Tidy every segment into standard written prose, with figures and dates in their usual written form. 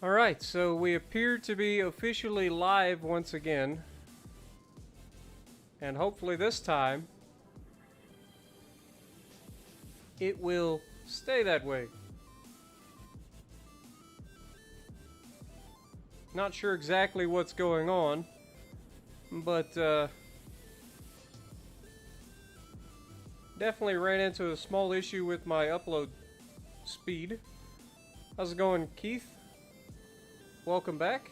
Alright, so we appear to be officially live once again. And hopefully this time, it will stay that way. Not sure exactly what's going on, but definitely ran into a small issue with my upload speed. How's it going, Keith? Welcome back.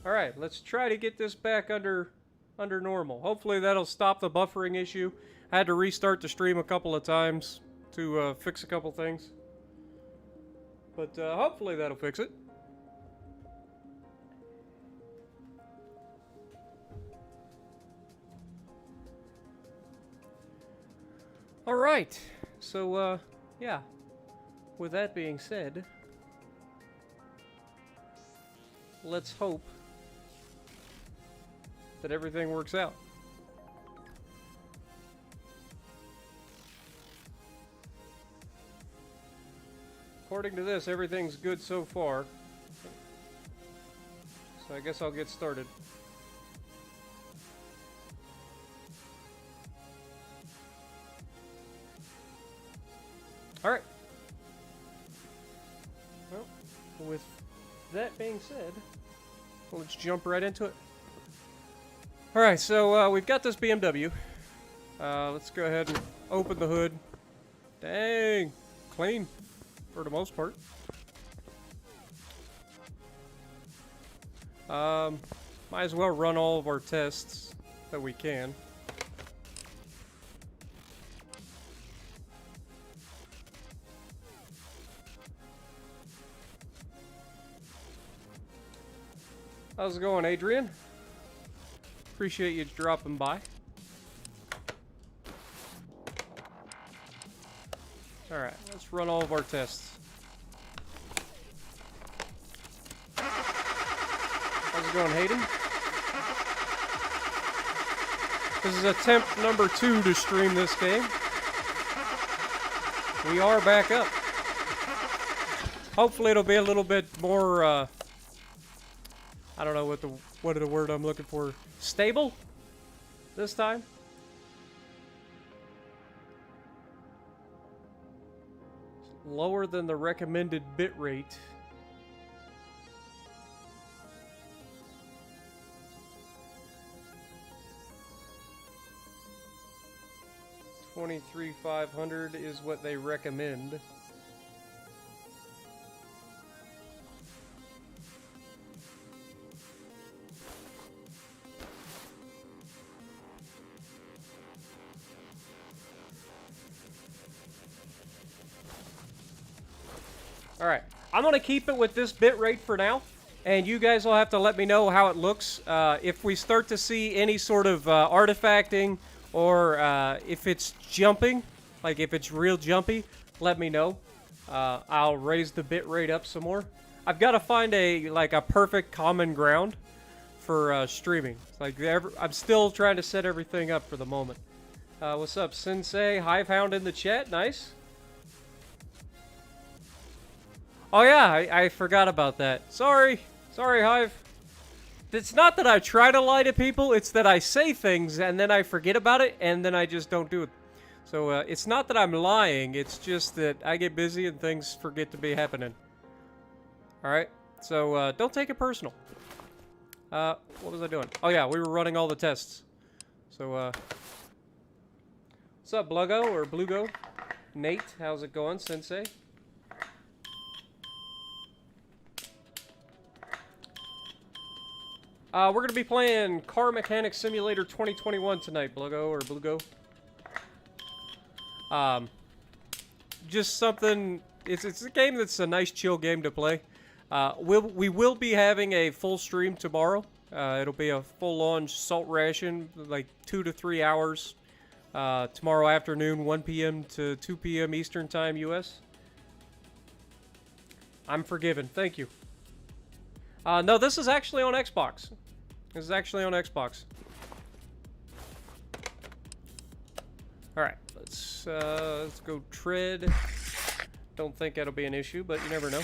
Alright, let's try to get this back under normal. Hopefully that'll stop the buffering issue. I had to restart the stream a couple of times to fix a couple things. But hopefully that'll fix it. Alright, so yeah, with that being said, let's hope that everything works out. According to this, everything's good so far. So I guess I'll get started. Alright. Well, with that being said, let's jump right into it. Alright, so we've got this BMW. Let's go ahead and open the hood. Dang, clean for the most part. Might as well run all of our tests that we can. How's it going, Adrian? Appreciate you dropping by. Alright, let's run all of our tests. How's it going, Hayden? This is attempt number 2 to stream this game. We are back up. Hopefully it'll be a little bit more, I don't know what the word I'm looking for. Stable? This time? Lower than the recommended bit rate. $23,500 is what they recommend. Alright, I'm going to keep it with this bit rate for now, and you guys will have to let me know how it looks. If we start to see any sort of artifacting, or if it's jumping, like if it's real jumpy, let me know. I'll raise the bit rate up some more. I've got to find a perfect common ground for streaming. Like I'm still trying to set everything up for the moment. What's up, Sensei? Hivehound in the chat, nice. Oh yeah, I forgot about that. Sorry, Hive. It's not that I try to lie to people, it's that I say things and then I forget about it and then I just don't do it. So it's not that I'm lying, it's just that I get busy and things forget to be happening. Alright, so don't take it personal. What was I doing? Oh yeah, we were running all the tests. So what's up, Bluggo or Blugo? Nate, how's it going, Sensei? We're going to be playing Car Mechanic Simulator 2021 tonight, Bluggo or Blugo. Just something, it's a game that's a nice chill game to play. We will be having a full stream tomorrow. It'll be a full-on salt ration, like 2 to 3 hours. Tomorrow afternoon, 1 p.m. to 2 p.m. Eastern Time, U.S. I'm forgiven, thank you. No, this is actually on Xbox. This is actually on Xbox. Alright, let's go tread. Don't think that'll be an issue, but you never know.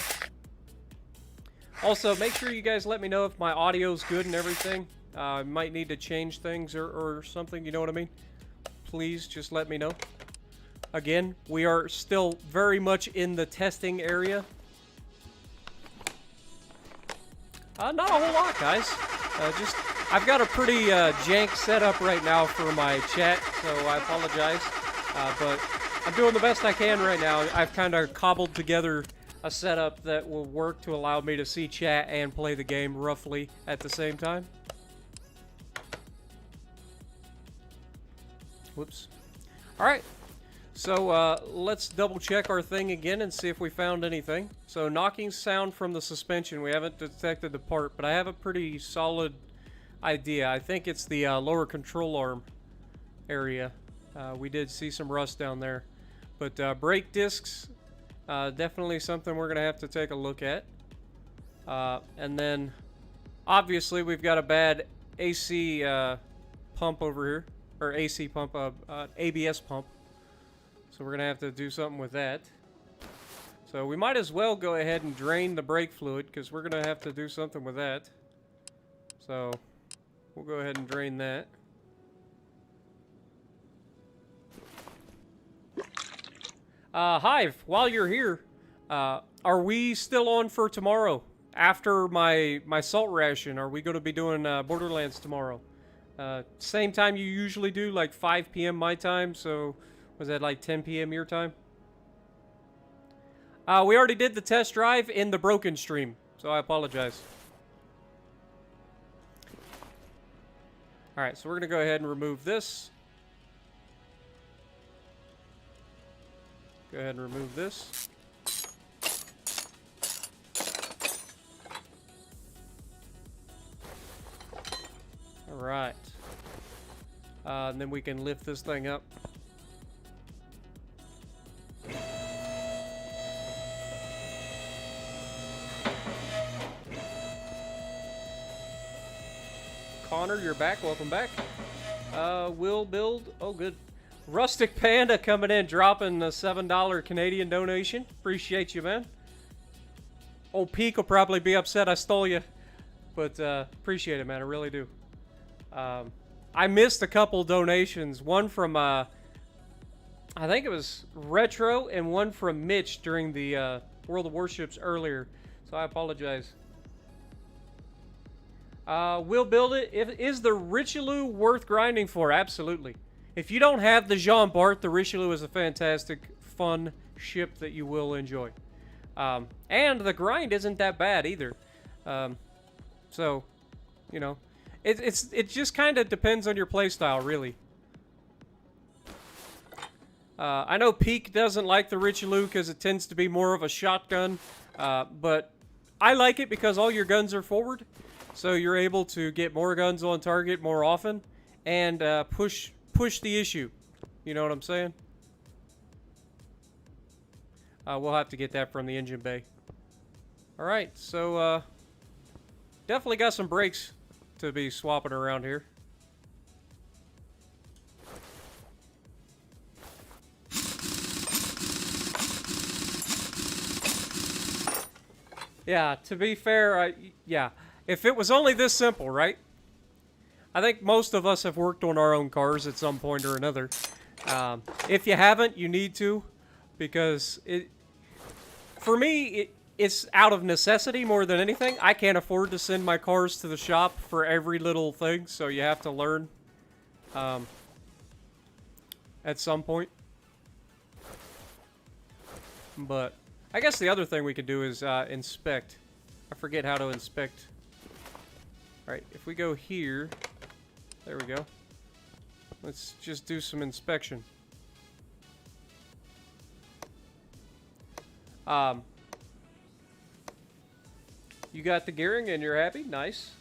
Also, make sure you guys let me know if my audio's good and everything. I might need to change things or something, you know what I mean? Please just let me know. Again, we are still very much in the testing area. Not a whole lot, guys. I've got a pretty jank setup right now for my chat, so I apologize. But I'm doing the best I can right now. I've kind of cobbled together a setup that will work to allow me to see chat and play the game roughly at the same time. Whoops. Alright. So, let's double check our thing again and see if we found anything. So, knocking sound from the suspension. We haven't detected the part, but I have a pretty solid idea. I think it's the lower control arm area. We did see some rust down there. But brake discs, definitely something we're going to have to take a look at. And then, obviously, we've got a bad AC pump over here. Or AC pump, ABS pump. So we're going to have to do something with that. So we might as well go ahead and drain the brake fluid, because we're going to have to do something with that. So we'll go ahead and drain that. Hive, while you're here, are we still on for tomorrow? After my salt ration, are we going to be doing Borderlands tomorrow? Same time you usually do, like 5 p.m. my time, so was that like 10 p.m. your time? We already did the test drive in the broken stream, so I apologize. Alright, so we're going to go ahead and remove this. Go ahead and remove this. Alright. And then we can lift this thing up. Connor, you're back. Welcome back. Will build. Oh, good. Rustic Panda coming in, dropping a $7 Canadian donation. Appreciate you, man. Old Peak will probably be upset I stole you. But appreciate it, man. I really do. I missed a couple donations. One from, I think it was Retro, and one from Mitch during the World of Warships earlier. So I apologize. We'll build it. Is the Richelieu worth grinding for? Absolutely. If you don't have the Jean Bart, the Richelieu is a fantastic, fun ship that you will enjoy. And the grind isn't that bad either. So, you know, it just kind of depends on your playstyle, really. I know Peak doesn't like the Richelieu because it tends to be more of a shotgun, but I like it because all your guns are forward, so you're able to get more guns on target more often and push the issue. You know what I'm saying? We'll have to get that from the engine bay. All right, so definitely got some brakes to be swapping around here. Yeah, to be fair, yeah, if it was only this simple, right? I think most of us have worked on our own cars at some point or another. If you haven't, you need to, because for me, it's out of necessity more than anything. I can't afford to send my cars to the shop for every little thing, so you have to learn at some point. But I guess the other thing we could do is inspect. I forget how to inspect. Alright, if we go here, there we go. Let's just do some inspection. You got the gearing and you're happy? Nice.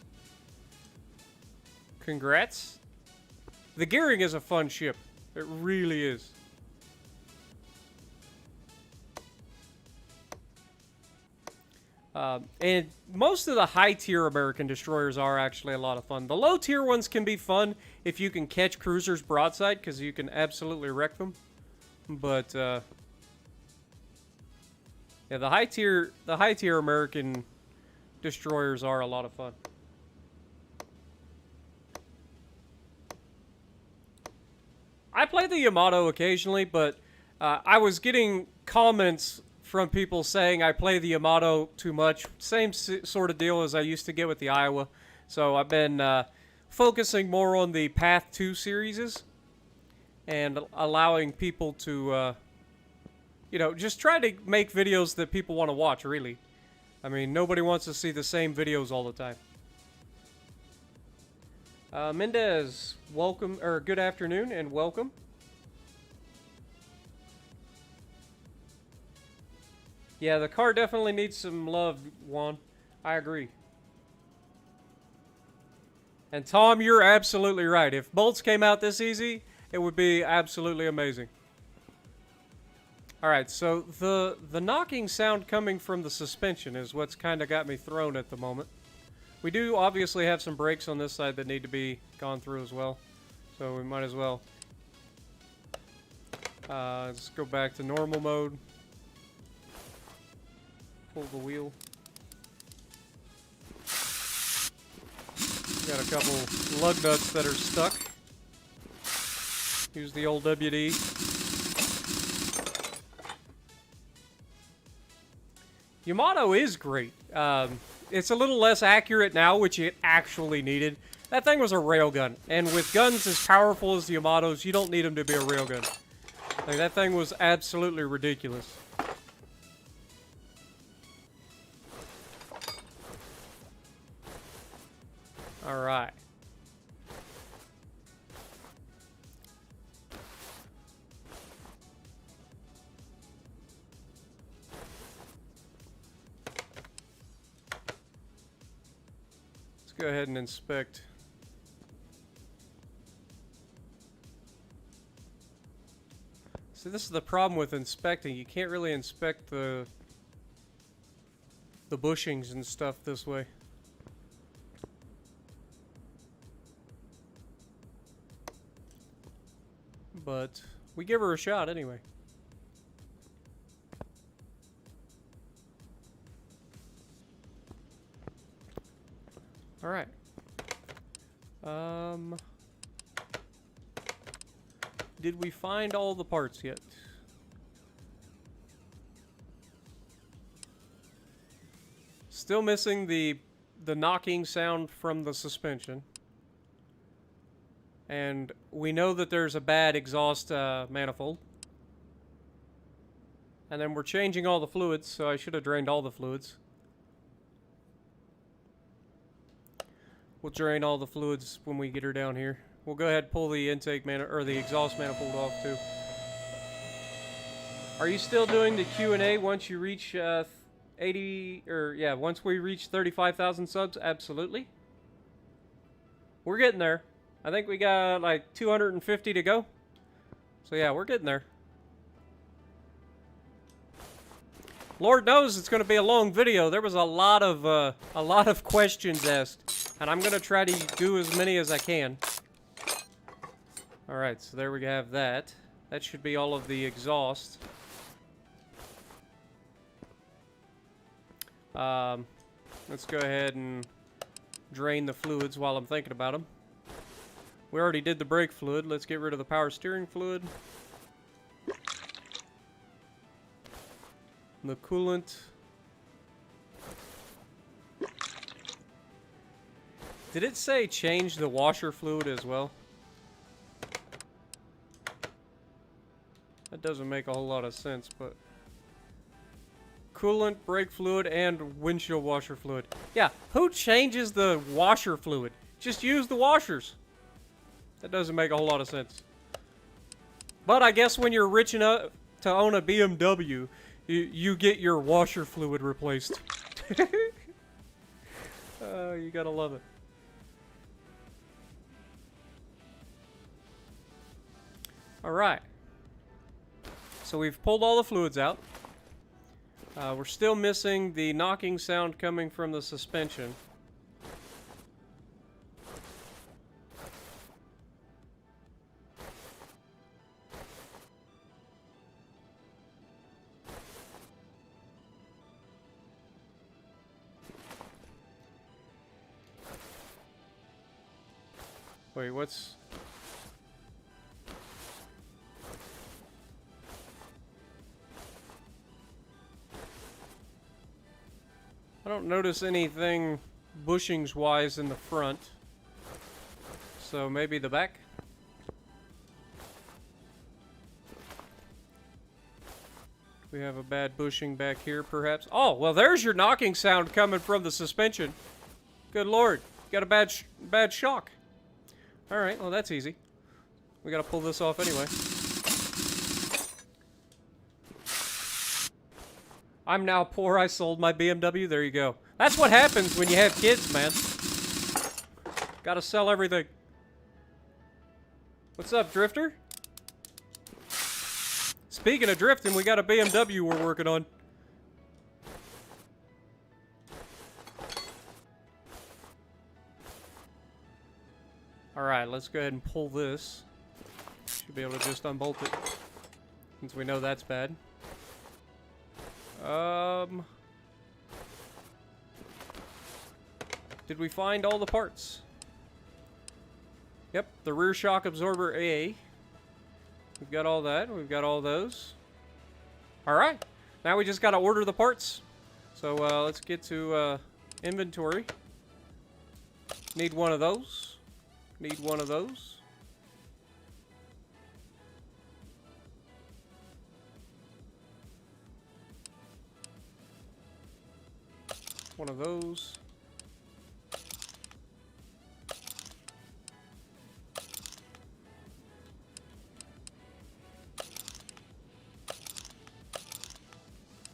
Congrats. The gearing is a fun ship. It really is. And most of the high-tier American destroyers are actually a lot of fun. The low-tier ones can be fun if you can catch cruisers broadside, because you can absolutely wreck them. But, yeah, the high-tier American destroyers are a lot of fun. I play the Yamato occasionally, but I was getting comments from people saying I play the Yamato too much. Same sort of deal as I used to get with the Iowa. So I've been focusing more on the Path 2 series and allowing people to, you know, just try to make videos that people want to watch, really. I mean, nobody wants to see the same videos all the time. Mendez, welcome, or good afternoon, and welcome. Yeah, the car definitely needs some love, Juan. I agree. And Tom, you're absolutely right. If bolts came out this easy, it would be absolutely amazing. Alright, so the knocking sound coming from the suspension is what's kind of got me thrown at the moment. We do obviously have some brakes on this side that need to be gone through as well. So we might as well. Let's go back to normal mode. Pull the wheel. Got a couple lug nuts that are stuck. Use the old WD. Yamato is great. It's a little less accurate now, which it actually needed. That thing was a railgun, and with guns as powerful as the Yamatos, you don't need them to be a railgun. Like, that thing was absolutely ridiculous. Alright. Let's go ahead and inspect. See, this is the problem with inspecting. You can't really inspect the bushings and stuff this way. But we give her a shot anyway. All right. Did we find all the parts yet? Still missing the knocking sound from the suspension. And we know that there's a bad exhaust manifold. And then we're changing all the fluids, so I should have drained all the fluids. We'll drain all the fluids when we get her down here. We'll go ahead and pull the intake or the exhaust manifold off too. Are you still doing the Q&A once you reach 80 or yeah, once we reach 35,000 subs? Absolutely. We're getting there. I think we got like 250 to go. So yeah, we're getting there. Lord knows it's going to be a long video. There was a lot of questions asked, and I'm going to try to do as many as I can. All right, so there we have that. That should be all of the exhaust. Let's go ahead and drain the fluids while I'm thinking about them. We already did the brake fluid. Let's get rid of the power steering fluid. The coolant. Did it say change the washer fluid as well? That doesn't make a whole lot of sense, but... Coolant, brake fluid, and windshield washer fluid. Yeah, who changes the washer fluid? Just use the washers. That doesn't make a whole lot of sense. But I guess when you're rich enough to own a BMW, you get your washer fluid replaced. Oh, you gotta love it. Alright. So we've pulled all the fluids out. We're still missing the knocking sound coming from the suspension. Wait, what's... I don't notice anything bushings-wise in the front. So maybe the back? We have a bad bushing back here, perhaps. Oh, well, there's your knocking sound coming from the suspension. Good lord. Got a bad shock. Alright, well, that's easy. We gotta pull this off anyway. I'm now poor, I sold my BMW. There you go. That's what happens when you have kids, man. Gotta sell everything. What's up, Drifter? Speaking of drifting, we got a BMW we're working on. Alright, let's go ahead and pull this. Should be able to just unbolt it. Since we know that's bad. Did we find all the parts? Yep, the rear shock absorber A. We've got all that. We've got all those. Alright, now we just gotta order the parts. So let's get to inventory. Need one of those. Need one of those. One of those.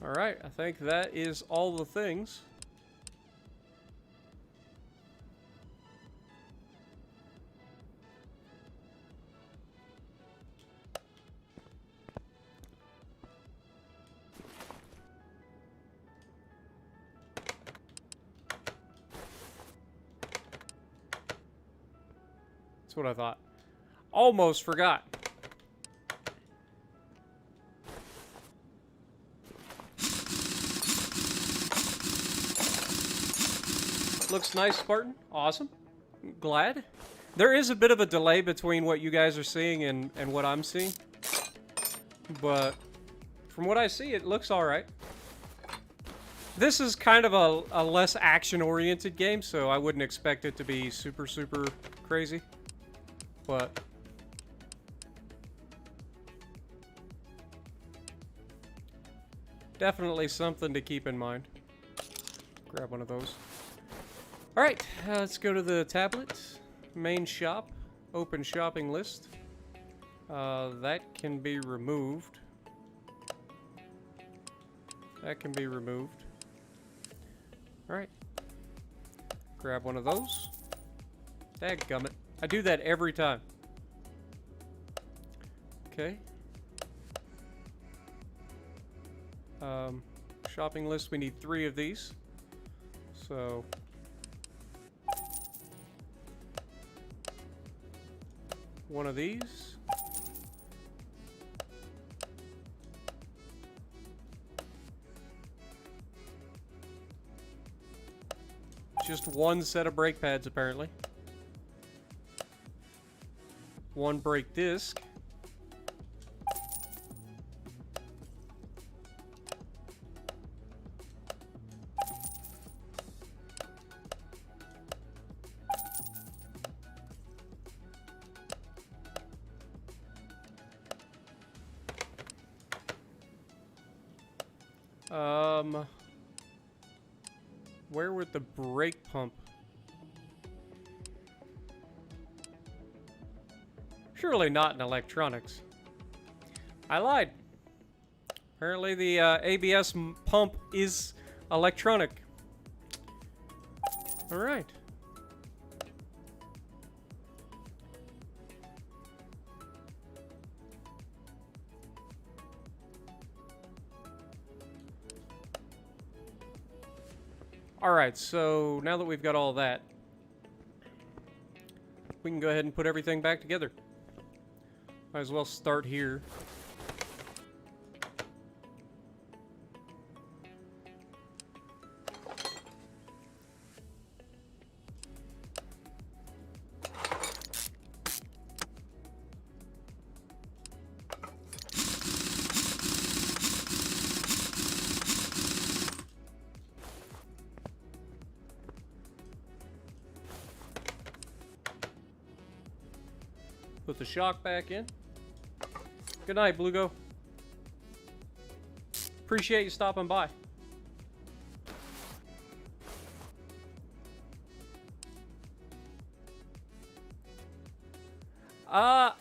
Alright, I think that is all the things. That's what I thought. Almost forgot. Looks nice, Spartan. Awesome. Glad. There is a bit of a delay between what you guys are seeing and what I'm seeing. But from what I see, it looks alright. This is kind of a less action-oriented game, so I wouldn't expect it to be super, super crazy. But definitely something to keep in mind. Grab one of those. Alright, let's go to the tablet. Main shop. Open shopping list. That can be removed. That can be removed. Alright. Grab one of those. Dadgummit. I do that every time. Okay. Shopping list, we need 3 of these. So... one of these. Just one set of brake pads, apparently. One brake disc. Where would the brake pump? Surely not in electronics. I lied. Apparently the ABS pump is electronic. Alright. Alright, so now that we've got all that, we can go ahead and put everything back together. Might as well start here. Put the shock back in. Good night, Blugo. Appreciate you stopping by.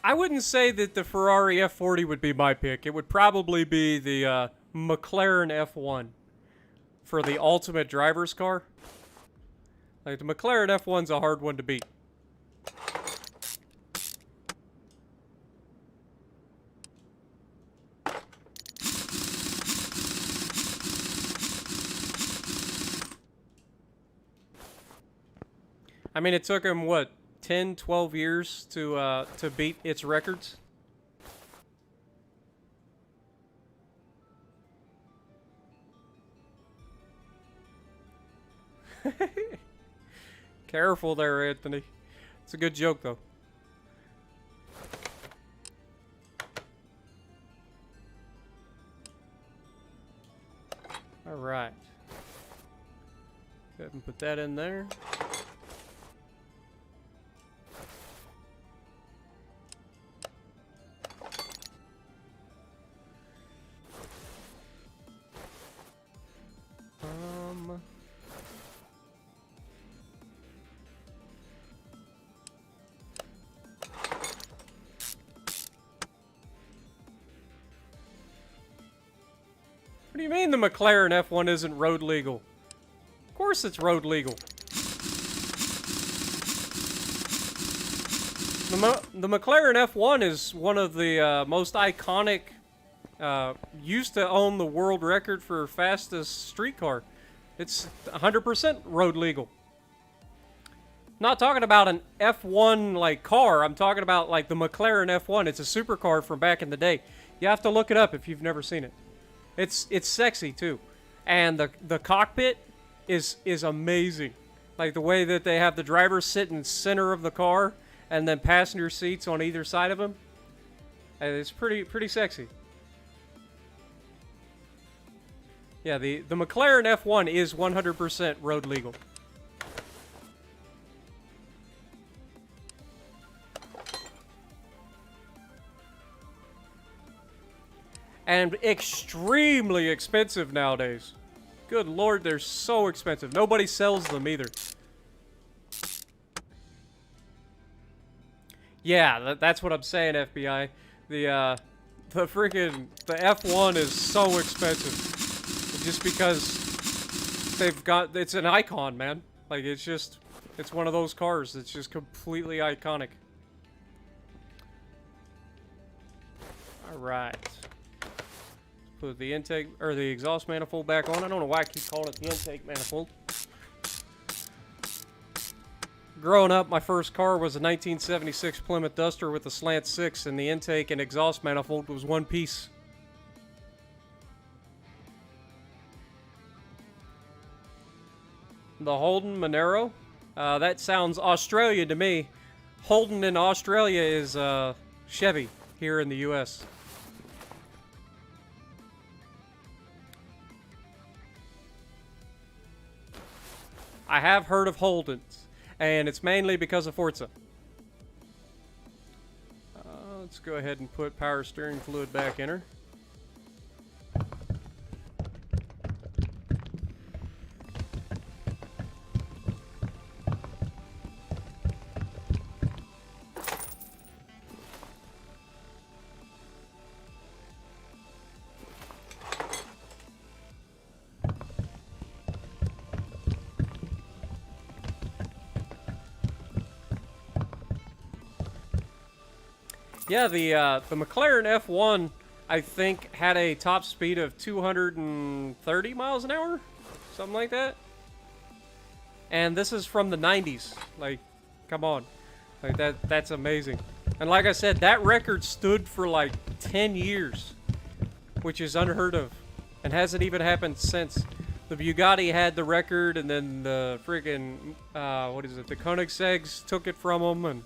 I wouldn't say that the Ferrari F40 would be my pick. It would probably be the McLaren F1 for the ultimate driver's car. Like, the McLaren F1's a hard one to beat. I mean, it took him, what, 10, 12 years to beat its records? Careful there, Anthony. It's a good joke, though. All right. Go ahead and put that in there. What do you mean the McLaren F1 isn't road legal? Of course it's road legal. The McLaren F1 is one of the most iconic, used to own the world record for fastest street car. It's 100% road legal. I'm not talking about an F1 like car. I'm talking about like the McLaren F1. It's a supercar from back in the day. You have to look it up if you've never seen it. It's sexy too, and the cockpit is amazing. Like the way that they have the driver sit in the center of the car, and then passenger seats on either side of him. And it's pretty sexy. Yeah, the McLaren F1 is 100% road legal. And extremely expensive nowadays. Good lord, they're so expensive. Nobody sells them either. Yeah, that's what I'm saying, FBI. The F1 is so expensive. Just because it's an icon, man. Like, it's one of those cars that's just completely iconic. Alright. Put the intake, or the exhaust manifold back on. I don't know why I keep calling it the intake manifold. Growing up, my first car was a 1976 Plymouth Duster with a slant 6, and the intake and exhaust manifold was one piece. The Holden Monero? That sounds Australian to me. Holden in Australia is Chevy here in the US. I have heard of Holdens, and it's mainly because of Forza. Let's go ahead and put power steering fluid back in her. Yeah, the McLaren F1, I think, had a top speed of 230 miles an hour, something like that. And this is from the 90s. Like, come on. Like, that's amazing. And like I said, that record stood for like 10 years, which is unheard of, and hasn't even happened since. The Bugatti had the record, and then the friggin', what is it, the Koenigsegg's took it from them, and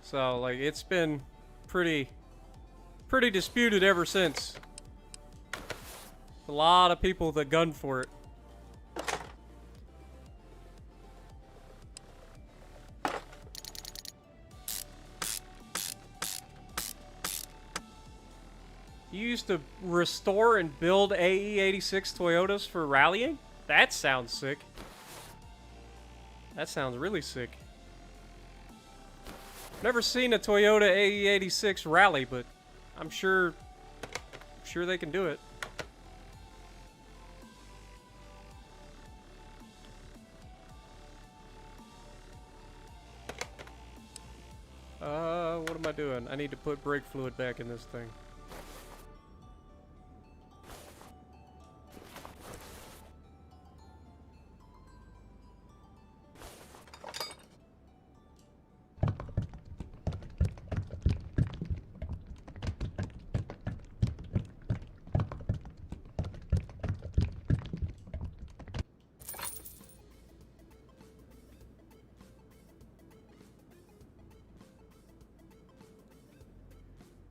so, like, it's been pretty disputed ever since. A lot of people that gunned for it. You used to restore and build AE86 Toyotas for rallying? That sounds sick. That sounds really sick. Never seen a Toyota AE86 rally, but I'm sure they can do it. What am I doing? I need to put brake fluid back in this thing.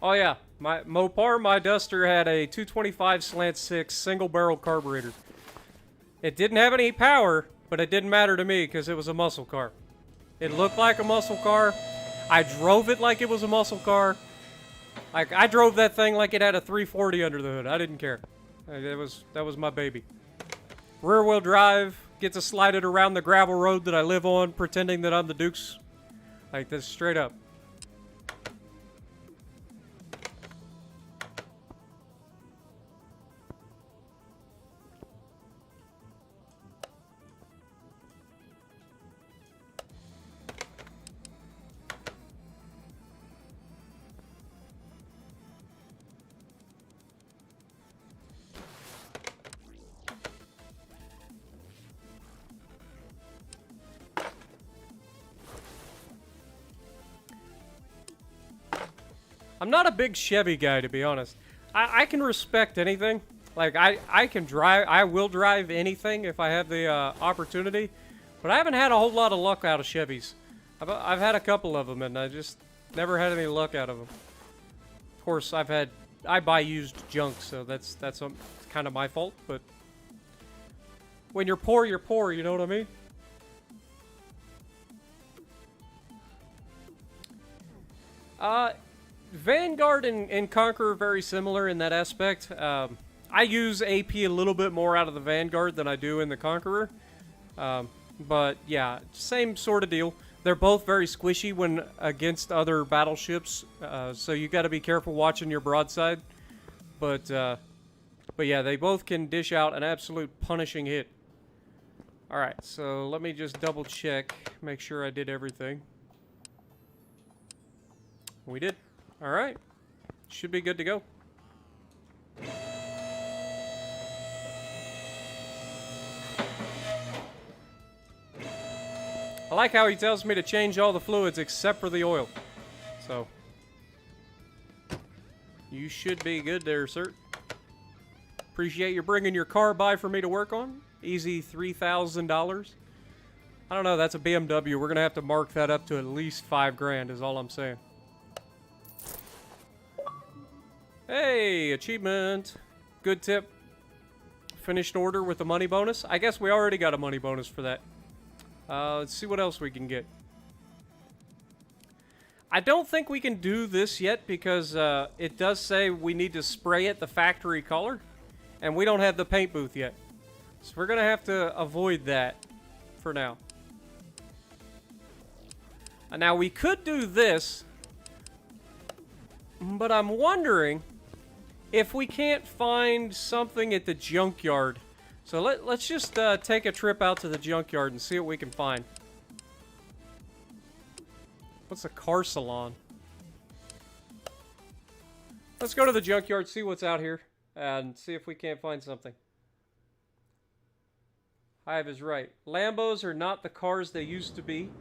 Oh yeah, my Mopar, my Duster had a 225 slant 6 single barrel carburetor. It didn't have any power, but it didn't matter to me because it was a muscle car. It looked like a muscle car. I drove it like it was a muscle car. Like I drove that thing like it had a 340 under the hood. I didn't care. That was my baby. Rear wheel drive, get to slide it around the gravel road that I live on, pretending that I'm the Dukes. Like this, straight up. I'm not a big Chevy guy, to be honest. I can respect anything. Like, I can drive, I will drive anything if I have the opportunity. But I haven't had a whole lot of luck out of Chevys. I've had a couple of them, and I just never had any luck out of them. Of course, I buy used junk, so that's kind of my fault. But when you're poor, you know what I mean? Vanguard and Conqueror are very similar in that aspect. I use AP a little bit more out of the Vanguard than I do in the Conqueror. But yeah, same sort of deal. They're both very squishy when against other battleships, so you got to be careful watching your broadside. But yeah, they both can dish out an absolute punishing hit. All right, so let me just double check, make sure I did everything. We did. All right, should be good to go. I like how he tells me to change all the fluids except for the oil. So, you should be good there, sir. Appreciate you bringing your car by for me to work on. Easy $3,000. I don't know, that's a BMW. We're going to have to mark that up to at least 5 grand is all I'm saying. Hey, achievement. Good tip. Finished order with a money bonus. I guess we already got a money bonus for that. Let's see what else we can get. I don't think we can do this yet because it does say we need to spray it the factory color. And we don't have the paint booth yet. So we're going to have to avoid that for now. Now we could do this. But I'm wondering if we can't find something at the junkyard. So let's just take a trip out to the junkyard and see what we can find. What's a car salon? Let's go to the junkyard, see what's out here, and see if we can't find something. Hive is right. Lambos are not the cars they used to be.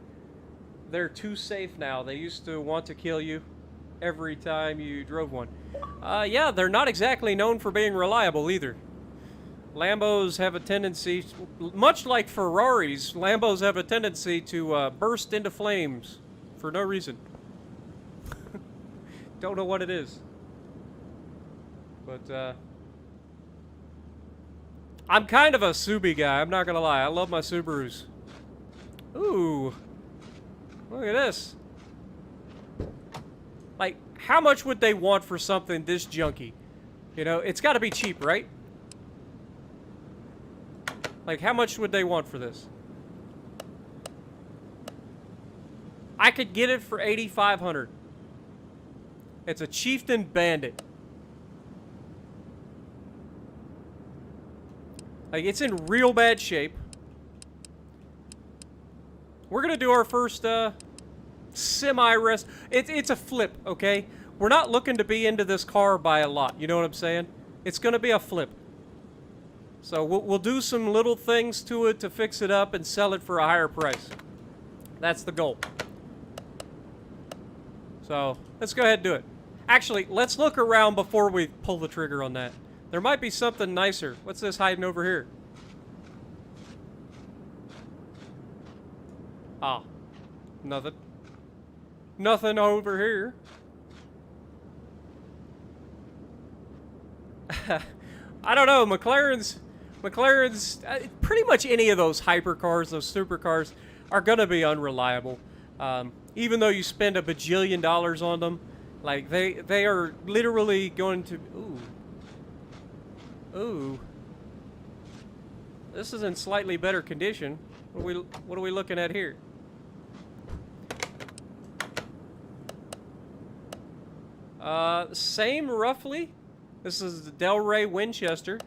They're too safe now. They used to want to kill you every time you drove one. Yeah, they're not exactly known for being reliable either. Lambos have a tendency, much like Ferraris, Lambos have a tendency to burst into flames for no reason. Don't know what it is. But, I'm kind of a Subi guy, I'm not gonna lie. I love my Subarus. Ooh. Look at this. Like, how much would they want for something this junky? You know, it's got to be cheap, right? Like, how much would they want for this? I could get it for $8,500. It's a Chieftain Bandit. Like, it's in real bad shape. We're gonna do our first semi-rest. It's a flip, okay? We're not looking to be into this car by a lot. You know what I'm saying? It's gonna be a flip. So we'll do some little things to it to fix it up and sell it for a higher price. That's the goal. So let's go ahead and do it. Actually, let's look around before we pull the trigger on that. There might be something nicer. What's this hiding over here? Ah, nothing. Nothing over here. I don't know, McLaren's, pretty much any of those hypercars, those supercars, are gonna be unreliable. Even though you spend a bajillion dollars on them, like they are literally going to. Ooh. This is in slightly better condition. What are we looking at here? Same roughly. This is the Del Rey Winchester.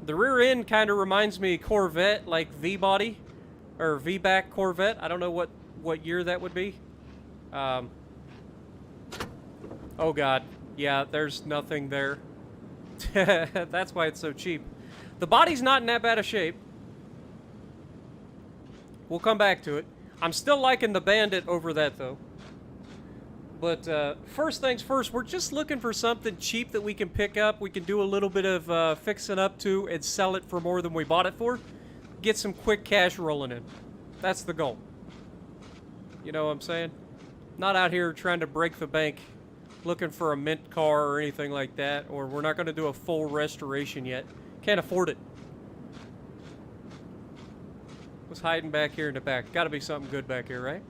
The rear end kind of reminds me of Corvette, like V-body or V-back Corvette. I don't know what year that would be. Oh God, yeah, there's nothing there. That's why it's so cheap. The body's not in that bad a shape. We'll come back to it. I'm still liking the Bandit over that though. But first things first, we're just looking for something cheap that we can pick up. We can do a little bit of fixing up to and sell it for more than we bought it for. Get some quick cash rolling in. That's the goal. You know what I'm saying? Not out here trying to break the bank, looking for a mint car or anything like that. Or we're not going to do a full restoration yet. Can't afford it. What's hiding back here in the back? Got to be something good back here, right?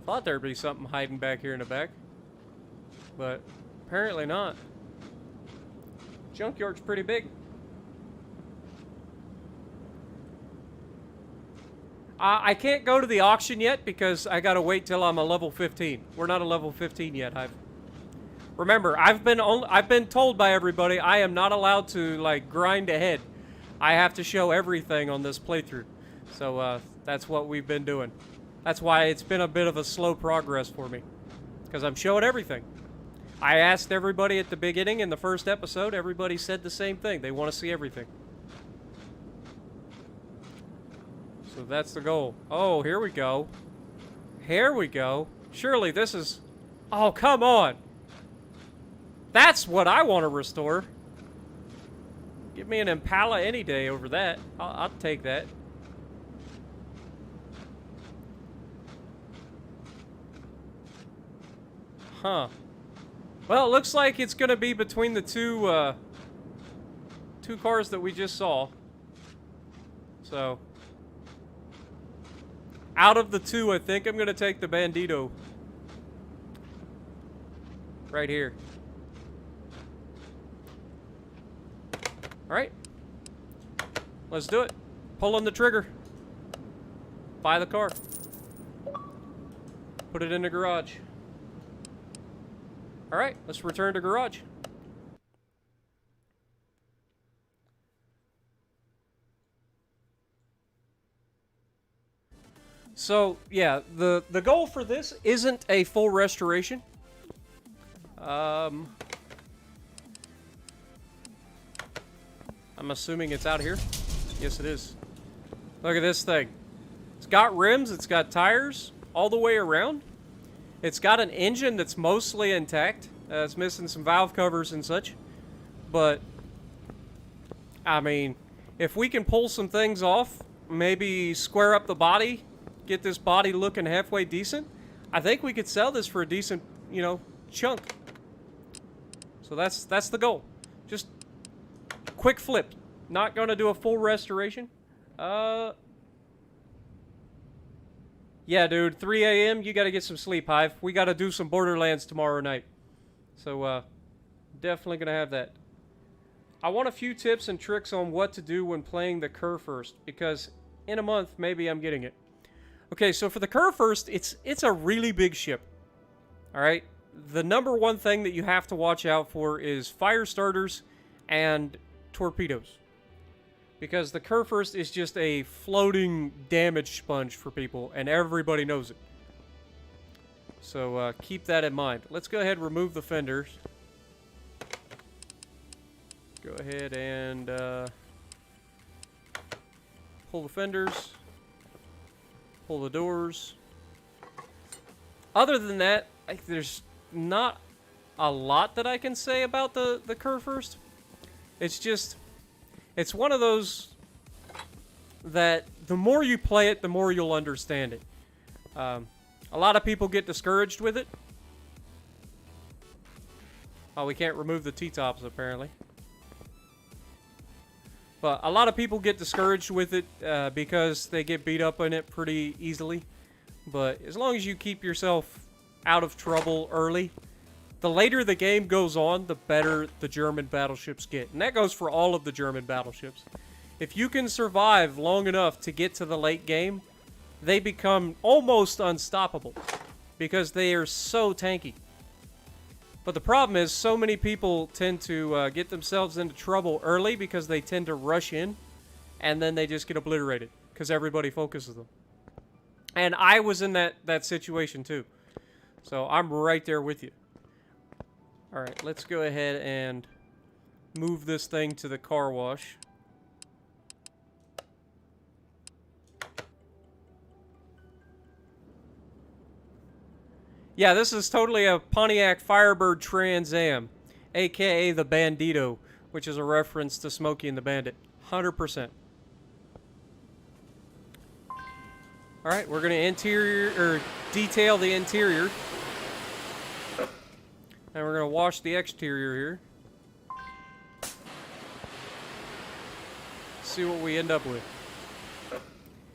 Thought there'd be something hiding back here in the back, but apparently not. Junkyard's pretty big. I can't go to the auction yet because I gotta wait till I'm a level 15. We're not a level 15 yet. Remember, I've been told by everybody I am not allowed to like grind ahead. I have to show everything on this playthrough. So that's what we've been doing. That's why it's been a bit of a slow progress for me, because I'm showing everything. I asked everybody at the beginning in the first episode, everybody said the same thing. They want to see everything. So that's the goal. Oh, here we go. Here we go. Surely this is... Oh, come on. That's what I want to restore. Give me an Impala any day over that. I'll take that. Huh. Well, it looks like it's going to be between the two cars that we just saw. So, out of the two, I think I'm going to take the Bandito. Right here. Alright. Let's do it. Pull on the trigger. Buy the car. Put it in the garage. Alright, let's return to garage. So, yeah, the goal for this isn't a full restoration. I'm assuming it's out here. Yes, it is. Look at this thing. It's got rims, it's got tires all the way around. It's got an engine that's mostly intact. It's missing some valve covers and such. But, I mean, if we can pull some things off, maybe square up the body, get this body looking halfway decent, I think we could sell this for a decent, you know, chunk. So that's the goal. Just quick flip. not going to do a full restoration. Yeah, dude, 3 a.m., you got to get some sleep, Hive. We got to do some Borderlands tomorrow night. So, definitely going to have that. I want a few tips and tricks on what to do when playing the Kurfürst, because in a month, maybe I'm getting it. Okay, so for the Kurfürst, it's a really big ship. Alright? The number one thing that you have to watch out for is fire starters and torpedoes. Because the Kurfürst is just a floating damage sponge for people, and everybody knows it. So, keep that in mind. Let's go ahead and remove the fenders. Go ahead and pull the fenders. Pull the doors. Other than that, there's not a lot that I can say about the Kurfürst. It's just... it's one of those that the more you play it, the more you'll understand it. A lot of people get discouraged with it. Oh, we can't remove the T-tops, apparently. But a lot of people get discouraged with it because they get beat up in it pretty easily. But as long as you keep yourself out of trouble early, the later the game goes on, the better the German battleships get. And that goes for all of the German battleships. If you can survive long enough to get to the late game, they become almost unstoppable because they are so tanky. But the problem is, so many people tend to get themselves into trouble early because they tend to rush in, and then they just get obliterated because everybody focuses them. And I was in that situation too. So I'm right there with you. Alright, let's go ahead and move this thing to the car wash. Yeah, this is totally a Pontiac Firebird Trans Am, aka the Bandito, which is a reference to Smokey and the Bandit. 100%. Alright, we're going to detail the interior. And we're going to wash the exterior here. See what we end up with.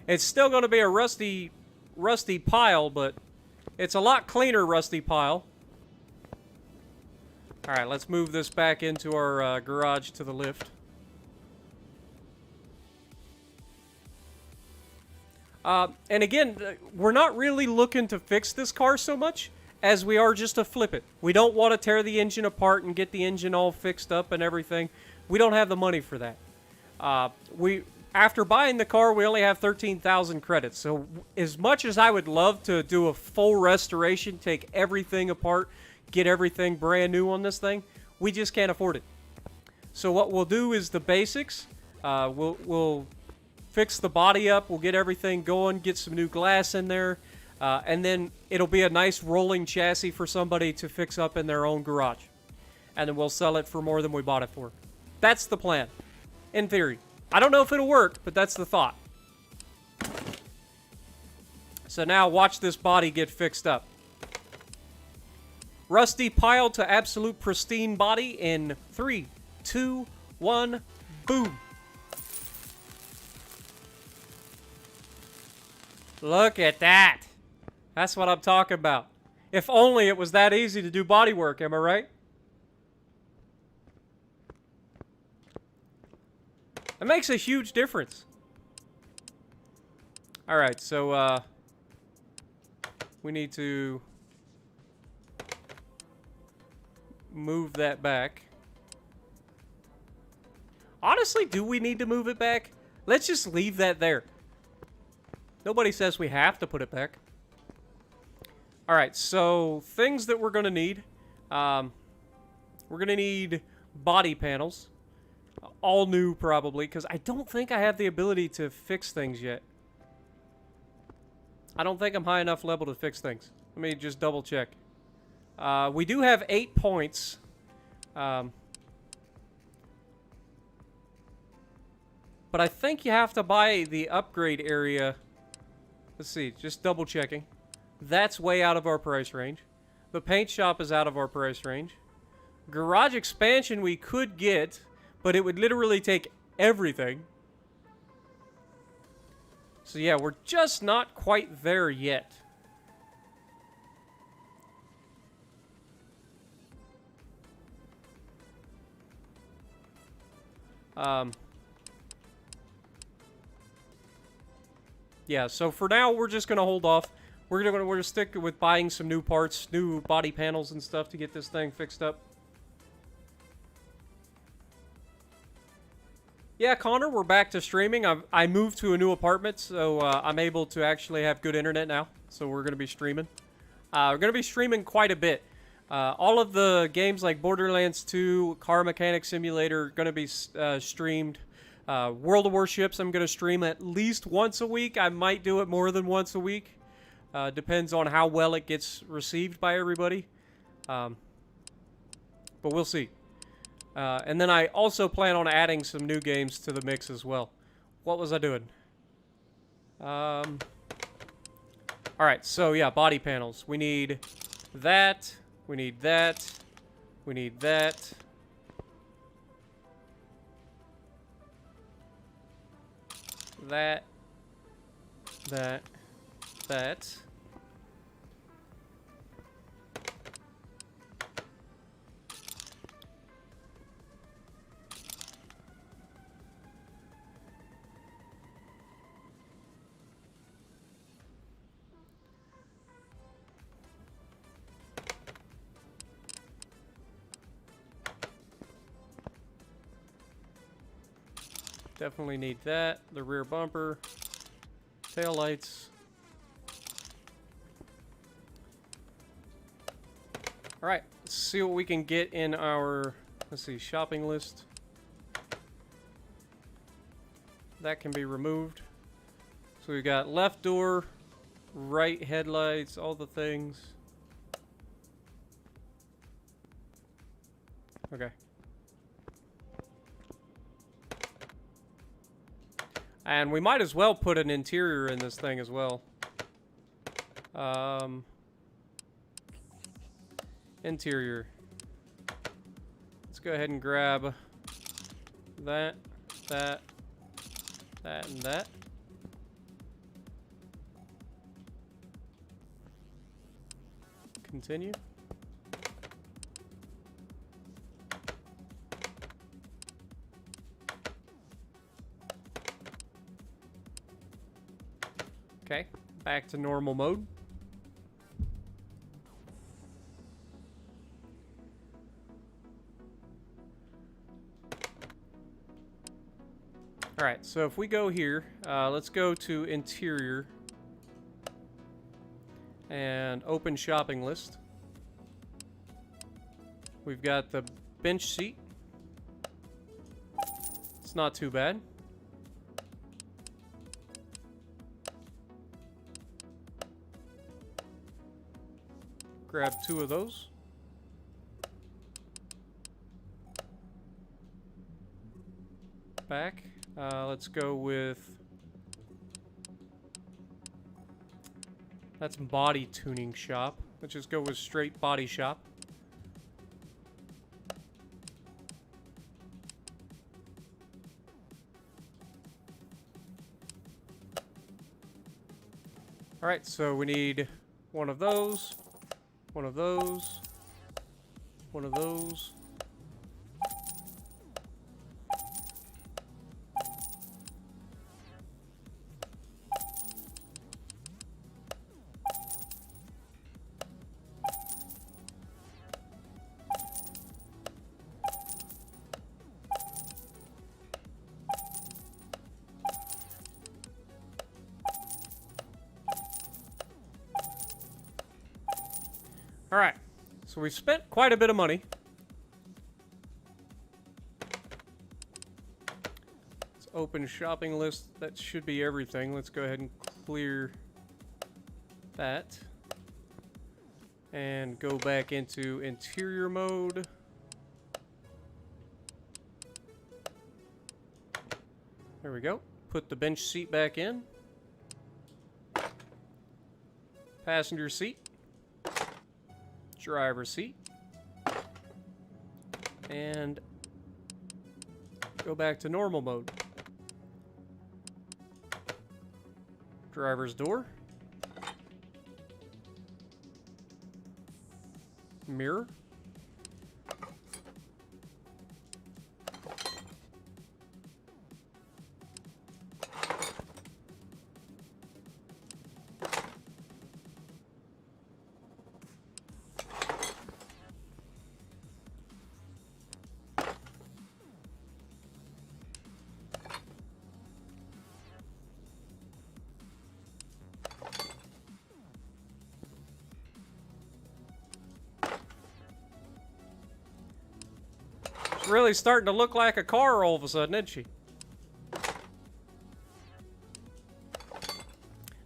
It's still going to be a rusty pile, but it's a lot cleaner rusty pile. Alright, let's move this back into our garage to the lift. And again, we're not really looking to fix this car so much as we are just to flip it. We don't want to tear the engine apart and get the engine all fixed up and everything. We don't have the money for that. After buying the car, we only have 13,000 credits. So as much as I would love to do a full restoration, take everything apart, get everything brand new on this thing, we just can't afford it. So what we'll do is the basics. We'll fix the body up. We'll get everything going, get some new glass in there. And then it'll be a nice rolling chassis for somebody to fix up in their own garage. And then we'll sell it for more than we bought it for. That's the plan, in theory. I don't know if it'll work, but that's the thought. So now watch this body get fixed up. Rusty pile to absolute pristine body in 3, 2, 1, boom. Look at that. That's what I'm talking about. If only it was that easy to do body work, am I right? It makes a huge difference. Alright, so, we need to move that back. Honestly, do we need to move it back? Let's just leave that there. Nobody says we have to put it back. Alright, so things that we're going to need. We're going to need body panels. All new, probably, because I don't think I have the ability to fix things yet. I don't think I'm high enough level to fix things. Let me just double check. We do have 8 points. But I think you have to buy the upgrade area. Let's see, just double checking. That's way out of our price range. The paint shop is out of our price range. Garage expansion we could get, but it would literally take everything. So yeah, we're just not quite there yet. Yeah, so for now, we're just going to hold off. We're gonna stick with buying some new parts, new body panels and stuff to get this thing fixed up. Yeah, Connor, we're back to streaming. I moved to a new apartment, so I'm able to actually have good internet now. So we're going to be streaming. We're going to be streaming quite a bit. All of the games like Borderlands 2, Car Mechanic Simulator are going to be streamed. World of Warships, I'm going to stream at least once a week. I might do it more than once a week. Depends on how well it gets received by everybody. But we'll see. And then I also plan on adding some new games to the mix as well. What was I doing? Alright, so yeah, body panels. We need that. We need that. We need that. That. That. That. Definitely need that. The rear bumper. Tail lights. Alright, let's see what we can get in our, let's see, shopping list. That can be removed. So we got left door, right headlights, all the things. Okay. And we might as well put an interior in this thing as well. Interior. Let's go ahead and grab that, that, that, and that. Continue. Okay, back to normal mode. Alright, so if we go here, let's go to interior and open shopping list. We've got the bench seat. It's not too bad. Grab 2 of those. Back. Let's go with... That's body tuning shop. Let's just go with straight body shop. Alright, so we need one of those. One of those. One of those. Alright, so we spent quite a bit of money. Let's open shopping list. That should be everything. Let's go ahead and clear that. And go back into interior mode. There we go. Put the bench seat back in. Passenger seat. Driver's seat. And Go back to normal mode. Driver's door. Mirror. She's really starting to look like a car all of a sudden, isn't she?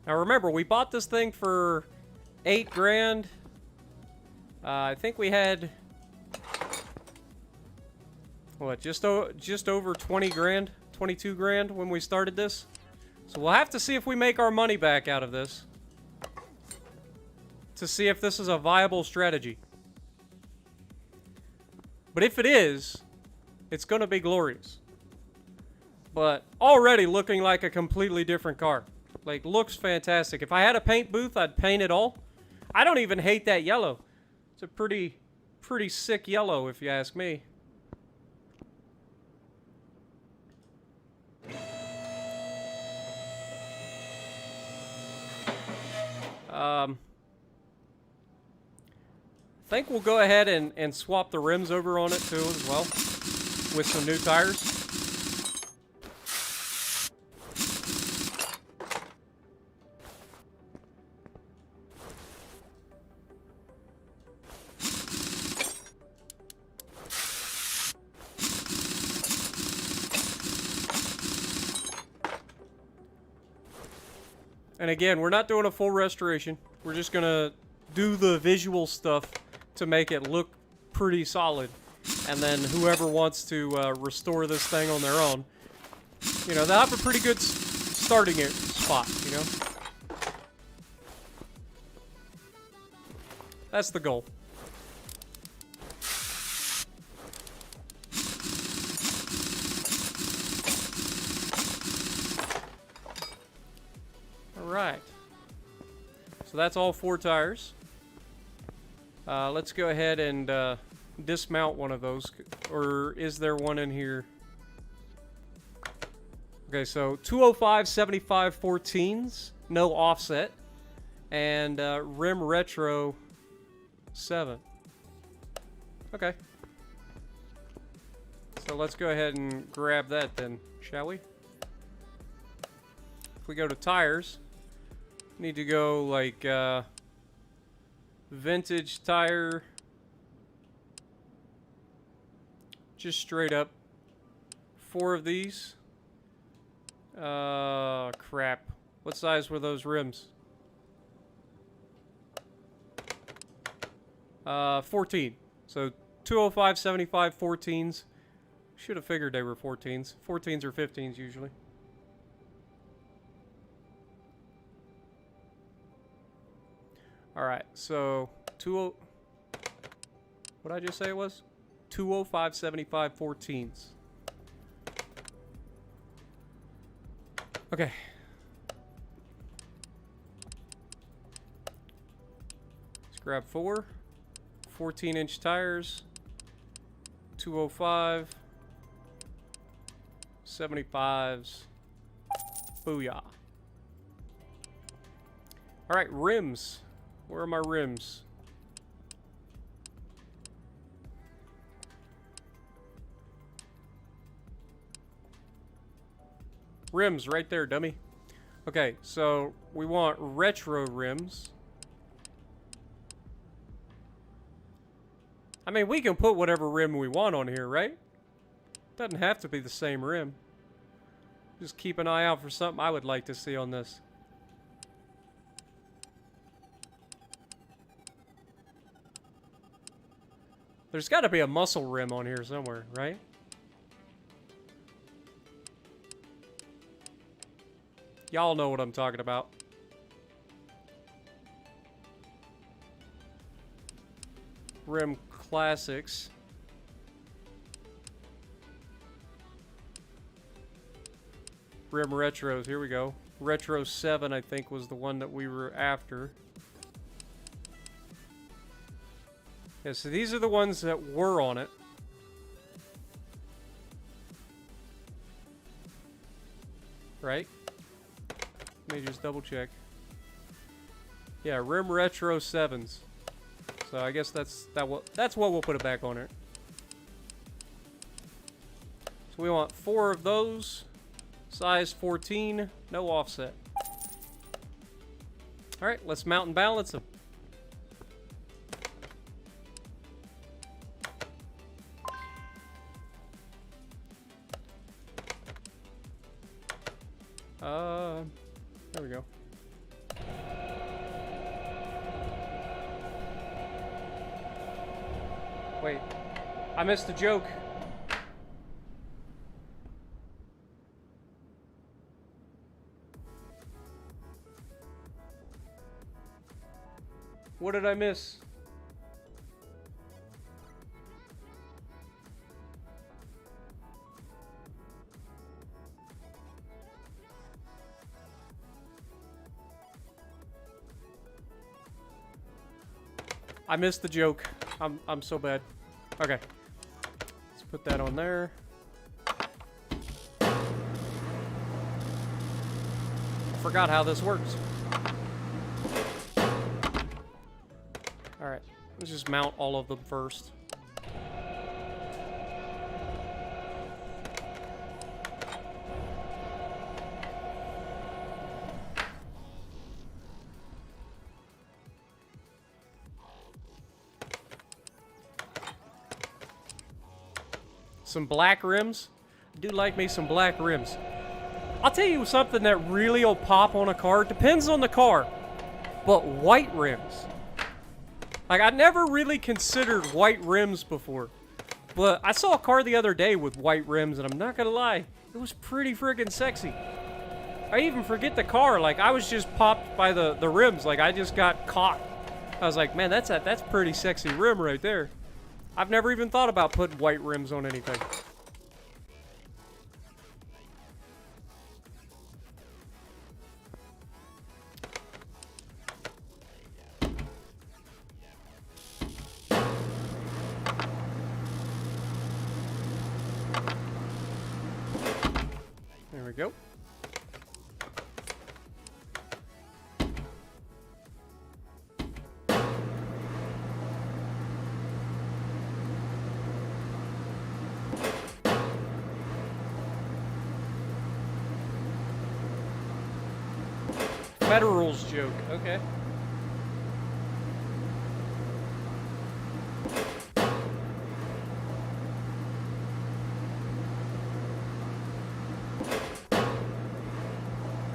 Now remember, we bought this thing for 8 grand. I think we had, what, just over 20 grand, 22 grand when we started this. So we'll have to see if we make our money back out of this, to see if this is a viable strategy. But if it is, it's going to be glorious. But already looking like a completely different car. Like, looks fantastic. If I had a paint booth, I'd paint it all. I don't even hate that yellow. It's a pretty sick yellow, if you ask me. I think we'll go ahead and swap the rims over on it too as well, with some new tires. And again, we're not doing a full restoration. We're just gonna do the visual stuff to make it look pretty solid. And then whoever wants to restore this thing on their own, you know, they'll have a pretty good starting spot, you know? That's the goal. Alright. So that's all 4 tires. Let's go ahead and dismount one of those. Or is there one in here? Okay, so 205 75 14s, no offset, and rim retro 7. Okay. So let's go ahead and grab that then, shall we? If we go to tires, need to go like vintage tire, just straight up 4 of these. Crap. What size were those rims? 14. So 205 75 14s. Should have figured they were 14s. 14s or 15s usually. Alright, so what did I just say it was? 205 75 14s. Okay. Let's grab 4 14-inch tires. 205 75s. Booyah. Alright, rims. Where are my rims? Rims right there, dummy. Okay, so we want retro rims. I mean, we can put whatever rim we want on here, right? Doesn't have to be the same rim. Just keep an eye out for something I would like to see on this. There's got to be a muscle rim on here somewhere, right? Y'all know what I'm talking about. Rim Classics. rim retros. Here we go. Retro 7, I think, was the one that we were after. Yeah, so these are the ones that were on it. Right? Let me just double check. Yeah, rim retro 7s. So I guess that's what we'll put it back on it. So we want 4 of those. Size 14, no offset. Alright, let's mount and balance them. There we go. Wait, I missed the joke. What did I miss? I missed the joke. I'm so bad. Okay. Let's put that on there. I forgot how this works. Alright. Let's just mount all of them first. Some black rims. I do like me some black rims. I'll tell you something that really will pop on a car. Depends on the car. But white rims. Like, I never really considered white rims before. But I saw a car the other day with white rims, and I'm not gonna lie, it was pretty friggin' sexy. I even forget the car. Like, I was just popped by the rims. Like, I just got caught. I was like, man, that's pretty sexy rim right there. I've never even thought about putting white rims on anything. There we go. Federal's joke, okay.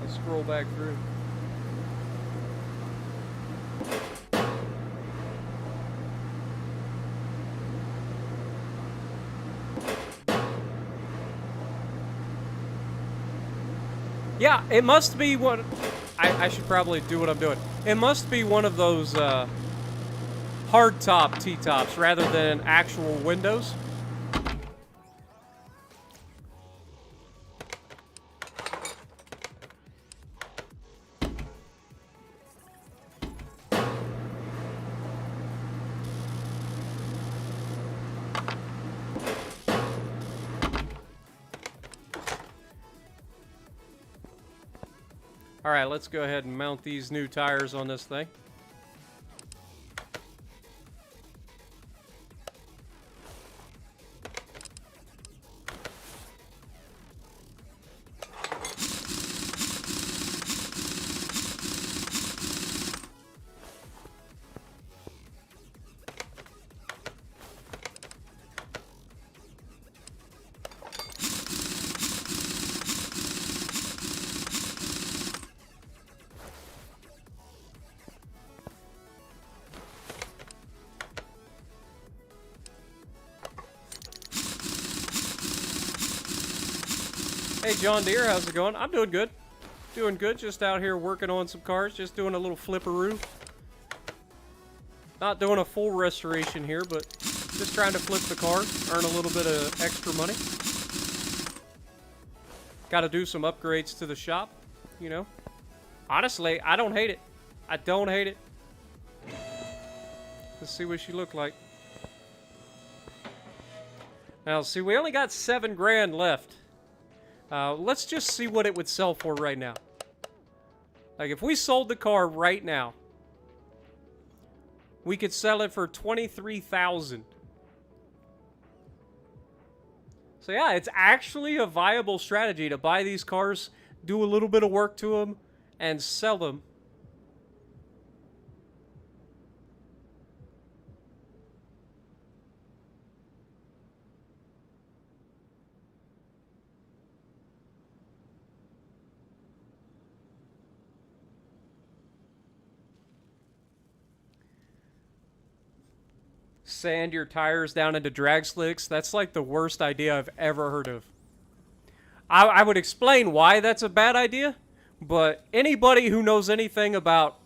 Let's scroll back through. Yeah, it must be one. I should probably do what I'm doing. It must be one of those hardtop T-tops rather than actual windows. All right, let's go ahead and mount these new tires on this thing. Hey John Deere, how's it going? I'm doing good. Doing good, just out here working on some cars, just doing a little flipperoo. Not doing a full restoration here, but just trying to flip the car, earn a little bit of extra money. Got to do some upgrades to the shop, you know. Honestly, I don't hate it. I don't hate it. Let's see what she looked like. Now, see, we only got 7 grand left. Let's just see what it would sell for right now. Like, if we sold the car right now, we could sell it for $23,000. So yeah, it's actually a viable strategy to buy these cars, do a little bit of work to them, and sell them. Sand your tires down into drag slicks. That's like the worst idea I've ever heard of. I would explain why that's a bad idea, but anybody who knows anything about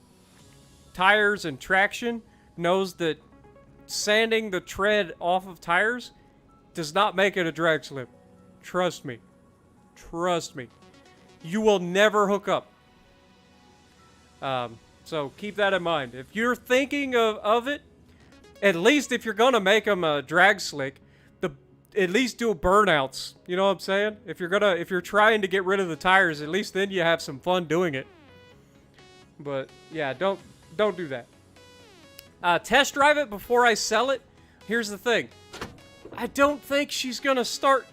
tires and traction knows that sanding the tread off of tires does not make it a drag slip. Trust me. Trust me. You will never hook up. So keep that in mind. If you're thinking of it, at least if you're gonna make them a drag slick, at least do burnouts. You know what I'm saying? If you're trying to get rid of the tires, at least then you have some fun doing it. But yeah, don't do that. Test drive it before I sell it. Here's the thing. I don't think she's gonna start.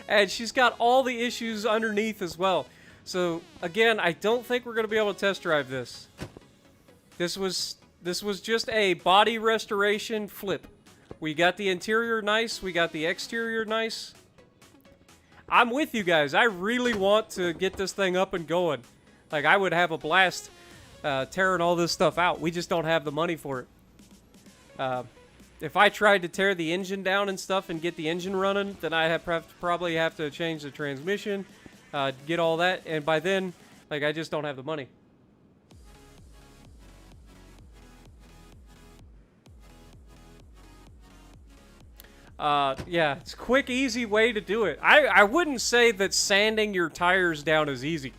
And she's got all the issues underneath as well. So again, I don't think we're gonna be able to test drive this. This was just a body restoration flip. We got the interior nice. We got the exterior nice. I'm with you guys. I really want to get this thing up and going. Like, I would have a blast tearing all this stuff out. We just don't have the money for it. If I tried to tear the engine down and stuff and get the engine running, then I probably have to change the transmission, get all that. And by then, like, I just don't have the money. Yeah, it's a quick, easy way to do it. I wouldn't say that sanding your tires down is easy.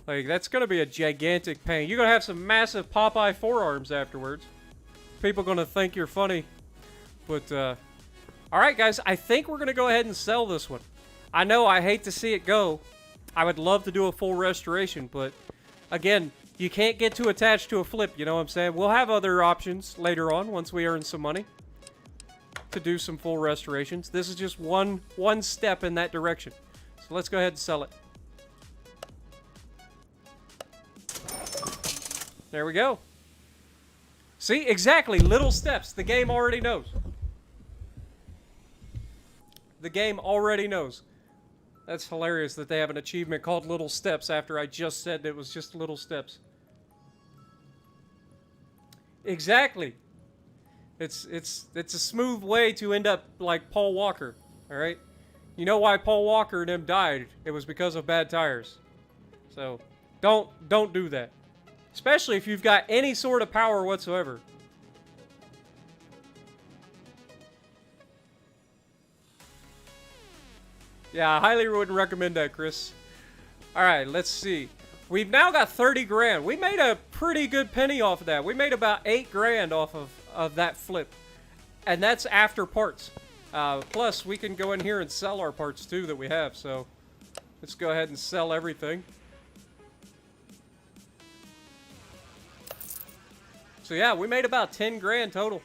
Like, that's going to be a gigantic pain. You're going to have some massive Popeye forearms afterwards. People are going to think you're funny. But, alright guys, I think we're going to go ahead and sell this one. I know I hate to see it go. I would love to do a full restoration, but, again, you can't get too attached to a flip, you know what I'm saying? We'll have other options later on once we earn some money to do some full restorations. This is just one step in that direction. So let's go ahead and sell it. There we go. See, exactly, little steps. The game already knows. The game already knows. That's hilarious that they have an achievement called Little Steps after I just said it was just little steps. Exactly. It's a smooth way to end up like Paul Walker, all right? You know why Paul Walker and them died? It was because of bad tires. So, don't do that. Especially if you've got any sort of power whatsoever. Yeah, I highly wouldn't recommend that, Chris. Alright, let's see. We've now got 30 grand. We made a pretty good penny off of that. We made about 8 grand off of that flip. And that's after parts. Plus, we can go in here and sell our parts too that we have. So, let's go ahead and sell everything. So yeah, we made about 10 grand total.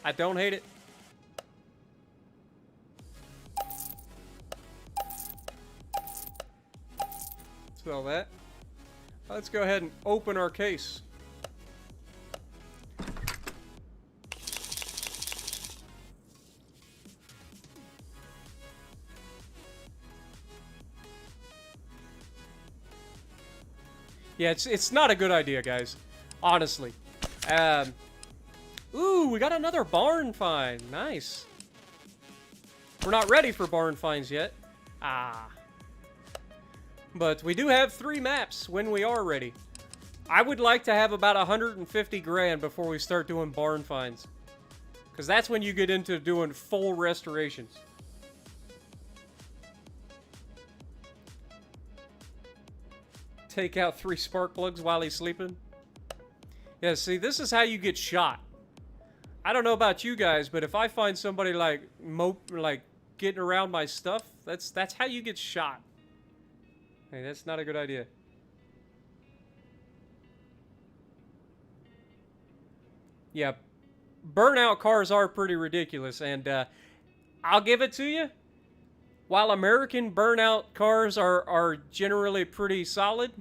I don't hate it. Sell that. Let's go ahead and open our case. Yeah, it's not a good idea, guys. Honestly. Ooh, we got another barn find. Nice. We're not ready for barn finds yet. But we do have 3 maps when we are ready. I would like to have about 150 grand before we start doing barn finds. Because that's when you get into doing full restorations. Take out 3 spark plugs while he's sleeping. Yeah, see, this is how you get shot. I don't know about you guys, but if I find somebody like getting around my stuff, that's how you get shot. Hey, that's not a good idea. Yeah, burnout cars are pretty ridiculous, and I'll give it to you. While American burnout cars are generally pretty solid,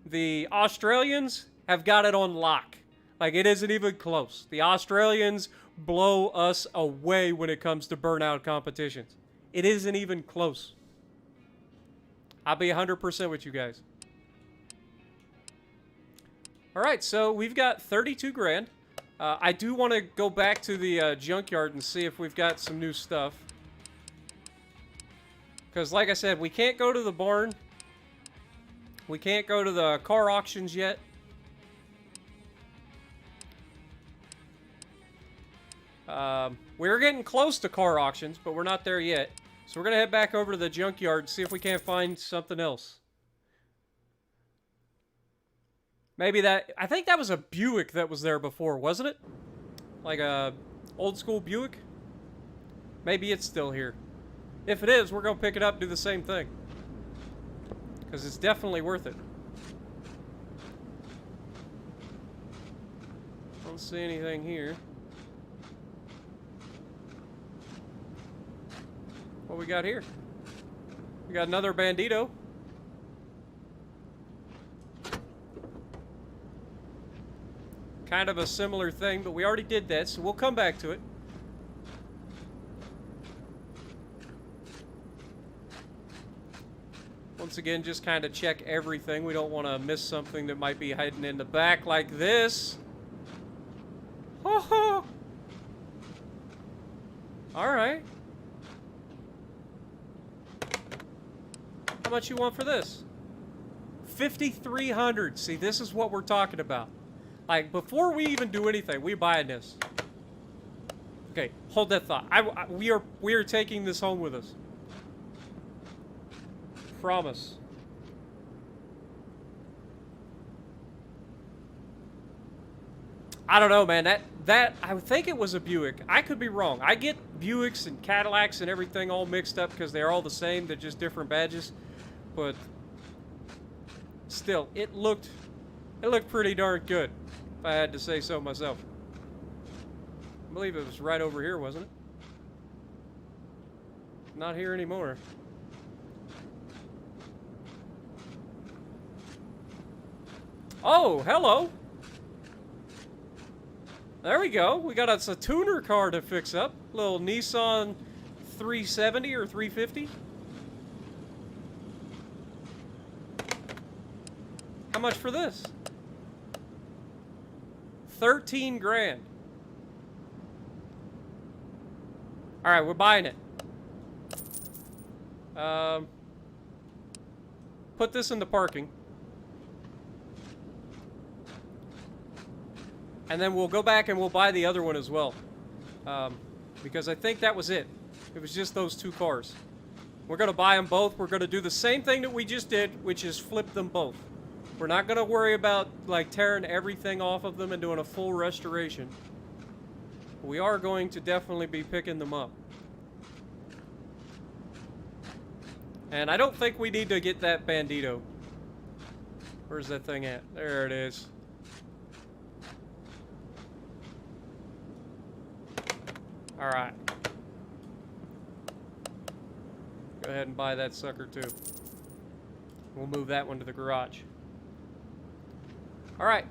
the Australians have got it on lock. Like, it isn't even close. The Australians blow us away when it comes to burnout competitions. It isn't even close. I'll be 100% with you guys. All right, so we've got 32 grand. I do want to go back to the junkyard and see if we've got some new stuff. Because, like I said, we can't go to the barn. We can't go to the car auctions yet. We're getting close to car auctions, but we're not there yet. So we're going to head back over to the junkyard and see if we can't find something else. Maybe that... I think that was a Buick that was there before, wasn't it? Like a old school Buick? Maybe it's still here. If it is, we're going to pick it up and do the same thing. Because it's definitely worth it. Don't see anything here. What we got here? We got another Bandito. Kind of a similar thing, but we already did that, so we'll come back to it. Once again, just kind of check everything. We don't want to miss something that might be hiding in the back like this. Ho ho! Alright. How much you want for this? 5,300. See, this is what we're talking about. Like, before we even do anything, we buying this. Okay, hold that thought. We are taking this home with us. Promise. I don't know, man. That I would think it was a Buick. I could be wrong. I get Buicks and Cadillacs and everything all mixed up because they're all the same. They're just different badges. But still, it looked pretty darn good, if I had to say so myself. I believe it was right over here, wasn't it? Not here anymore. Oh, hello. There we go. We got us a tuner car to fix up. Little Nissan 370 or 350. How much for this? 13 grand. All right, we're buying it. Put this in the parking. And then we'll go back and we'll buy the other one as well. Because I think that was it. It was just those two cars. We're going to buy them both. We're going to do the same thing that we just did, which is flip them both. We're not going to worry about like tearing everything off of them and doing a full restoration. We are going to definitely be picking them up. And I don't think we need to get that Bandito. Where's that thing at? There it is. Alright. Go ahead and buy that sucker too. We'll move that one to the garage. Alright.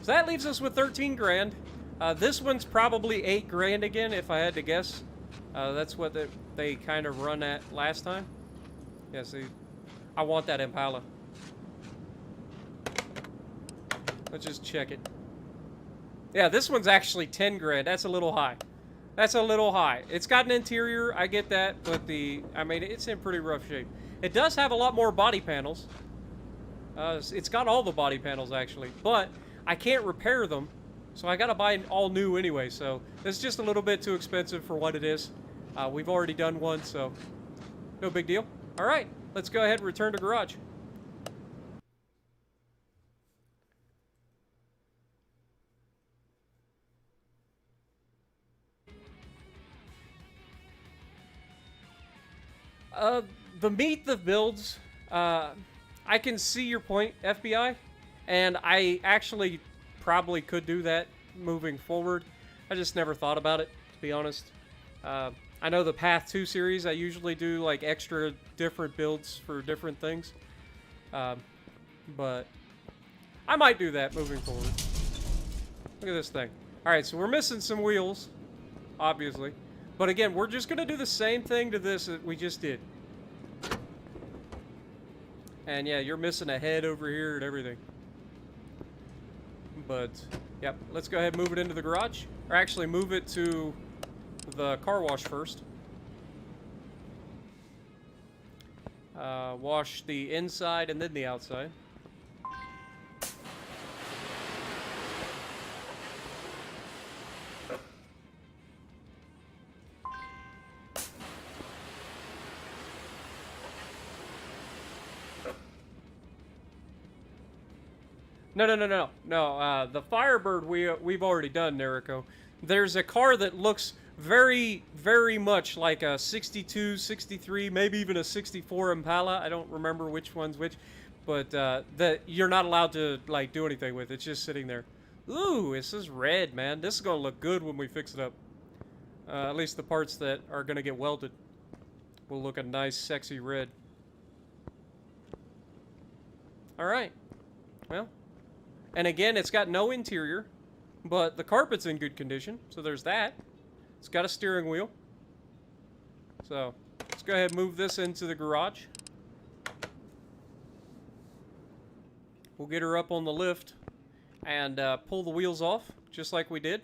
So that leaves us with 13 grand. This one's probably 8 grand again, if I had to guess. That's what they kind of run at last time. Yeah, see, I want that Impala. Let's just check it. Yeah, this one's actually 10 grand. That's a little high. That's a little high. It's got an interior, I get that, but I mean, it's in pretty rough shape. It does have a lot more body panels. It's got all the body panels, actually, but I can't repair them, so I gotta buy all new anyway, so it's just a little bit too expensive for what it is. We've already done one, so no big deal. All right, let's go ahead and return to garage. The meat the builds, I can see your point, FBI, and I actually probably could do that moving forward. I just never thought about it, to be honest. I know the Path 2 series, I usually do like extra different builds for different things. But I might do that moving forward. Look at this thing. Alright, so we're missing some wheels, obviously. But again, we're just going to do the same thing to this that we just did. And yeah, you're missing a head over here and everything. But, yep, let's go ahead and move it into the garage. Or actually, move it to the car wash first. Wash the inside and then the outside. No. The Firebird we've already done, Neriko. There's a car that looks very, very much like a 62, 63, maybe even a 64 Impala. I don't remember which one's which, but that you're not allowed to like do anything with. It's just sitting there. Ooh, this is red, man. This is gonna look good when we fix it up. At least the parts that are gonna get welded will look a nice, sexy red. All right. Well. And again, it's got no interior, but the carpet's in good condition, so there's that. It's got a steering wheel. So, let's go ahead and move this into the garage. We'll get her up on the lift and pull the wheels off, just like we did.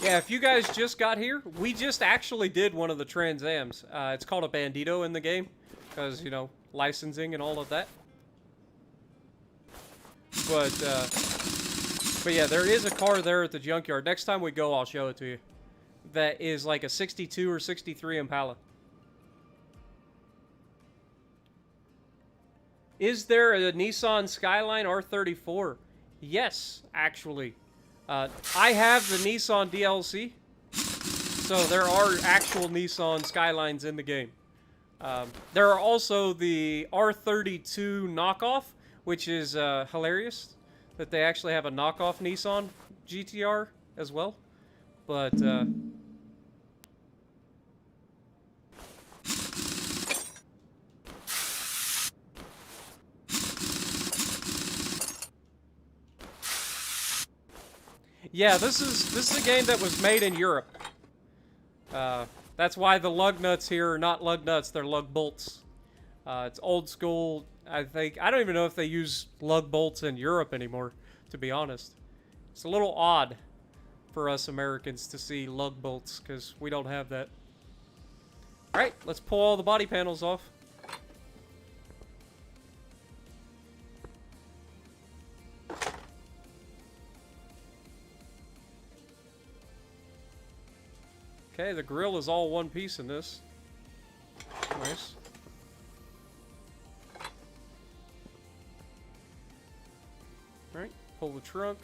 Yeah, if you guys just got here, we just actually did one of the Trans Ams. It's called a Bandito in the game, because, you know, licensing and all of that. But yeah, there is a car there at the junkyard. Next time we go, I'll show it to you. That is like a 62 or 63 Impala. Is there a Nissan Skyline R34? Yes, actually. I have the Nissan DLC, so there are actual Nissan Skylines in the game. There are also the R32 knockoff, which is hilarious, that they actually have a knockoff Nissan GTR as well. But, yeah, this is a game that was made in Europe. That's why the lug nuts here are not lug nuts, they're lug bolts. It's old school, I think. I don't even know if they use lug bolts in Europe anymore, to be honest. It's a little odd for us Americans to see lug bolts, because we don't have that. Alright, let's pull all the body panels off. Okay, the grill is all one piece in this. Nice. Alright, pull the trunk.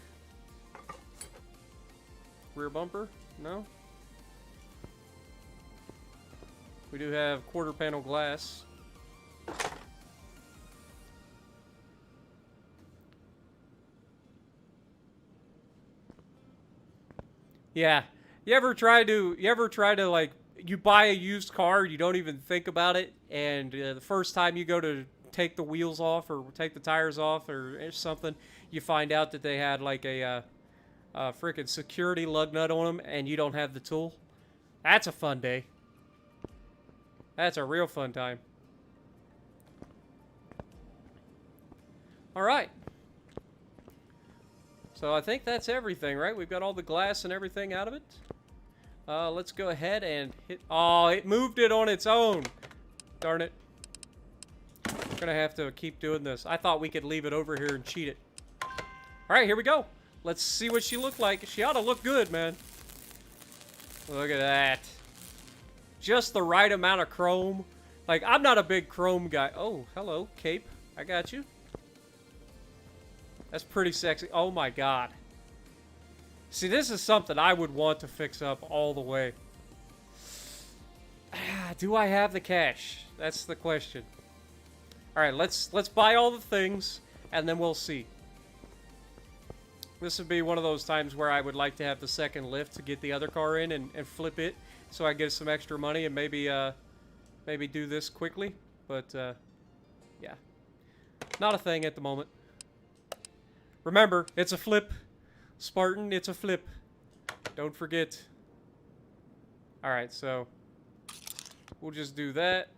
Rear bumper? No? We do have quarter panel glass. Yeah. You ever try to like, you buy a used car, you don't even think about it, and the first time you go to take the wheels off or take the tires off or something, you find out that they had like a freaking security lug nut on them, and you don't have the tool? That's a fun day. That's a real fun time. Alright. So I think that's everything, right? We've got all the glass and everything out of it. Let's go ahead and hit... Oh, it moved it on its own. Darn it. I'm gonna have to keep doing this. I thought we could leave it over here and cheat it. Alright, here we go. Let's see what she looked like. She ought to look good, man. Look at that. Just the right amount of chrome. Like, I'm not a big chrome guy. Oh, hello, cape. I got you. That's pretty sexy. Oh my god. See, this is something I would want to fix up all the way. Do I have the cash? That's the question. Alright, let's buy all the things, and then we'll see. This would be one of those times where I would like to have the second lift to get the other car in and flip it, so I get some extra money and maybe do this quickly. But, yeah. Not a thing at the moment. Remember, it's a flip. Spartan, it's a flip. Don't forget. Alright, so we'll just do that.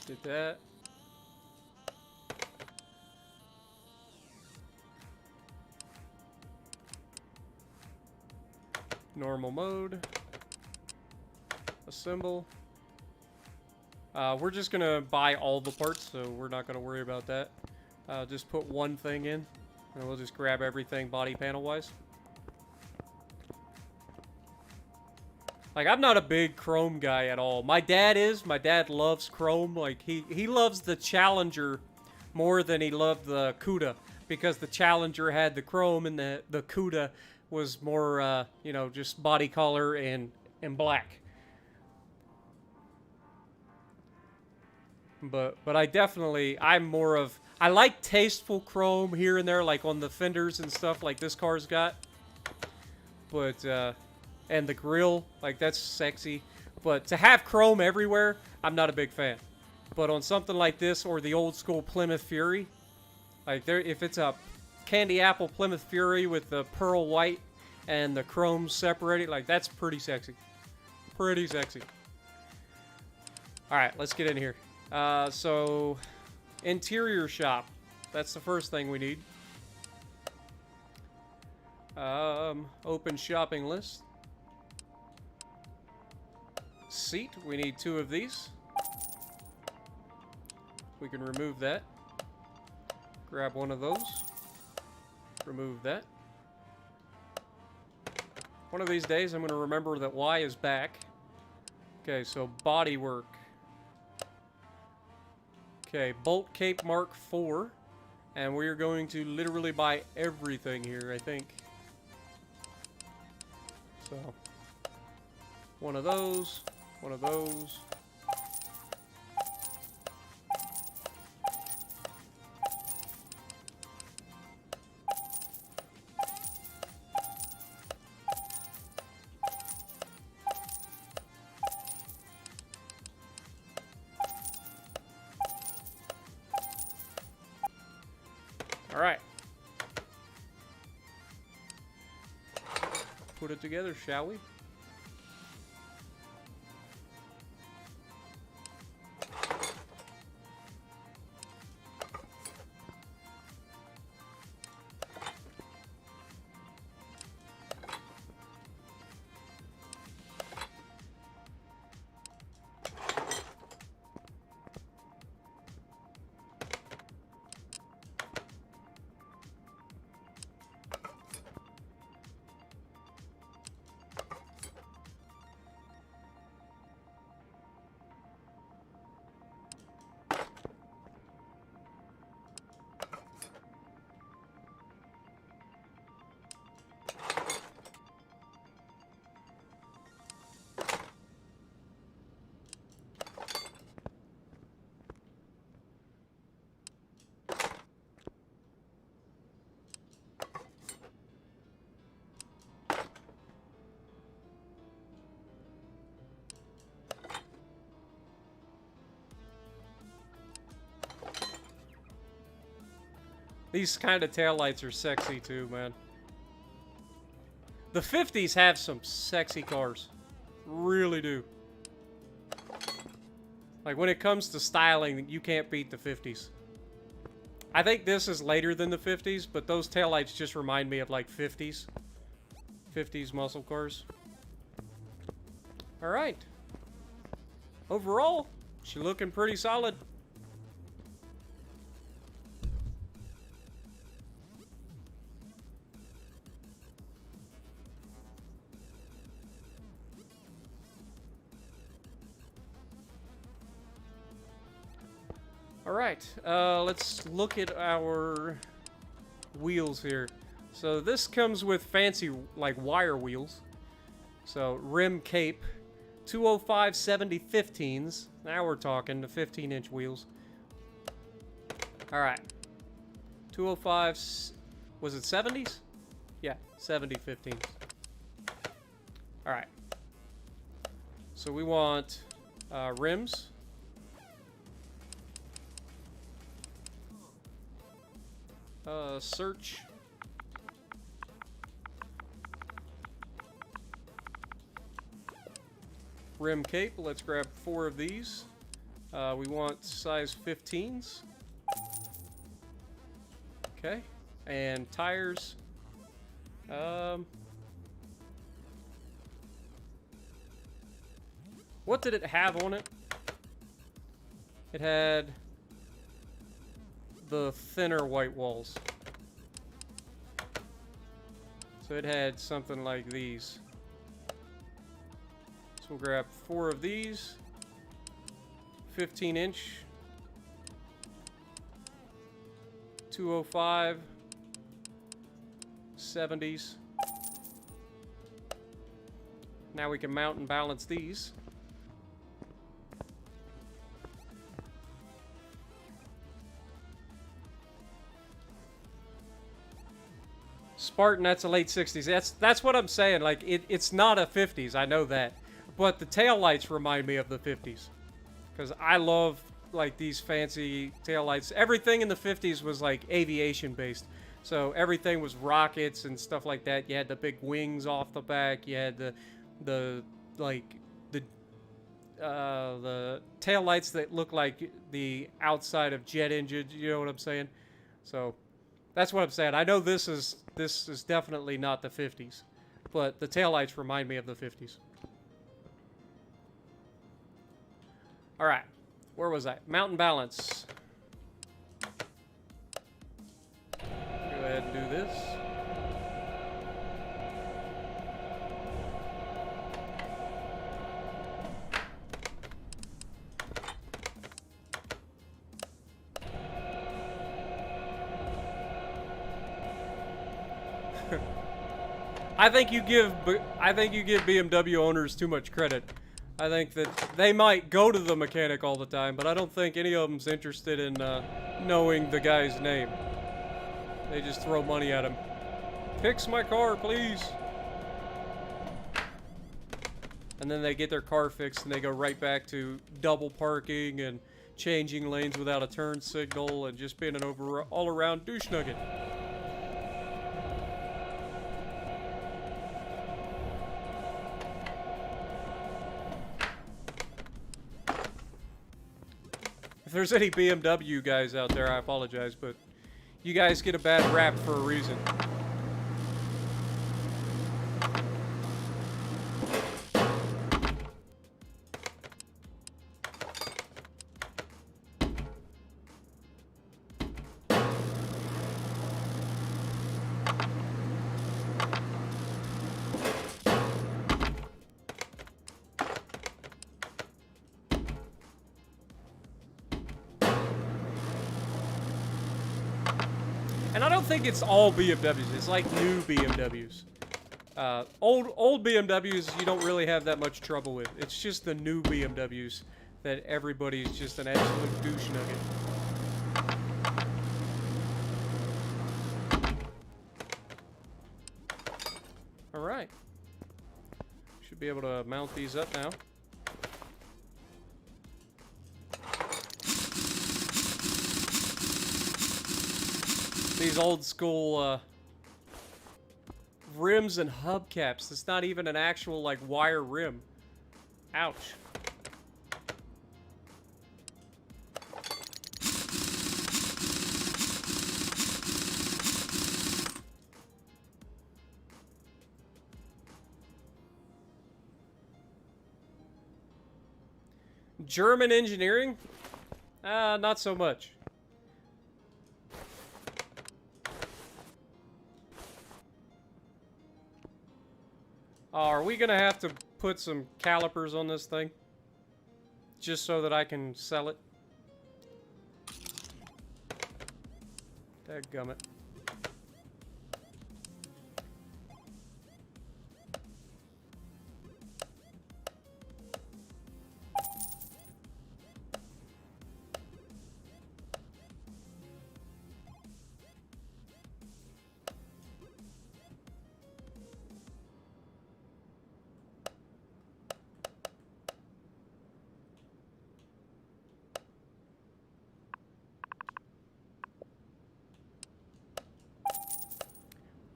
Did that. Normal mode. Assemble. We're just gonna buy all the parts, so we're not gonna worry about that. Just put one thing in, and we'll just grab everything body panel wise. Like, I'm not a big chrome guy at all. My dad is. My dad loves chrome. Like, he loves the Challenger more than he loved the Cuda, because the Challenger had the chrome and the Cuda was more, you know, just body color and black. But I'm more of, I like tasteful chrome here and there, like on the fenders and stuff like this car's got. But, and the grill, like, that's sexy. But to have chrome everywhere, I'm not a big fan. But on something like this, or the old school Plymouth Fury, like, if it's a candy apple Plymouth Fury with the pearl white and the chrome separated, like, that's pretty sexy. Pretty sexy. Alright, let's get in here. So, interior shop. That's the first thing we need. Open shopping list. Seat, we need 2 of these. We can remove that. Grab one of those. Remove that. One of these days I'm going to remember that Y is back. Okay, so body work. Okay, bolt cape Mark IV. And we're going to literally buy everything here, I think. So, one of those. One of those. All right. Put it together, shall we? These kind of taillights are sexy too, man. The 50s have some sexy cars. Really do. Like, when it comes to styling, you can't beat the 50s. I think this is later than the 50s, but those taillights just remind me of, like, 50s. 50s muscle cars. Alright. overall, she's looking pretty solid. Alright, let's look at our wheels here. So this comes with fancy, like, wire wheels. So, rim cape, 205 70 15s. Now we're talking the 15-inch wheels. Alright. 205, was it 70s? Yeah, 70 15s. Alright. So we want rims. Search. Rim cape, let's grab 4 of these. We want size 15s. Okay. And tires. What did it have on it? It had the thinner white walls. So it had something like these. So we'll grab 4 of these. 15-inch. 205. 70s. Now we can mount and balance these. Spartan, that's a late 60s. That's what I'm saying. Like, it's not a 50s. I know that. But the taillights remind me of the 50s. Because I love, like, these fancy taillights. Everything in the 50s was, like, aviation-based. So everything was rockets and stuff like that. You had the big wings off the back. You had the taillights that look like the outside of jet engines. You know what I'm saying? So that's what I'm saying. I know this is definitely not the 50s, but the taillights remind me of the 50s. All right, where was I? Mountain balance. Go ahead and do this. I think you give BMW owners too much credit. I think that they might go to the mechanic all the time, but I don't think any of them's interested in knowing the guy's name. They just throw money at him. Fix my car, please. And then they get their car fixed and they go right back to double parking and changing lanes without a turn signal and just being an all-around douche nugget. If there's any BMW guys out there, I apologize, but you guys get a bad rap for a reason. And I don't think it's all BMWs. It's like new BMWs. Old BMWs you don't really have that much trouble with. It's just the new BMWs that everybody's just an absolute douche nugget. Alright. Should be able to mount these up now. These old school rims and hubcaps. It's not even an actual like wire rim. Ouch. German engineering? Not so much. Are we gonna have to put some calipers on this thing? Just so that I can sell it? Dadgummit.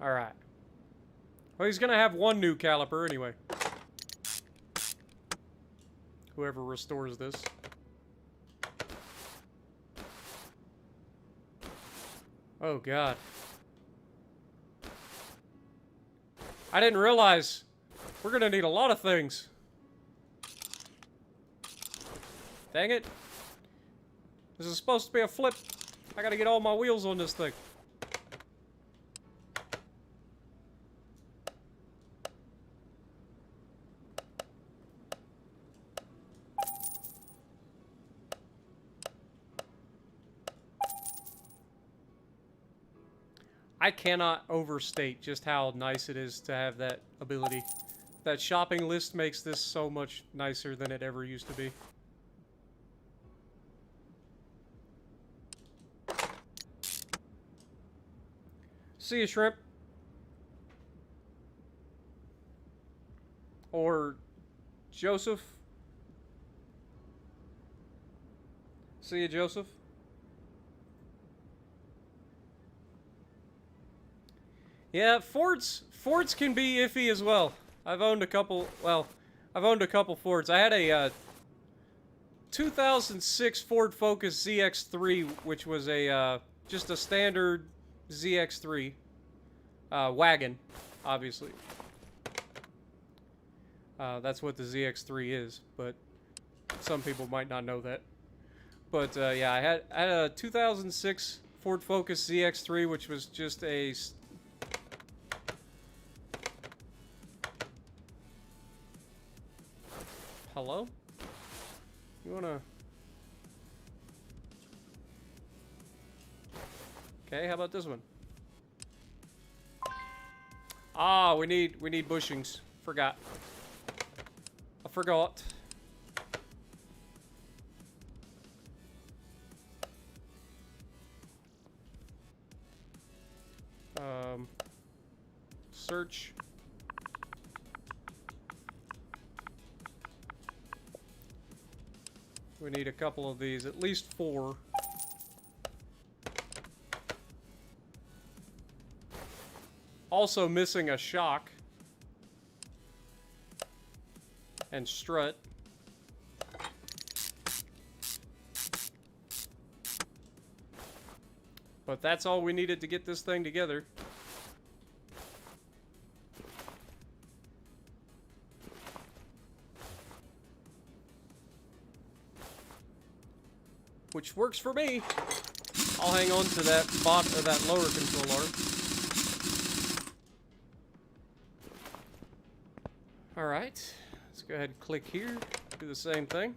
Alright. Well, he's gonna have one new caliper anyway. Whoever restores this. Oh, God. I didn't realize we're gonna need a lot of things. Dang it. This is supposed to be a flip. I gotta get all my wheels on this thing. I cannot overstate just how nice it is to have that ability. That shopping list makes this so much nicer than it ever used to be. See ya, shrimp. Or Joseph. See ya, Joseph. Yeah, Fords can be iffy as well. I've owned a couple, well, I've owned a couple Fords. I had a 2006 Ford Focus ZX3, which was a just a standard ZX3 wagon, obviously. That's what the ZX3 is, but some people might not know that. But yeah, I had a 2006 Ford Focus ZX3, which was just a hello? You wanna... Okay, how about this one? Ah, we need bushings. Forgot. I forgot. Search. We need a couple of these, at least 4. Also missing a shock. And strut. But that's all we needed to get this thing together. Which works for me. I'll hang on to that that lower control arm. Alright. Let's go ahead and click here. Do the same thing.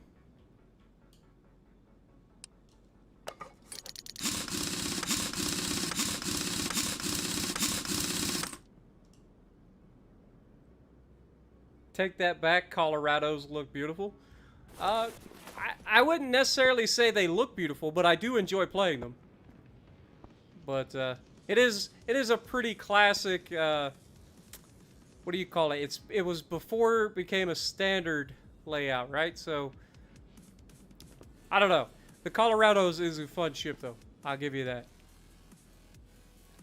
Take that back, Colorados look beautiful. I wouldn't necessarily say they look beautiful, but I do enjoy playing them. But it is a pretty classic. What do you call it? It was before it became a standard layout, right? So I don't know. The Colorados is a fun ship, though. I'll give you that.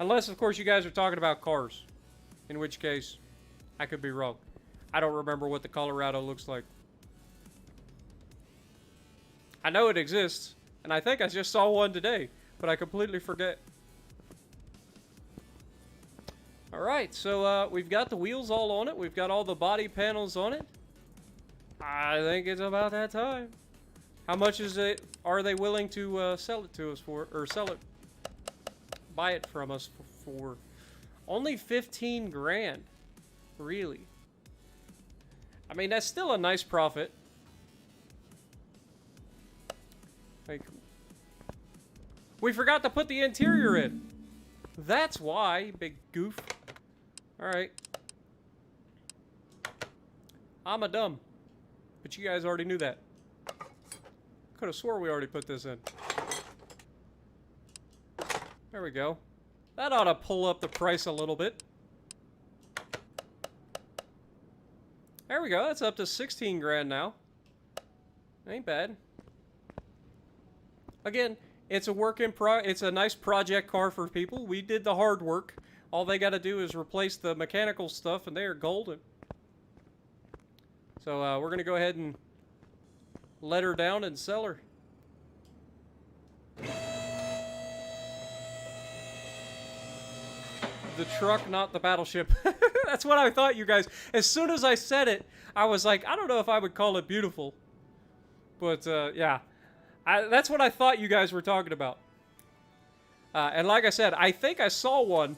Unless, of course, you guys are talking about cars, in which case I could be wrong. I don't remember what the Colorado looks like. I know it exists, and I think I just saw one today, but I completely forget. Alright, so we've got the wheels all on it. We've got all the body panels on it. I think it's about that time. How much is it? Are they willing to sell it to us for, or buy it from us for? Only 15 grand. Really? I mean, that's still a nice profit. Like, we forgot to put the interior in. That's why, big goof. Alright. I'm a dumb. But you guys already knew that. Could have swore we already put this in. There we go. That ought to pull up the price a little bit. There we go. That's up to 16 grand now. Ain't bad. Again, it's a it's a nice project car for people. We did the hard work. All they got to do is replace the mechanical stuff, and they are golden. So we're gonna go ahead and let her down and sell her. The truck, not the battleship. That's what I thought, you guys. As soon as I said it, I was like, I don't know if I would call it beautiful. But, yeah. That's what I thought you guys were talking about. And like I said, I think I saw one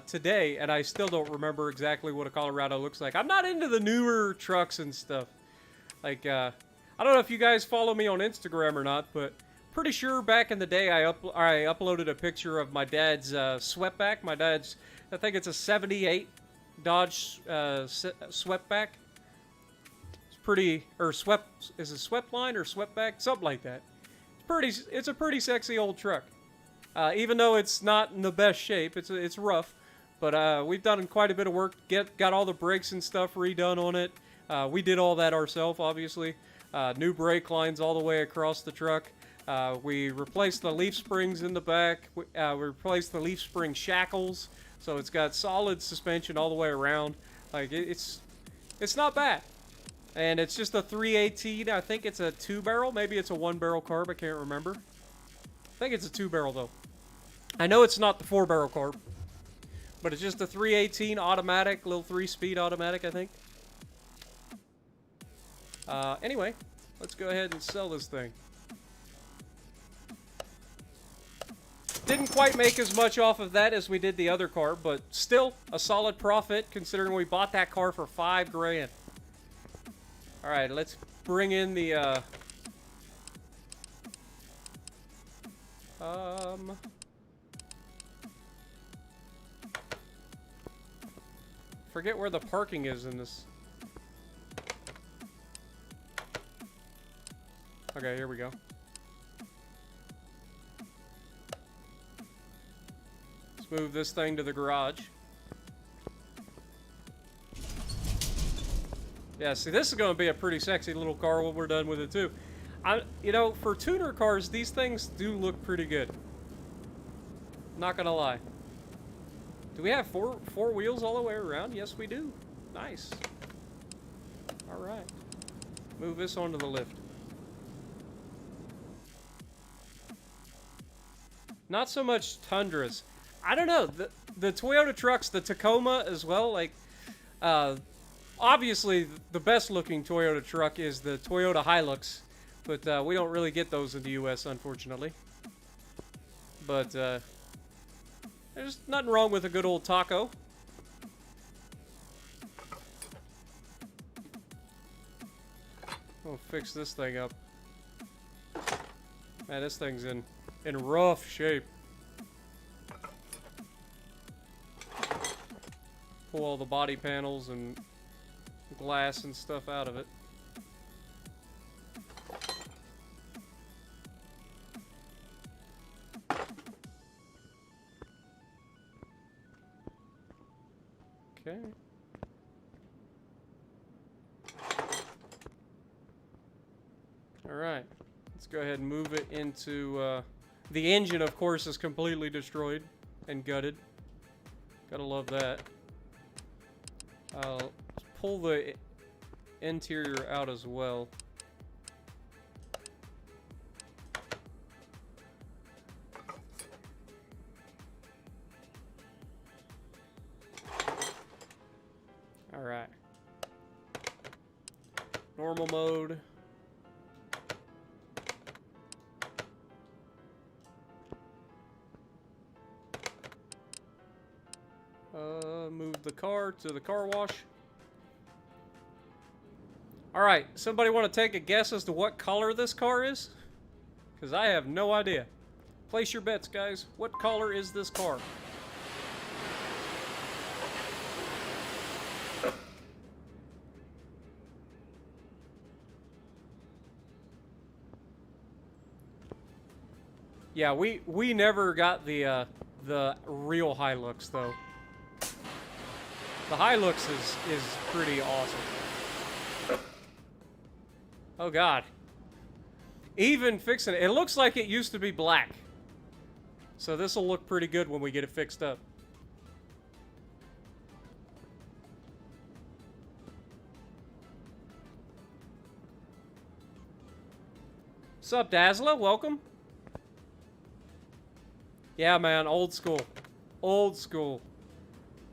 today, and I still don't remember exactly what a Colorado looks like. I'm not into the newer trucks and stuff. Like, I don't know if you guys follow me on Instagram or not, but pretty sure back in the day I uploaded a picture of my dad's sweepback. My dad's, I think it's a 78 Dodge sweepback. It's pretty, or swept, is it swept line or sweepback? Something like that. It's a pretty sexy old truck. Even though it's not in the best shape, it's rough. But we've done quite a bit of work, got all the brakes and stuff redone on it. We did all that ourselves, obviously. New brake lines all the way across the truck. We replaced the leaf springs in the back. We replaced the leaf spring shackles, so it's got solid suspension all the way around. Like, it's not bad. And it's just a 318. I think it's a 2-barrel. Maybe it's a 1-barrel carb. I can't remember. I think it's a 2-barrel, though. I know it's not the 4-barrel carb. But it's just a 318 automatic, little 3-speed automatic, I think. Anyway, let's go ahead and sell this thing. Didn't quite make as much off of that as we did the other car, but still a solid profit considering we bought that car for 5 grand. Alright, let's bring in the, forget where the parking is in this. Okay, here we go. Let's move this thing to the garage. Yeah, see, this is going to be a pretty sexy little car when we're done with it, too. You know, for tuner cars, these things do look pretty good. Not going to lie. Do we have four wheels all the way around? Yes, we do. Nice. All right. Move this onto the lift. Not so much Tundras. I don't know. The Toyota trucks, the Tacoma as well, like, obviously the best looking Toyota truck is the Toyota Hilux, but we don't really get those in the US, unfortunately. But there's nothing wrong with a good old taco. We'll fix this thing up. Man, this thing's in rough shape. Pull all the body panels and glass and stuff out of it. Okay. Alright. Let's go ahead and move it into, the engine, of course, is completely destroyed and gutted. Gotta love that. Let's pull the interior out as well. Alright. Normal mode. car to the car wash. Alright, somebody want to take a guess as to what color this car is? Because I have no idea. Place your bets, guys. What color is this car? Yeah, we never got the real Hilux though. The Hilux is pretty awesome. Oh god. Even fixing it. It looks like it used to be black. So this will look pretty good when we get it fixed up. Sup, Dazzler? Welcome. Yeah, man. Old school. Old school.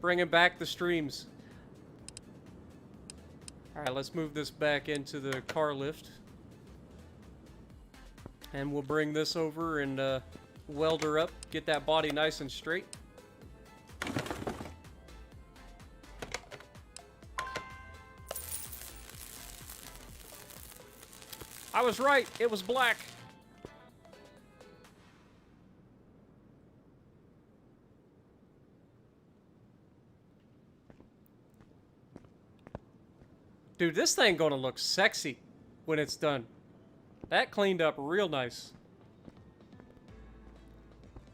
Bringing back the streams. Alright, let's move this back into the car lift. And we'll bring this over and weld her up. Get that body nice and straight. I was right. It was black. Dude, this thing gonna look sexy when it's done. That cleaned up real nice.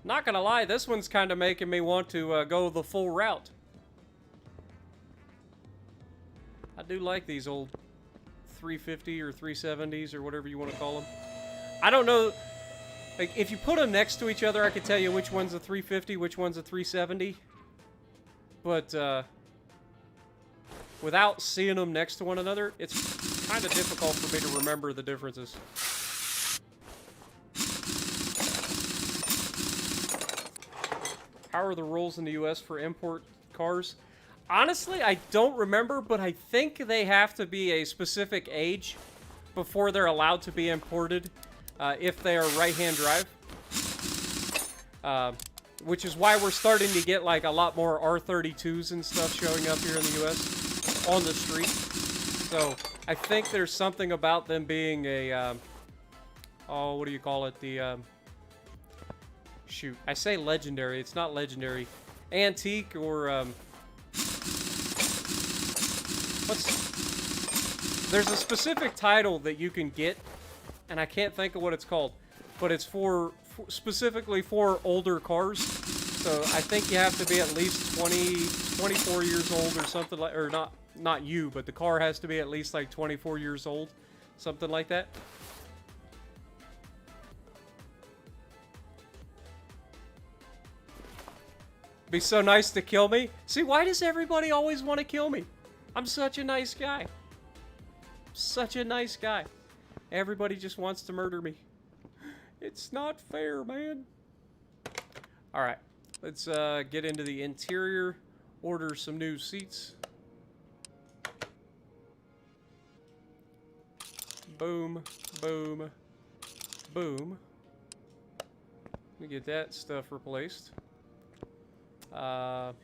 Not gonna lie, this one's kind of making me want to go the full route. I do like these old 350 or 370s or whatever you want to call them. I don't know. Like, if you put them next to each other, I could tell you which one's a 350, which one's a 370. But, without seeing them next to one another, it's kind of difficult for me to remember the differences. How are the rules in the US for import cars? Honestly, I don't remember, but I think they have to be a specific age before they're allowed to be imported if they are right-hand drive. Which is why we're starting to get like a lot more R32s and stuff showing up here in the US on the street. So I think there's something about them being a, oh, what do you call it? The, shoot, I say legendary. It's not legendary. Antique or, there's a specific title that you can get, and I can't think of what it's called, but it's for specifically for older cars. So I think you have to be at least 24 years old or something like, or not you, but the car has to be at least like 24 years old, something like that. Be so nice to kill me. See, why does everybody always want to kill me? I'm such a nice guy. Such a nice guy. Everybody just wants to murder me. It's not fair, man. Alright. Let's get into the interior. Order some new seats. Boom. Boom. Boom. Let me get that stuff replaced. And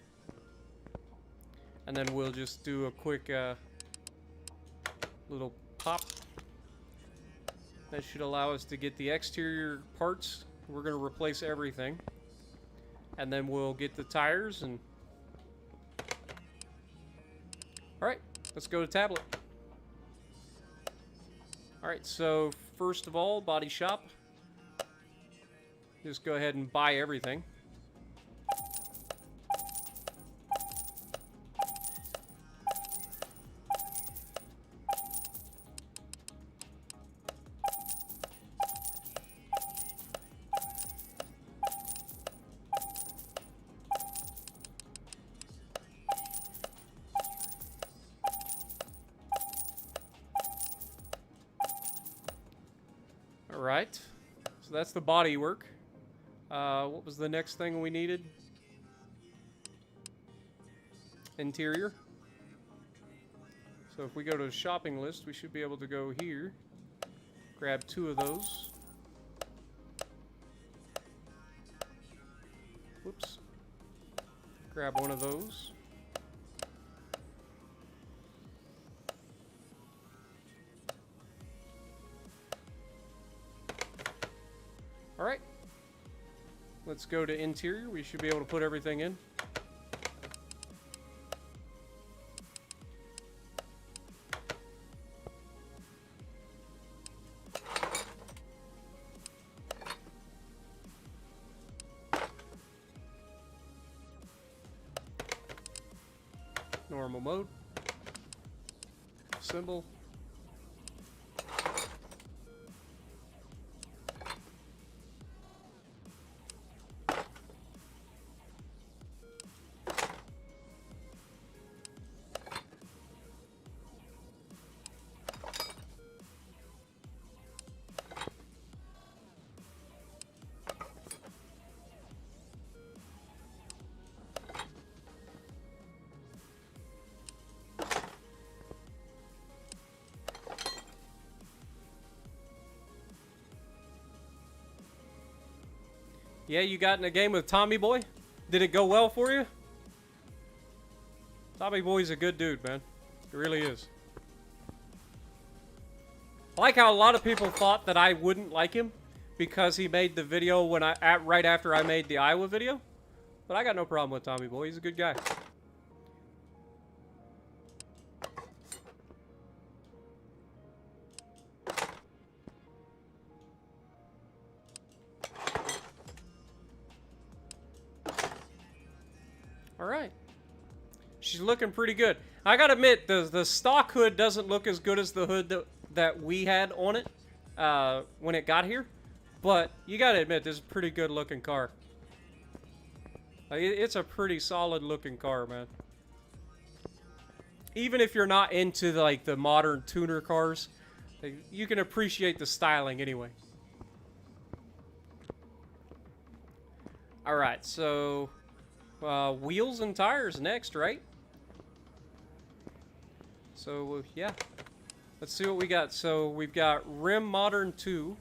then we'll just do a quick little pop. That should allow us to get the exterior parts. We're going to replace everything. And then we'll get the tires and... Alright, let's go to tablet. Alright, so first of all, body shop. Just go ahead and buy everything. Alright, so that's the body work. What was the next thing we needed? Interior. So if we go to the shopping list, we should be able to go here. Grab 2 of those. Whoops. Grab 1 of those. Alright. Let's go to interior. We should be able to put everything in. Normal mode. Symbol. Yeah, you got in a game with Tommy Boy? Did it go well for you? Tommy Boy's a good dude, man. He really is. I like how a lot of people thought that I wouldn't like him because he made the video when right after I made the Iowa video. But I got no problem with Tommy Boy. He's a good guy. Alright. She's looking pretty good. I gotta admit, the stock hood doesn't look as good as the hood that we had on it when it got here. But you gotta admit, this is a pretty good looking car. It's a pretty solid looking car, man. Even if you're not into the modern tuner cars, you can appreciate the styling anyway. Alright, so... wheels and tires next, right? So, yeah. Let's see what we got. So, we've got Rim Modern 2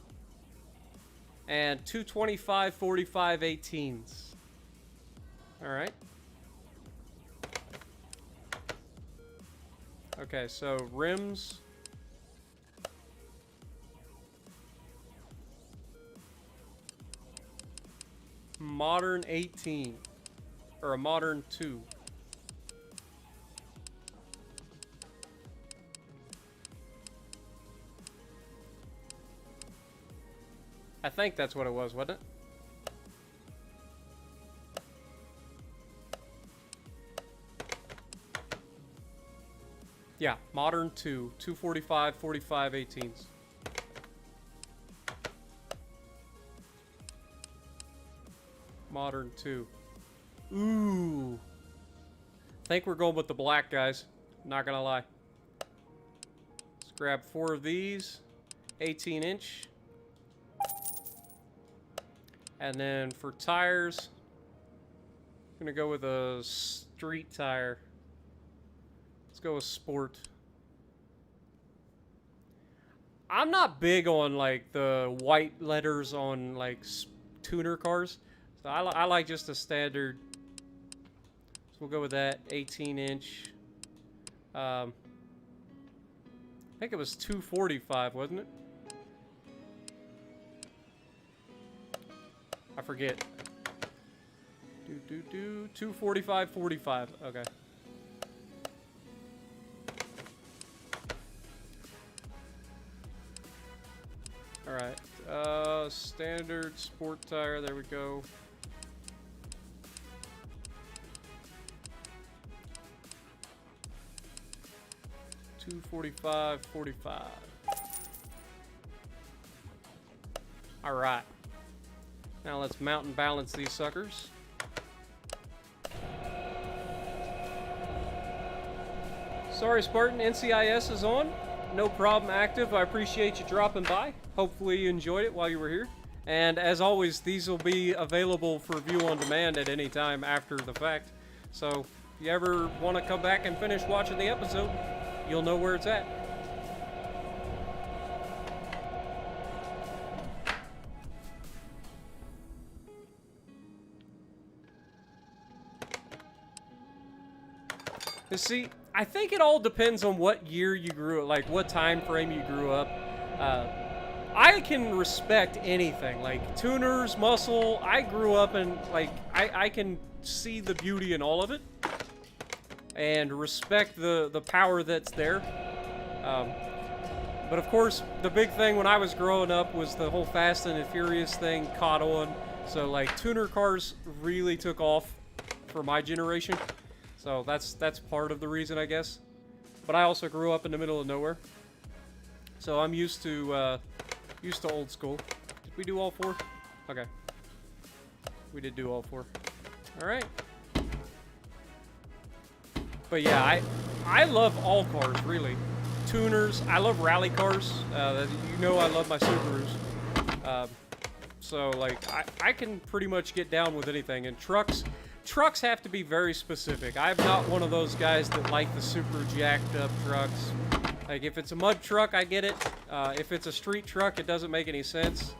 and 225 45 18s. Alright. Okay, so rims. Modern 18. Or a modern 2. I think that's what it was, wasn't it? Yeah, modern 2. 245 45 18s. Modern 2. Ooh. I think we're going with the black, guys. Not gonna lie. Let's grab 4 of these. 18-inch. And then for tires, I'm gonna go with a street tire. Let's go with sport. I'm not big on the white letters on tuner cars. So I like just a standard. So we'll go with that 18-inch. I think it was 245, wasn't it? I forget. 245 45. Okay. All right. Standard sport tire. There we go. $245 $45. All right. Now let's mount and balance these suckers. Sorry, Spartan, NCIS is on. No problem, active. I appreciate you dropping by. Hopefully you enjoyed it while you were here. And as always, these will be available for view on demand at any time after the fact. So if you ever want to come back and finish watching the episode, you'll know where it's at. See, I think it all depends on what year you grew up, what time frame you grew up. I can respect anything, like tuners, muscle. I grew up in, like, I can see the beauty in all of it and respect the power that's there. But of course, the big thing when I was growing up was the whole Fast and the Furious thing caught on. So like tuner cars really took off for my generation. So that's part of the reason, I guess. But I also grew up in the middle of nowhere. So I'm used to old school. Did we do all four? Okay. We did do all four. All right. But yeah, I love all cars, really. Tuners. I love rally cars. You know I love my Subarus. So, like, I can pretty much get down with anything. And trucks have to be very specific. I'm not one of those guys that like the super jacked up trucks. Like, if it's a mud truck, I get it. If it's a street truck, it doesn't make any sense.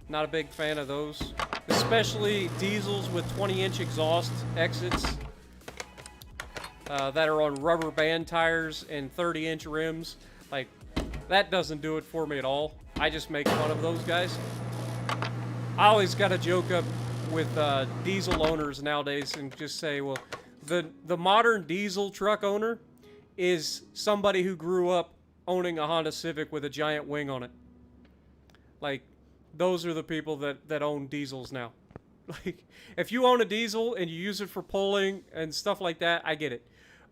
Not a big fan of those. Especially diesels with 20-inch exhaust exits that are on rubber band tires and 30-inch rims. Like, that doesn't do it for me at all. I just make fun of those guys. I always got a joke up with diesel owners nowadays and just say, well, the modern diesel truck owner is somebody who grew up owning a Honda Civic with a giant wing on it. Like, those are the people that own diesels now. Like, if you own a diesel and you use it for pulling and stuff like that, I get it.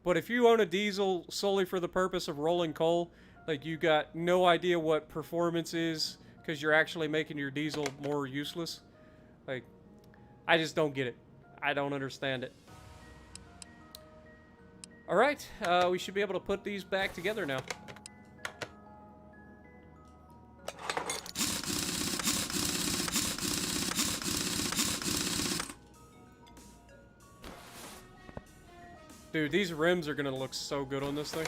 But if you own a diesel solely for the purpose of rolling coal, like, you got no idea what performance is because you're actually making your diesel more useless. Like, I just don't get it. I don't understand it. All right, we should be able to put these back together now. Dude, these rims are gonna look so good on this thing.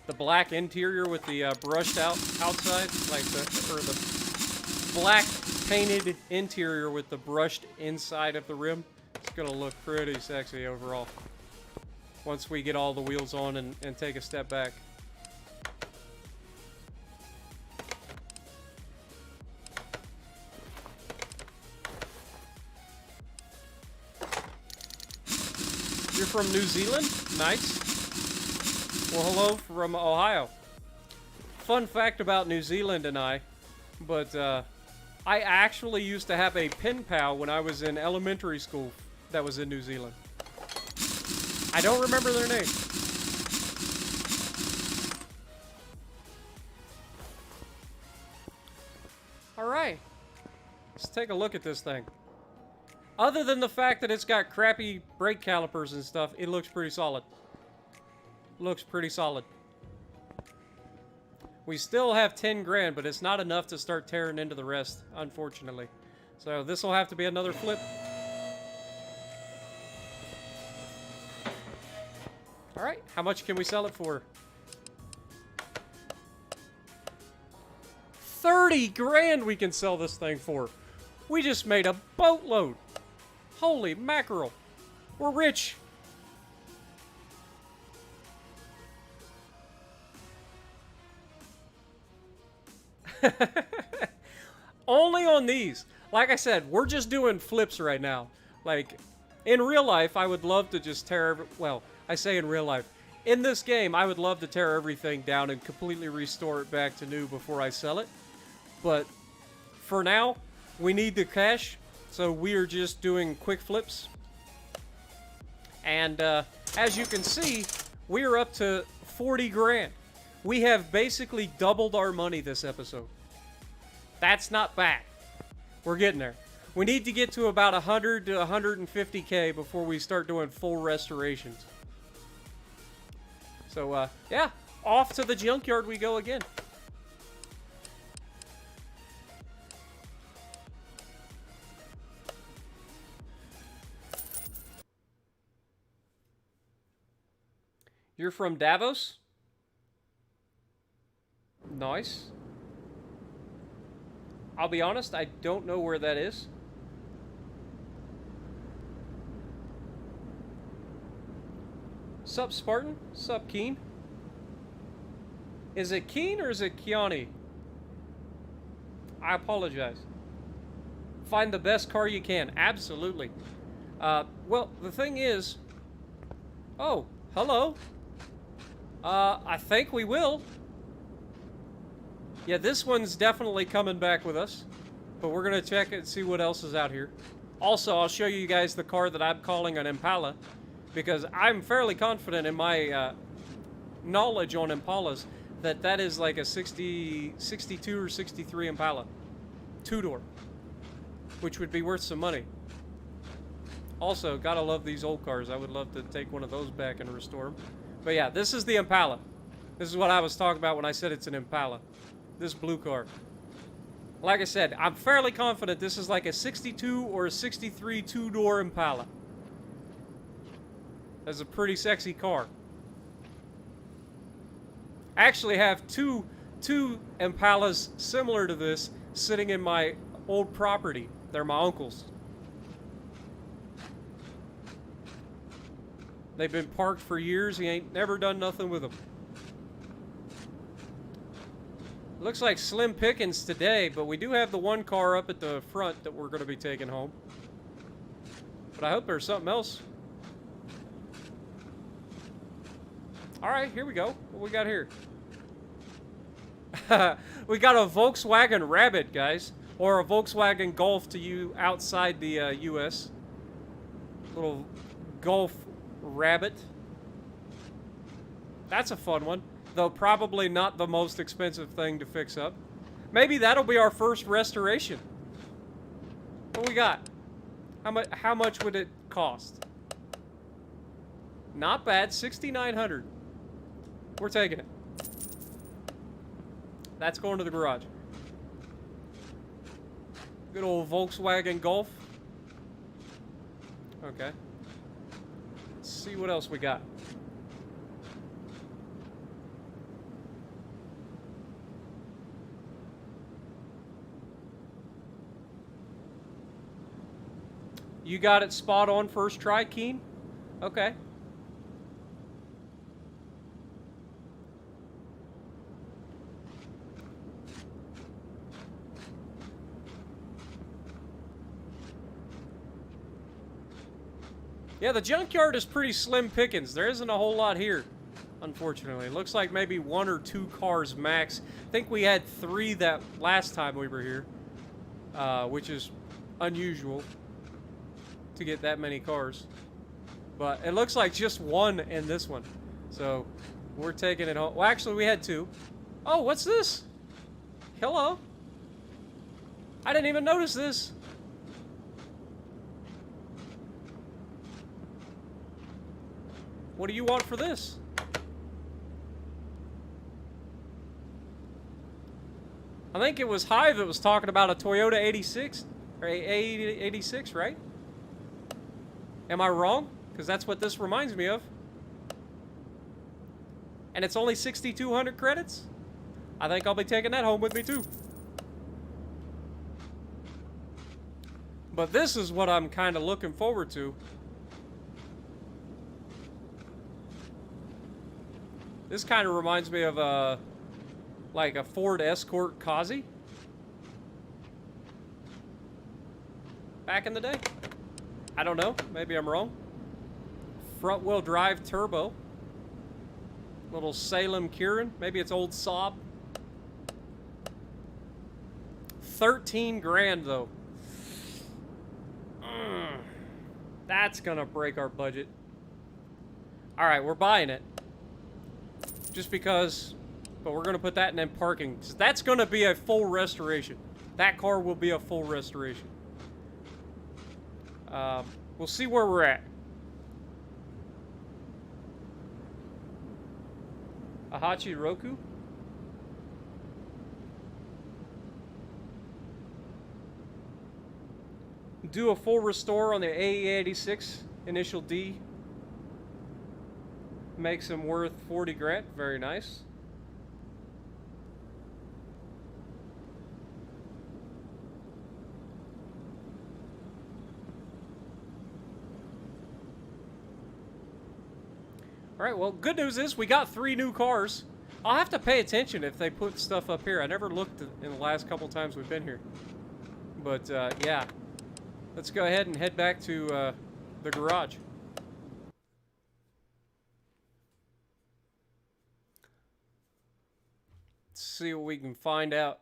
The black interior with the brushed out outside, like the black painted interior with the brushed inside of the rim. It's gonna look pretty sexy overall. Once we get all the wheels on and take a step back. You're from New Zealand? Nice. Well, hello from Ohio. Fun fact about New Zealand and I, but I actually used to have a pen pal when I was in elementary school that was in New Zealand. I don't remember their name. Alright. Let's take a look at this thing. Other than the fact that it's got crappy brake calipers and stuff, it looks pretty solid. Looks pretty solid. We still have 10 grand, but it's not enough to start tearing into the rest, unfortunately. So this will have to be another flip. Alright, how much can we sell it for? 30 grand we can sell this thing for. We just made a boatload. Holy mackerel. We're rich. Only on these. Like I said, we're just doing flips right now. Like, in real life, I would love to just tear... Well, I say in real life. In this game, I would love to tear everything down and completely restore it back to new before I sell it. But for now, we need the cash. So we are just doing quick flips. And as you can see, we are up to 40 grand. We have basically doubled our money this episode. That's not bad. We're getting there. We need to get to about 100 to 150K before we start doing full restorations. So, yeah, off to the junkyard we go again. You're from Davos? Nice. I'll be honest, I don't know where that is. Sup, Spartan? Sup, Keen? Is it Keen or is it Kiani? I apologize. Find the best car you can. Absolutely. Well, the thing is... Oh, hello. I think we will. Yeah, this one's definitely coming back with us. But we're going to check it and see what else is out here. Also, I'll show you guys the car that I'm calling an Impala. Because I'm fairly confident in my knowledge on Impalas that that is like a 62 or 63 Impala. Two-door. Which would be worth some money. Also, gotta love these old cars. I would love to take one of those back and restore them. But yeah, this is the Impala. This is what I was talking about when I said it's an Impala. This blue car. Like I said, I'm fairly confident this is like a 62 or a 63 two-door Impala. That's a pretty sexy car. I actually have two Impalas similar to this sitting in my old property. They're my uncle's. They've been parked for years. He ain't never done nothing with them. Looks like slim pickings today, but we do have the one car up at the front that we're going to be taking home. But I hope there's something else. All right, here we go. What we got here? We got a Volkswagen Rabbit, guys. Or a Volkswagen Golf to you outside the U.S. Little Golf Rabbit. That's a fun one. Though probably not the most expensive thing to fix up. Maybe that'll be our first restoration. What we got? How much would it cost? Not bad, $6,900. We're taking it. That's going to the garage. Good old Volkswagen Golf. Okay. Let's see what else we got. You got it spot on first try, Keen? Okay. Yeah, the junkyard is pretty slim pickings. There isn't a whole lot here, unfortunately. It looks like maybe 1 or 2 cars max. I think we had 3 that last time we were here, which is unusual to get that many cars. But it looks like just 1 in this one. So we're taking it home. Well, actually, we had 2. Oh, what's this? Hello. I didn't even notice this. What do you want for this? I think it was Hive that was talking about a Toyota 86 or 86, right? Am I wrong? Because that's what this reminds me of. And it's only 6,200 credits? I think I'll be taking that home with me too. But this is what I'm kind of looking forward to. This kind of reminds me of like a Ford Escort Kazi. Back in the day. I don't know. Maybe I'm wrong. Front wheel drive turbo. Little Salem Kieran. Maybe it's old Saab. 13 grand though. That's gonna break our budget. Alright, we're buying it. Just because, but we're going to put that in parking. That's going to be a full restoration. That car will be a full restoration. We'll see where we're at. Ahachi Roku? Do a full restore on the AE86 Initial D. Makes him worth 40 grand. Very nice. All right, well, good news is we got 3 new cars. I'll have to pay attention if they put stuff up here. I never looked in the last couple times we've been here. But, yeah. Let's go ahead and head back to the garage. Let's see what we can find out.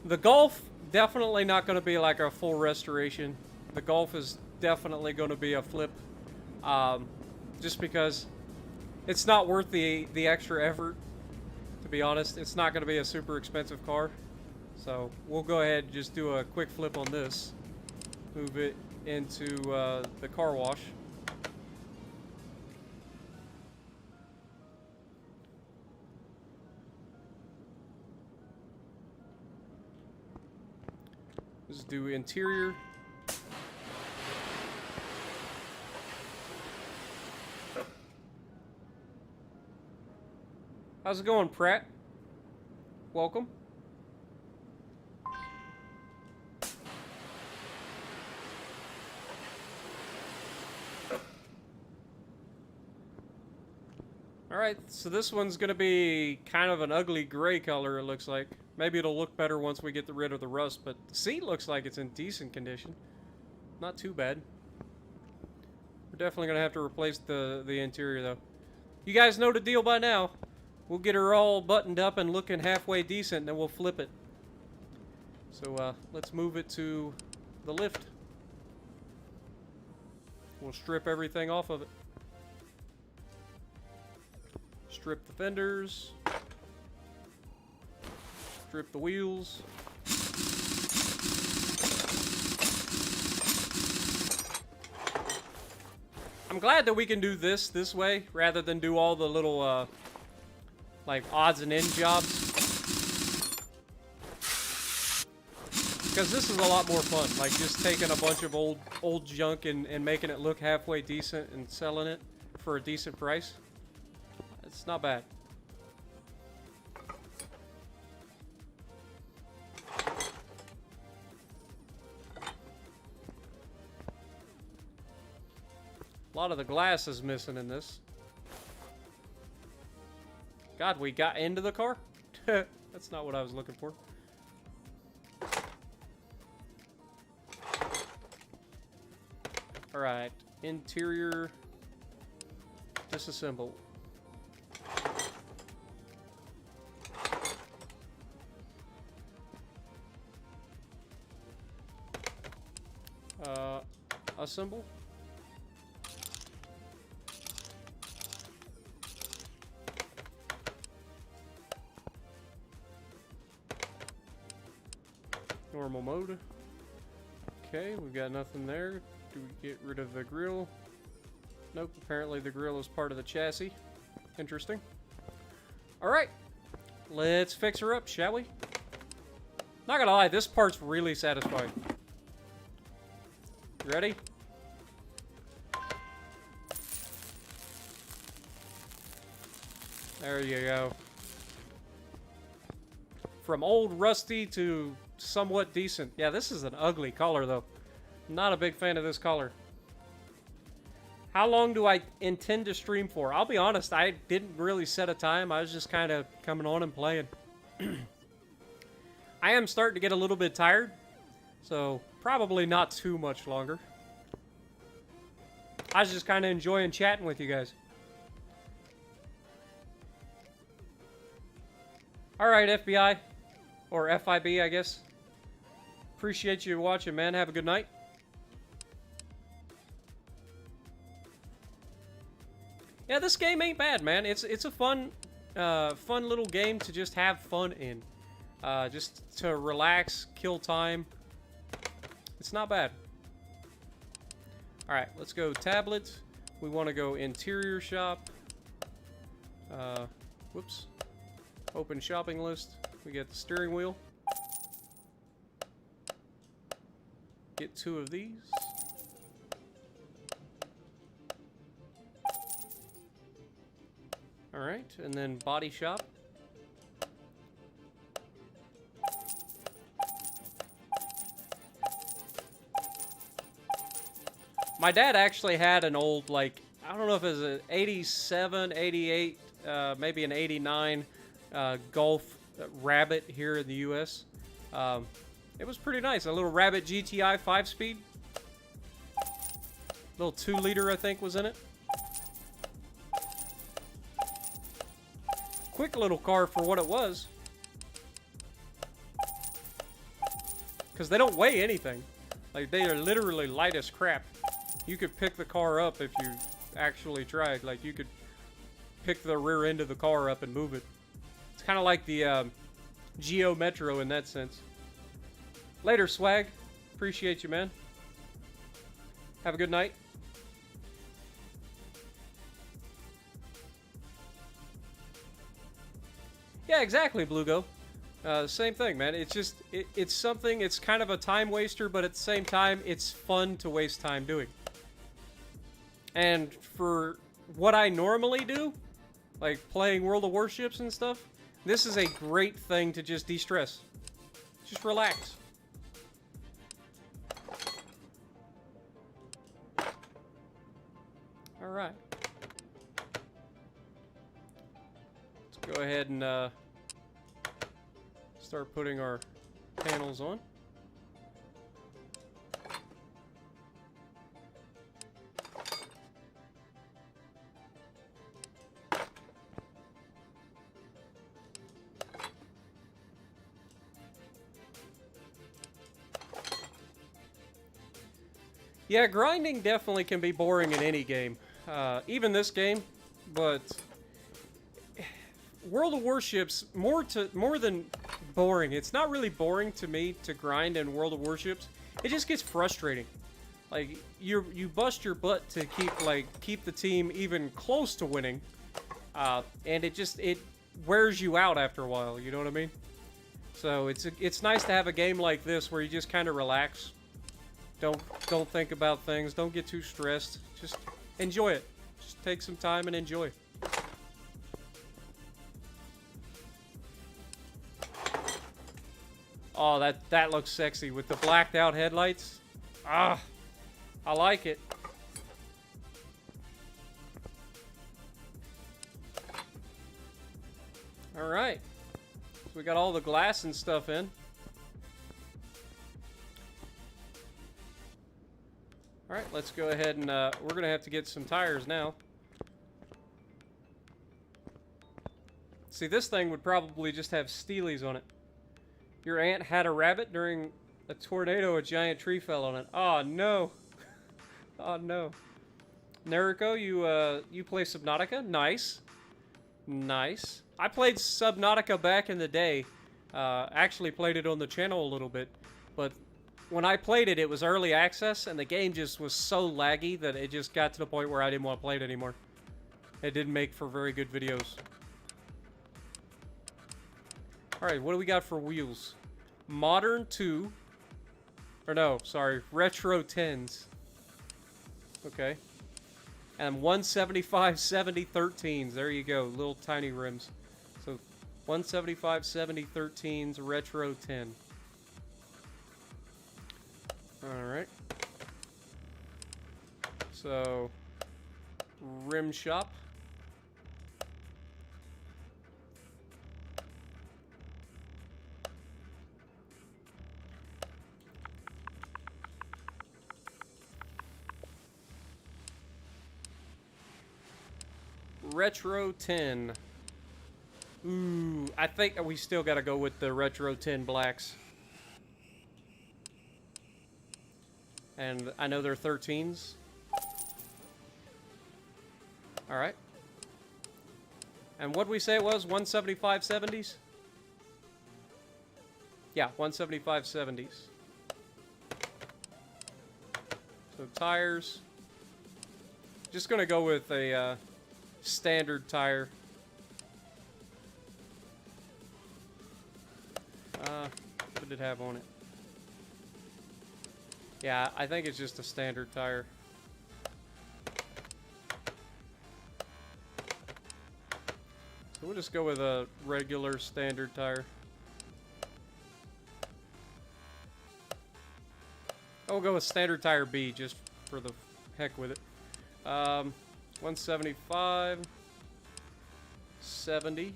The Golf, definitely not going to be like a full restoration. The Golf is definitely going to be a flip. Just because it's not worth the extra effort, to be honest. It's not going to be a super expensive car. So we'll go ahead and just do a quick flip on this. Move it into the car wash. Let's do interior. How's it going, Pratt? Welcome. Alright, so this one's going to be kind of an ugly gray color, it looks like. Maybe it'll look better once we get rid of the rust, but the seat looks like it's in decent condition. Not too bad. We're definitely going to have to replace the interior, though. You guys know the deal by now. We'll get her all buttoned up and looking halfway decent, and then we'll flip it. So, let's move it to the lift. We'll strip everything off of it. Strip the fenders. Strip the wheels. I'm glad that we can do this way rather than do all the little like odds and end jobs, because this is a lot more fun. Like just taking a bunch of old junk and making it look halfway decent and selling it for a decent price. It's not bad. A lot of the glass is missing in this. God, we got into the car? That's not what I was looking for. Alright, interior disassemble. Assemble. Normal mode. Okay, we've got nothing there. Do we get rid of the grill? Nope, apparently the grill is part of the chassis. Interesting. Alright, let's fix her up, shall we? Not gonna lie, this part's really satisfying. You ready? There you go. From old rusty to somewhat decent. Yeah, this is an ugly color, though. Not a big fan of this color. How long do I intend to stream for? I'll be honest, I didn't really set a time. I was just kind of coming on and playing. I am starting to get a little bit tired, so probably not too much longer. I was just kind of enjoying chatting with you guys. Alright, FBI. Or FIB, I guess. Appreciate you watching, man. Have a good night. Yeah, this game ain't bad, man. It's a fun little game to just have fun in. Just to relax, kill time. It's not bad. Alright, let's go tablet. We want to go interior shop. Whoops. Open shopping list. We get the steering wheel. Get 2 of these. Alright, and then body shop. My dad actually had an old, like, I don't know if it was an 87, 88 maybe an 89 Golf Rabbit here in the U.S. It was pretty nice. A little Rabbit GTI 5-speed. Little 2-liter, I think, was in it. Quick little car for what it was. Because they don't weigh anything. Like, they are literally light as crap. You could pick the car up if you actually tried. Like, you could pick the rear end of the car up and move it. It's kind of like the Geo Metro in that sense. Later, Swag. Appreciate you, man. Have a good night. Yeah, exactly, Bluego. Same thing, man. It's just, it's something, it's kind of a time waster, but at the same time, it's fun to waste time doing. And for what I normally do, like playing World of Warships and stuff, this is a great thing to just de-stress. Just relax. Alright. Let's go ahead and start putting our panels on. Yeah, grinding definitely can be boring in any game. Even this game, but World of Warships, more than boring. It's not really boring to me to grind in World of Warships. It just gets frustrating. Like, you bust your butt to keep the team even close to winning, and it wears you out after a while. You know what I mean? So it's nice to have a game like this where you just kind of relax. Don't think about things. Don't get too stressed. Just enjoy it. Just take some time and enjoy. Oh, that looks sexy with the blacked out headlights. Ah, I like it. All right. So we got all the glass and stuff in. All right, let's go ahead and we're gonna have to get some tires now. See, this thing would probably just have Steelies on it. Your aunt had a rabbit during a tornado. A giant tree fell on it. Oh no! Oh no! Neriko, you play Subnautica? Nice, nice. I played Subnautica back in the day. Actually played it on the channel a little bit, but when I played it, it was early access, and the game just was so laggy that it just got to the point where I didn't want to play it anymore. It didn't make for very good videos. Alright, what do we got for wheels? Modern 2. Or no, sorry, Retro 10s. Okay. And 175/70 13s. There you go, little tiny rims. So 175/70 13s, Retro 10. Alright. So, rim shop. Retro 10. Ooh, I think we still gotta go with the Retro 10 blacks. And I know they're 13s. Alright. And what'd we say it was? 175/70s? Yeah, 175/70s. So tires. Just gonna go with a standard tire. What did it have on it? Yeah, I think it's just a standard tire. So we'll just go with a regular standard tire. I'll go with standard tire B just for the heck with it. 175/70 70.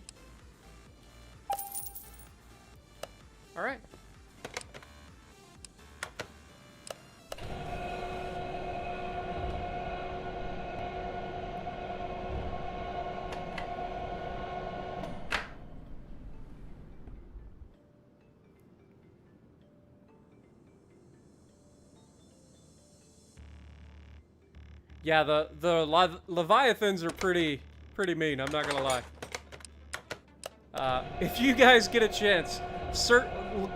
All right. Yeah, the Leviathans are pretty mean. I'm not gonna lie. If you guys get a chance,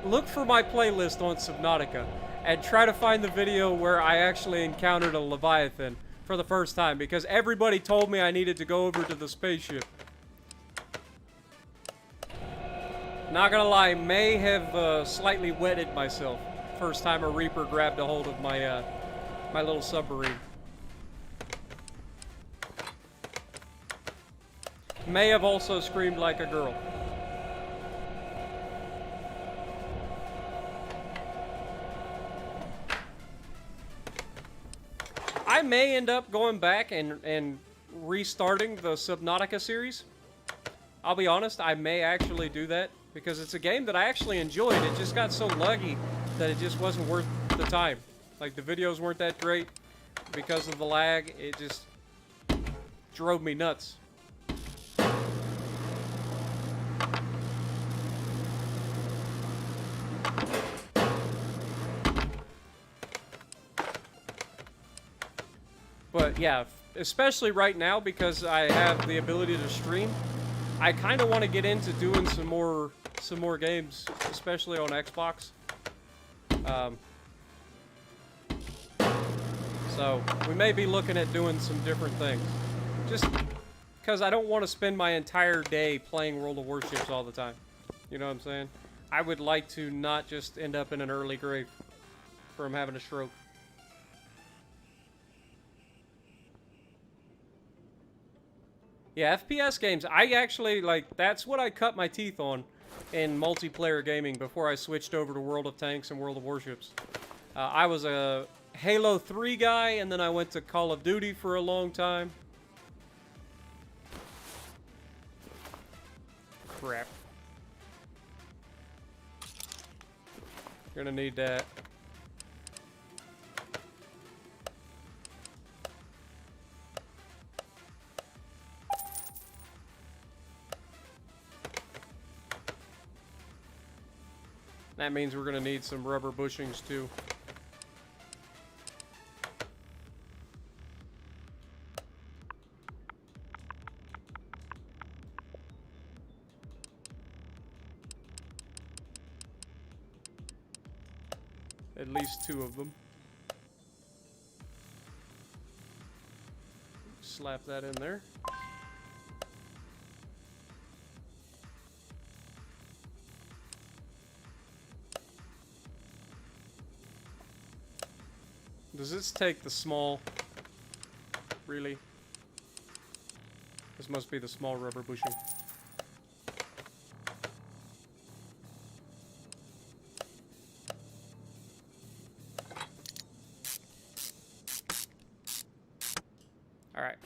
look for my playlist on Subnautica and try to find the video where I actually encountered a Leviathan for the first time, because everybody told me I needed to go over to the spaceship. Not gonna lie, may have slightly wetted myself first time a Reaper grabbed a hold of my my little submarine. May have also screamed like a girl. I may end up going back and restarting the Subnautica series. I'll be honest, I may actually do that, because it's a game that I actually enjoyed. It just got so laggy that it just wasn't worth the time. Like, the videos weren't that great because of the lag. It just drove me nuts. But yeah, especially right now, because I have the ability to stream, I kind of want to get into doing some more games, especially on Xbox. So we may be looking at doing some different things, just because I don't want to spend my entire day playing World of Warships all the time. You know what I'm saying? I would like to not just end up in an early grave from having a stroke. Yeah, FPS games, I actually, like, that's what I cut my teeth on in multiplayer gaming before I switched over to World of Tanks and World of Warships. I was a Halo 3 guy, and then I went to Call of Duty for a long time. Crap. Gonna need that. That means we're going to need some rubber bushings too. At least 2 of them. Slap that in there. Does this take the small? Really? This must be the small rubber bushing. All right.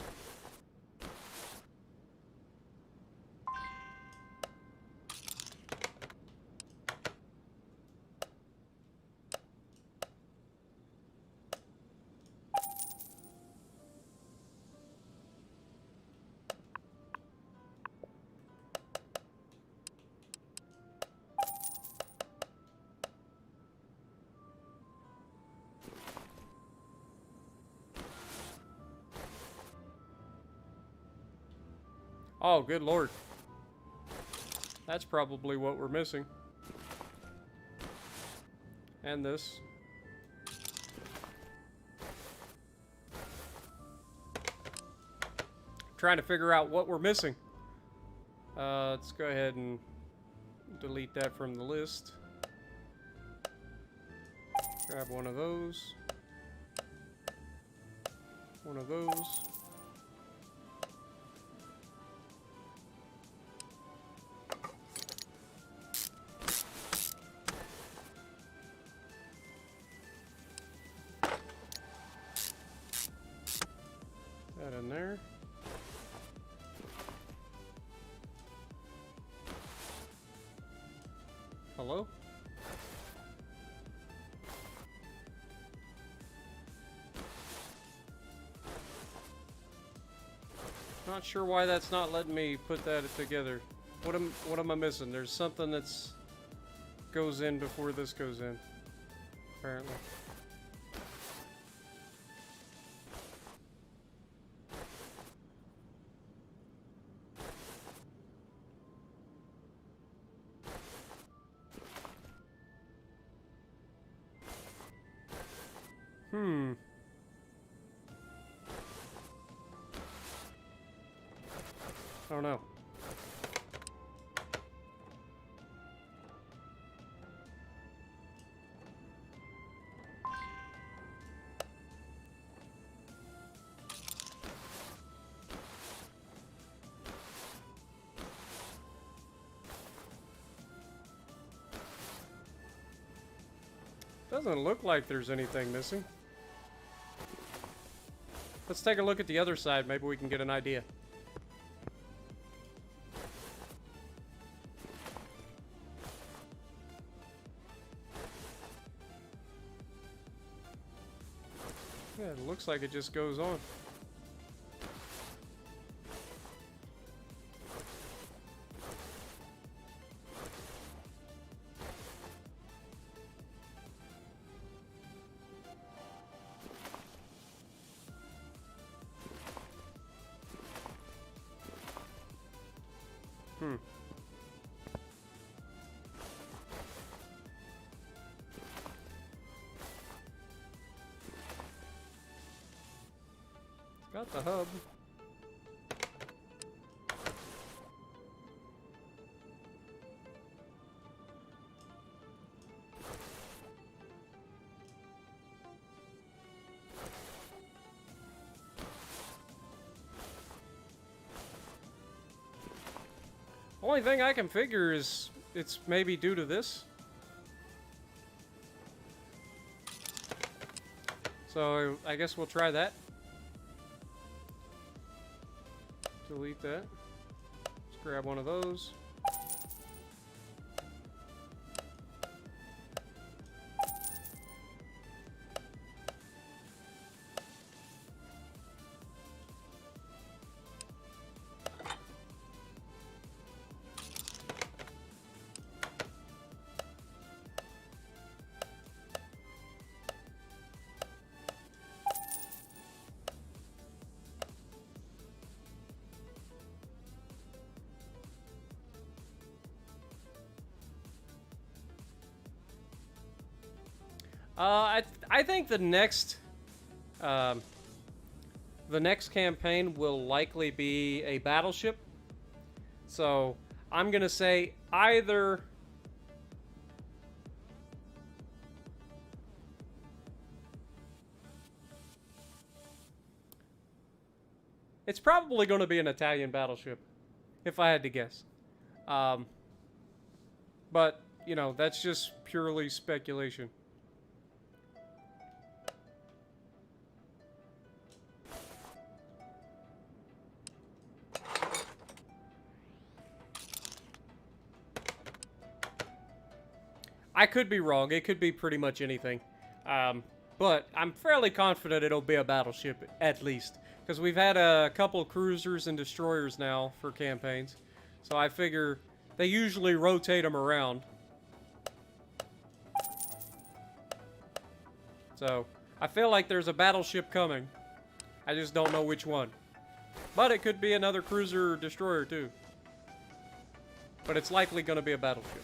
Oh, good lord. That's probably what we're missing. And this. Trying to figure out what we're missing. Let's go ahead and delete that from the list. Grab one of those. One of those. That in there. Hello? Not sure why that's not letting me put that together. What am I missing? There's something that's goes in before this goes in, apparently. I don't know. Doesn't look like there's anything missing. Let's take a look at the other side. Maybe we can get an idea. Yeah, it looks like it just goes on. Got the hub. Only thing I can figure is it's maybe due to this. So I guess we'll try that. Delete that. Let's grab one of those. I think the next campaign will likely be a battleship. So I'm gonna say either it's probably going to be an Italian battleship, if I had to guess. But you know, that's just purely speculation. I could be wrong. It could be pretty much anything. But I'm fairly confident it'll be a battleship, at least. Because we've had a couple cruisers and destroyers now for campaigns. So I figure they usually rotate them around. So I feel like there's a battleship coming. I just don't know which one. But it could be another cruiser or destroyer, too. But it's likely going to be a battleship.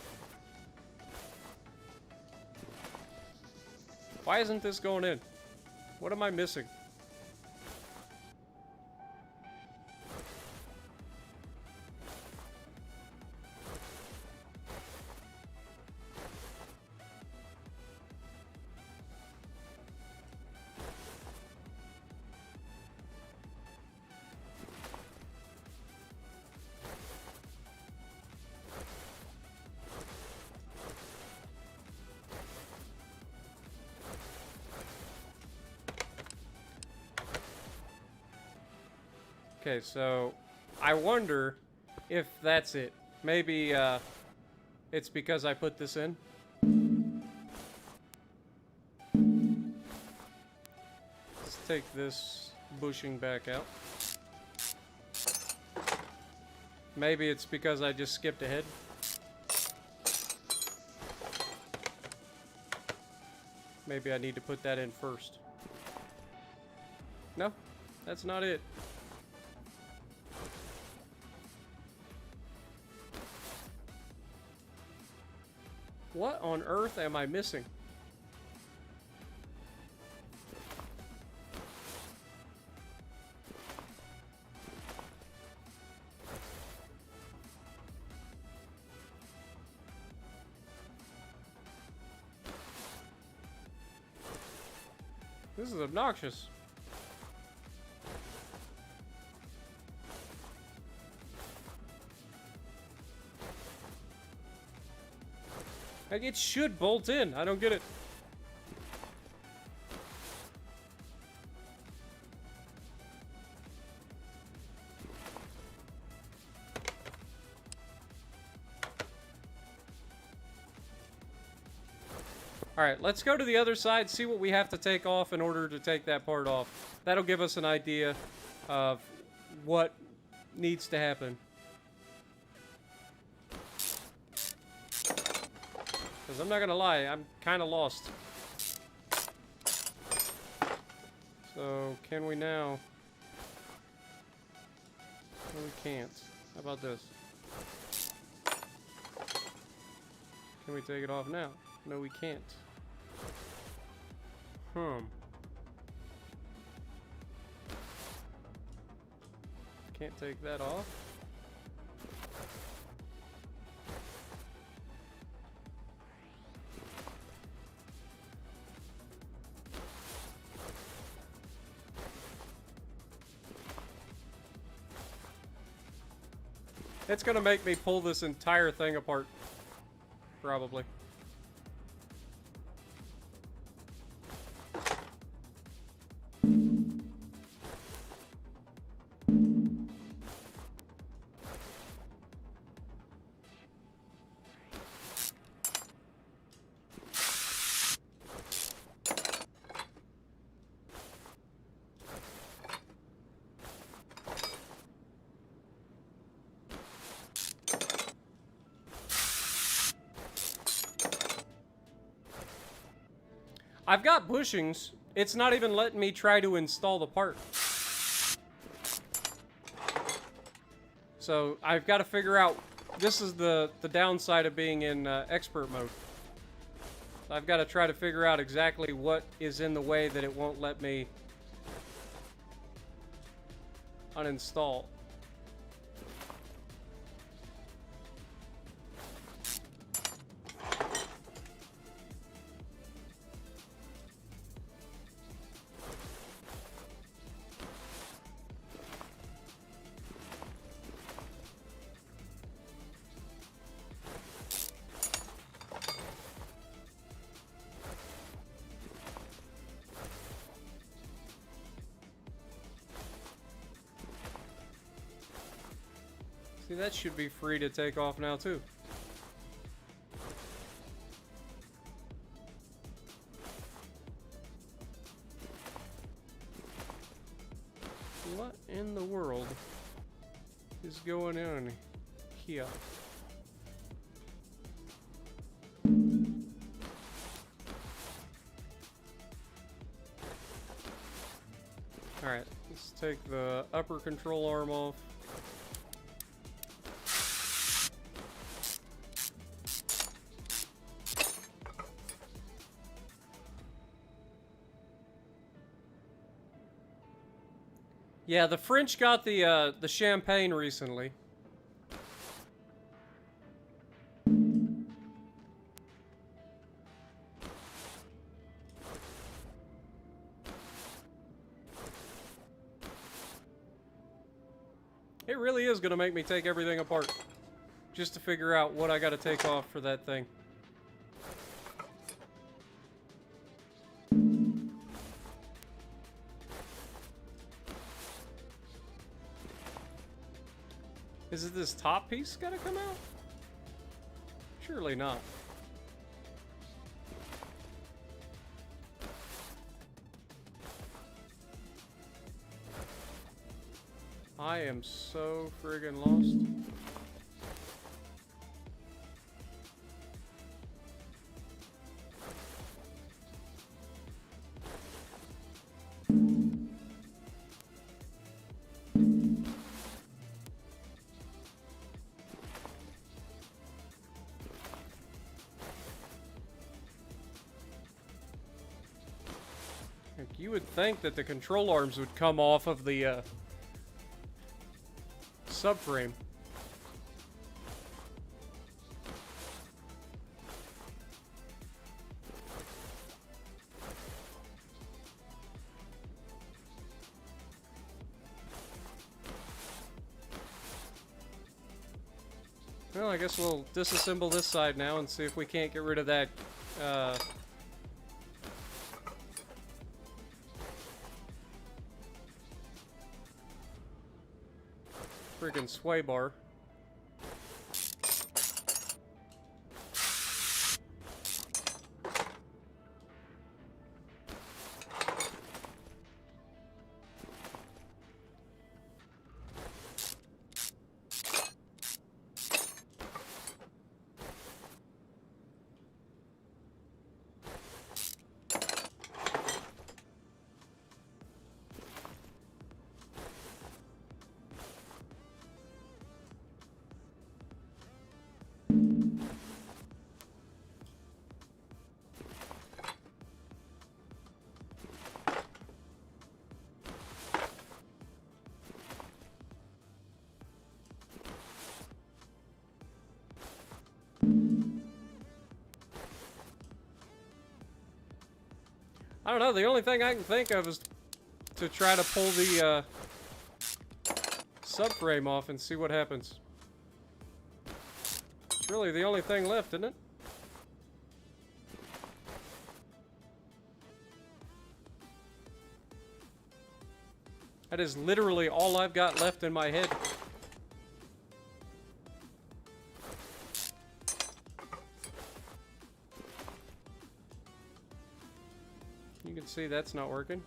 Why isn't this going in? What am I missing? Okay, so I wonder if that's it. Maybe it's because I put this in. Let's take this bushing back out. Maybe it's because I just skipped ahead. Maybe I need to put that in first. No, that's not it. What on earth am I missing? This is obnoxious. Like, it should bolt in. I don't get it. Alright, let's go to the other side, see what we have to take off in order to take that part off. That'll give us an idea of what needs to happen. Because I'm not gonna lie, I'm kind of lost. So, can we now? No, we can't. How about this? Can we take it off now? No, we can't. Can't take that off. It's gonna make me pull this entire thing apart. Probably. I've got bushings. It's not even letting me try to install the part. So I've got to figure out. This is the downside of being in expert mode. I've got to try to figure out exactly what is in the way that it won't let me uninstall. See, that should be free to take off now, too. What in the world is going on here? Alright, let's take the upper control arm off. Yeah, the French got the champagne recently. It really is gonna make me take everything apart just to figure out what I gotta take off for that thing. Is it this top piece gotta come out? Surely not. I am so friggin' lost. Like, you would think that the control arms would come off of the subframe. Well, I guess we'll disassemble this side now and see if we can't get rid of that friggin' sway bar. I don't know, the only thing I can think of is to try to pull the subframe off and see what happens. It's really the only thing left, isn't it? That is literally all I've got left in my head. You can see that's not working.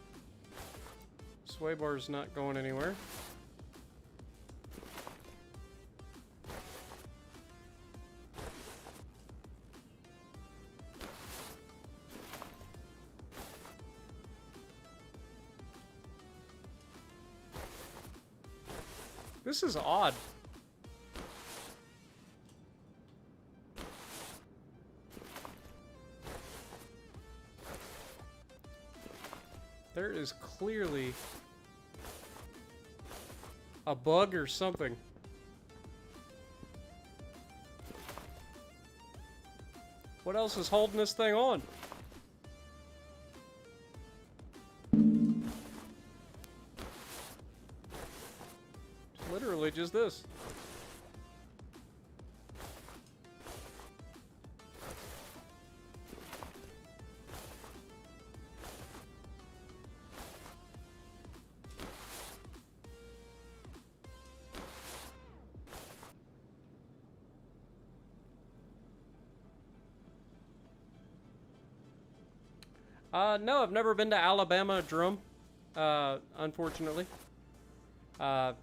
Sway bar's not going anywhere. This is odd. There is clearly a bug or something. What else is holding this thing on? It's literally just this. No, I've never been to Alabama drum, unfortunately.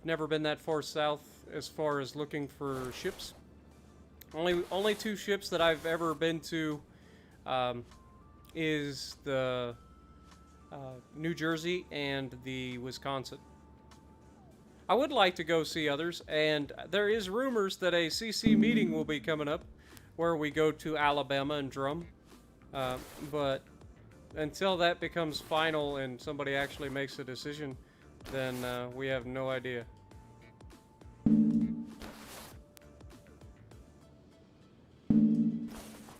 Never been that far south as far as looking for ships. Only two ships that I've ever been to is the New Jersey and the Wisconsin. I would like to go see others, and there is rumors that a CC meeting will be coming up where we go to Alabama and drum, but until that becomes final and somebody actually makes a decision, then we have no idea.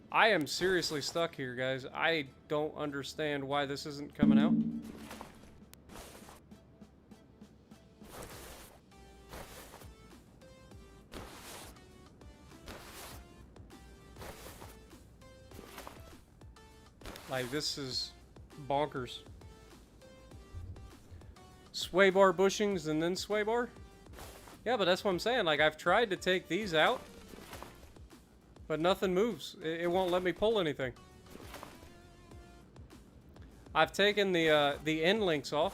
I am seriously stuck here, guys. I don't understand why this isn't coming out. Like, this is bonkers. Sway bar bushings and then sway bar? Yeah, but that's what I'm saying. Like, I've tried to take these out. But nothing moves. It won't let me pull anything. I've taken the end links off.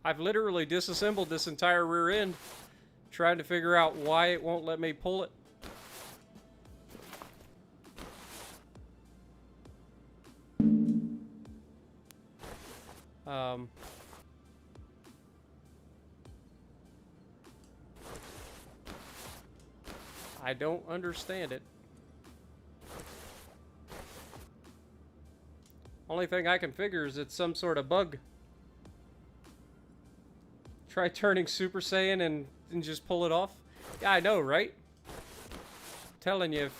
I've literally disassembled this entire rear end, trying to figure out why it won't let me pull it. I don't understand it. Only thing I can figure is it's some sort of bug. Try turning Super Saiyan and just pull it off. Yeah, I know, right? I'm telling you,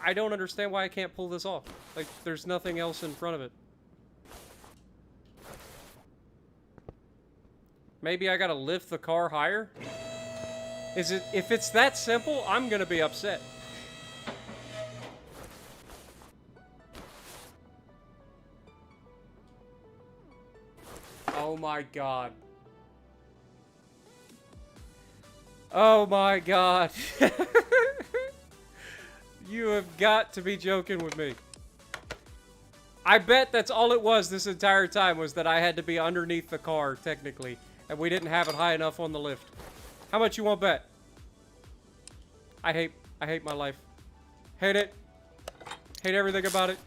I don't understand why I can't pull this off. Like, there's nothing else in front of it. Maybe I gotta lift the car higher? If it's that simple, I'm gonna be upset. Oh my god. Oh my god. You have got to be joking with me. I bet that's all it was this entire time, was that I had to be underneath the car, technically. And we didn't have it high enough on the lift. How much you want bet? I hate my life. Hate it. Hate everything about it.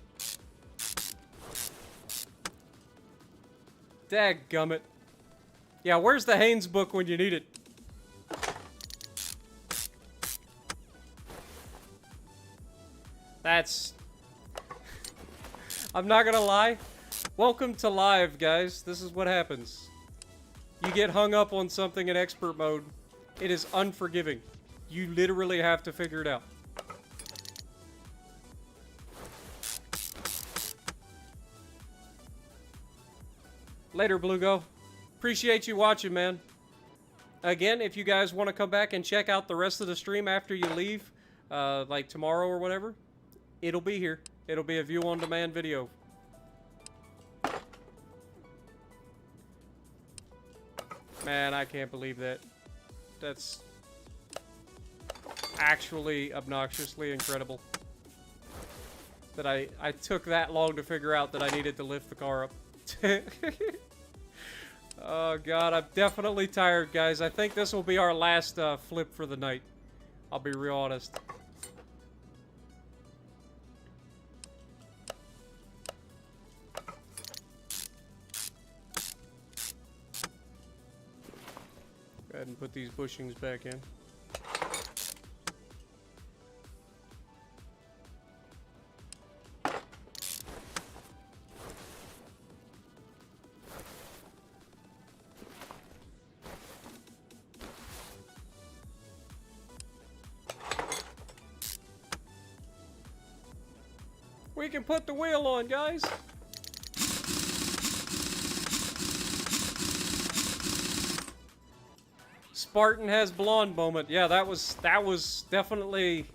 Dadgummit. Yeah, where's the Haynes book when you need it? That's... I'm not gonna lie. Welcome to live, guys. This is what happens. You get hung up on something in expert mode. It is unforgiving. You literally have to figure it out. Later, Bluego. Appreciate you watching, man. Again, if you guys want to come back and check out the rest of the stream after you leave, like tomorrow or whatever, it'll be here. It'll be a view-on-demand video. Man, I can't believe that. That's actually obnoxiously incredible. That I took that long to figure out that I needed to lift the car up. Oh god, I'm definitely tired, guys. I think this will be our last flip for the night. I'll be real honest. Go ahead and put these bushings back in. We can put the wheel on, guys. Spartan has blonde moment. Yeah, that was definitely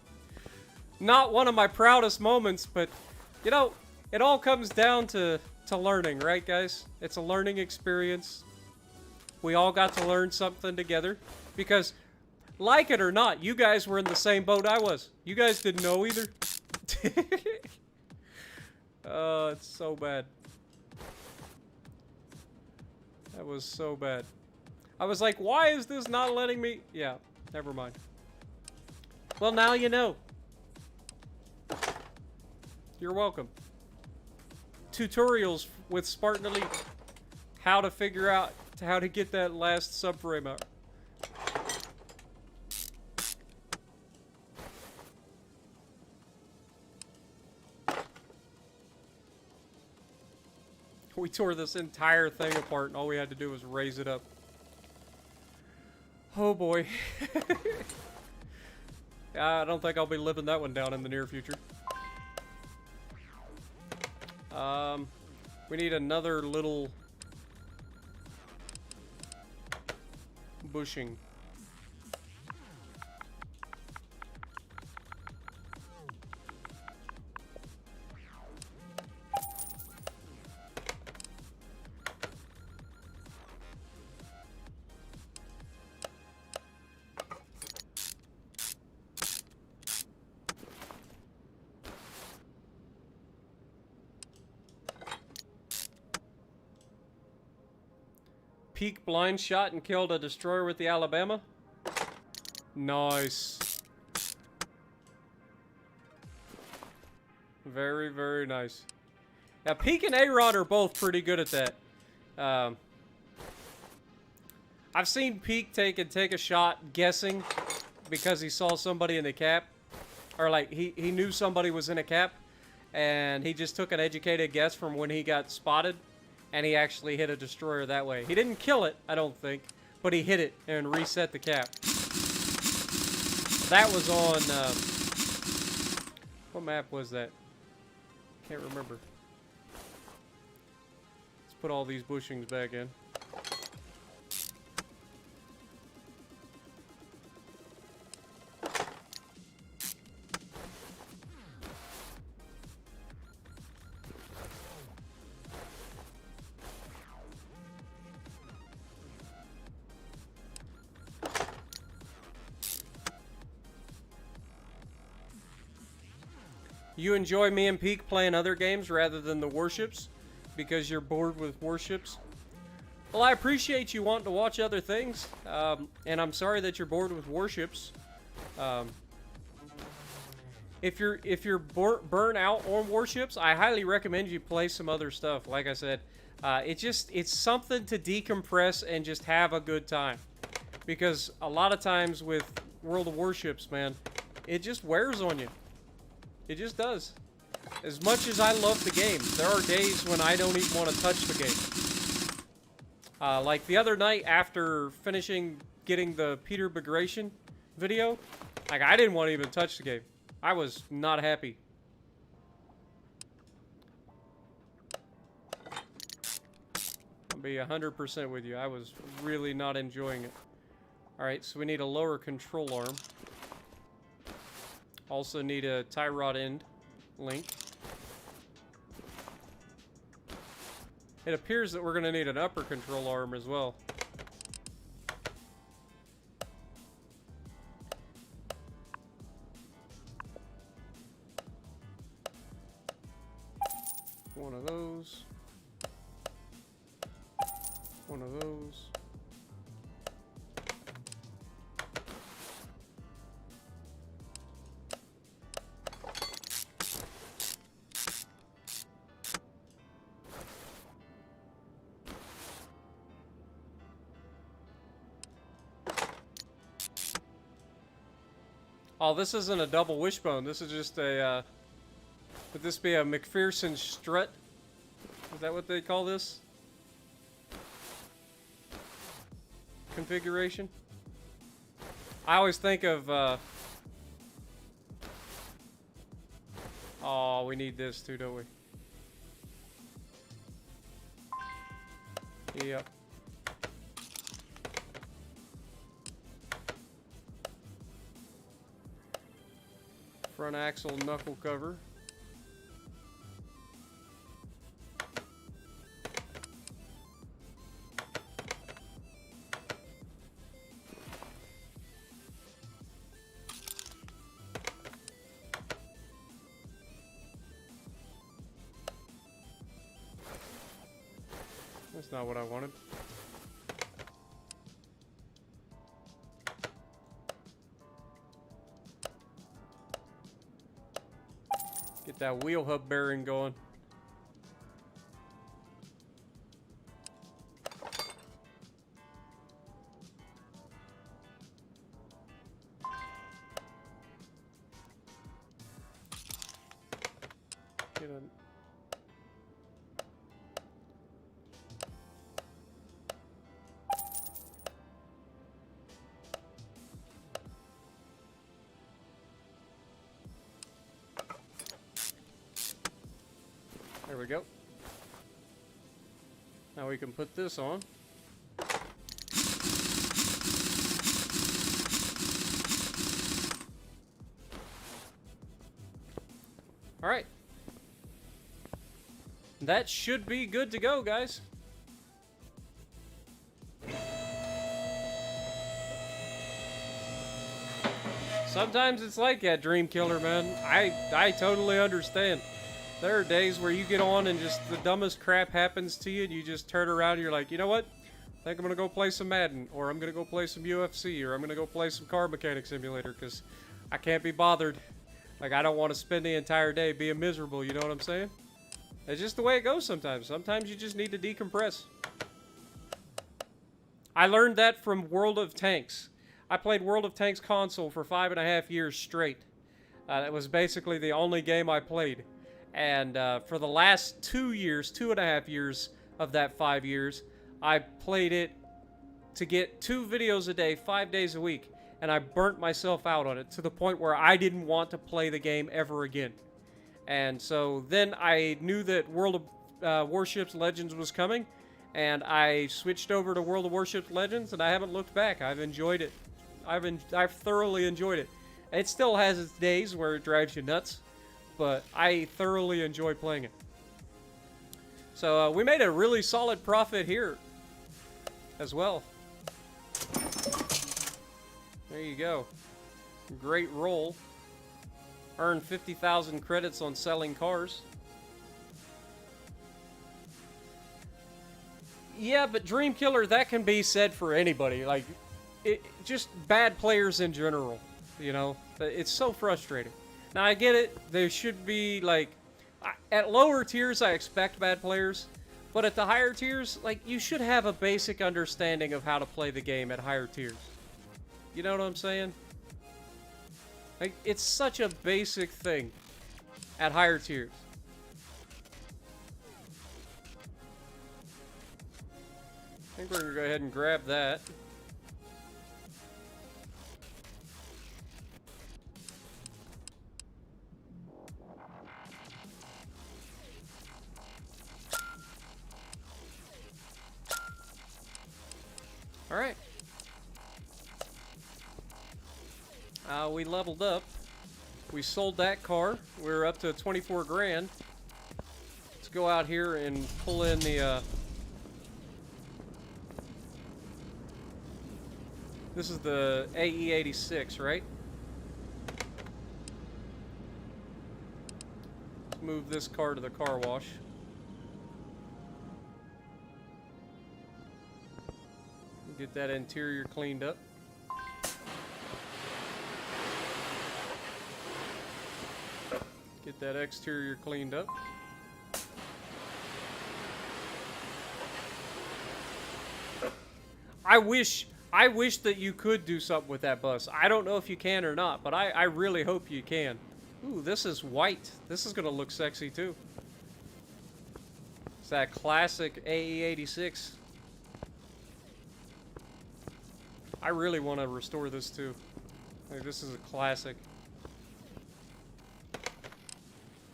not one of my proudest moments, but you know, it all comes down to learning, right, guys? It's a learning experience. We all got to learn something together because, like it or not, you guys were in the same boat I was. You guys didn't know either. Oh, it's so bad. That was so bad. I was like, why is this not letting me? Yeah, never mind. Well, now you know. You're welcome. Tutorials with Spartan Elite. How to figure out how to get that last subframe out. We tore this entire thing apart and all we had to do was raise it up. Oh boy. I don't think I'll be living that one down in the near future. We need another little bushing. peek blind shot and killed a destroyer with the Alabama. Nice. Very, very nice. Now, Peek and A-Rod are both pretty good at that. I've seen Peek take a shot guessing because he saw somebody in the cap. Or, like, he knew somebody was in a cap. And he just took an educated guess from when he got spotted. And he actually hit a destroyer that way. He didn't kill it, I don't think. But he hit it and reset the cap. That was on... what map was that? Can't remember. Let's put all these bushings back in. You enjoy me and Peek playing other games rather than the warships because you're bored with warships? Well, I appreciate you wanting to watch other things, and I'm sorry that you're bored with warships. If you're burnt out on warships, I highly recommend you play some other stuff. Like I said, it's something to decompress and just have a good time. Because a lot of times with World of Warships, man, it just wears on you. It just does. As much as I love the game, there are days when I don't even want to touch the game. Like the other night after finishing getting the Peter Bagration video, like I didn't want to even touch the game. I was not happy. I'll be 100% with you. I was really not enjoying it. Alright, so we need a lower control arm. Also need a tie rod end link. It appears that we're going to need an upper control arm as well. One of those. One of those. Oh, this isn't a double wishbone. This is just a, would this be a McPherson strut? Is that what they call this? Configuration? I always think of, oh, we need this too, don't we? Yep. Front axle knuckle cover. That's not what I wanted. Get that wheel hub bearing going. Get a There we go. Now we can put this on. All right. That should be good to go, guys. Sometimes it's like that, Dream Killer, man. I totally understand. There are days where you get on and just the dumbest crap happens to you and you just turn around and you're like, you know what? think I'm gonna go play some Madden, or I'm gonna go play some UFC, or I'm gonna go play some Car Mechanic Simulator, because I can't be bothered. Like, I don't want to spend the entire day being miserable, you know what I'm saying? It's just the way it goes sometimes. Sometimes you just need to decompress. I learned that from World of Tanks. I played World of Tanks console for 5.5 years straight. That was basically the only game I played. And for the last 2.5 years of that 5 years, I played it to get 2 videos a day, 5 days a week. And I burnt myself out on it to the point where I didn't want to play the game ever again. And so then I knew that World of Warships Legends was coming. And I switched over to World of Warships Legends, and I haven't looked back. I've enjoyed it. I've thoroughly enjoyed it. It still has its days where it drives you nuts, but I thoroughly enjoy playing it. So we made a really solid profit here as well. There you go. Great roll. Earned 50,000 credits on selling cars. Yeah, but Dream Killer, that can be said for anybody. Like, just bad players in general, you know? It's so frustrating. Now, I get it. There should be, like... At lower tiers, I expect bad players. But at the higher tiers, like, you should have a basic understanding of how to play the game at higher tiers. You know what I'm saying? Like, it's such a basic thing at higher tiers. I think we're going to go ahead and grab that. Alright. We leveled up. We sold that car. We're up to 24 grand. Let's go out here and pull in the... This is the AE86, right? Let's move this car to the car wash. Get that interior cleaned up. Get that exterior cleaned up. I wish that you could do something with that bus. I don't know if you can or not, but I really hope you can. Ooh, this is white. This is going to look sexy, too. It's that classic AE86. I really want to restore this, too. Like, this is a classic.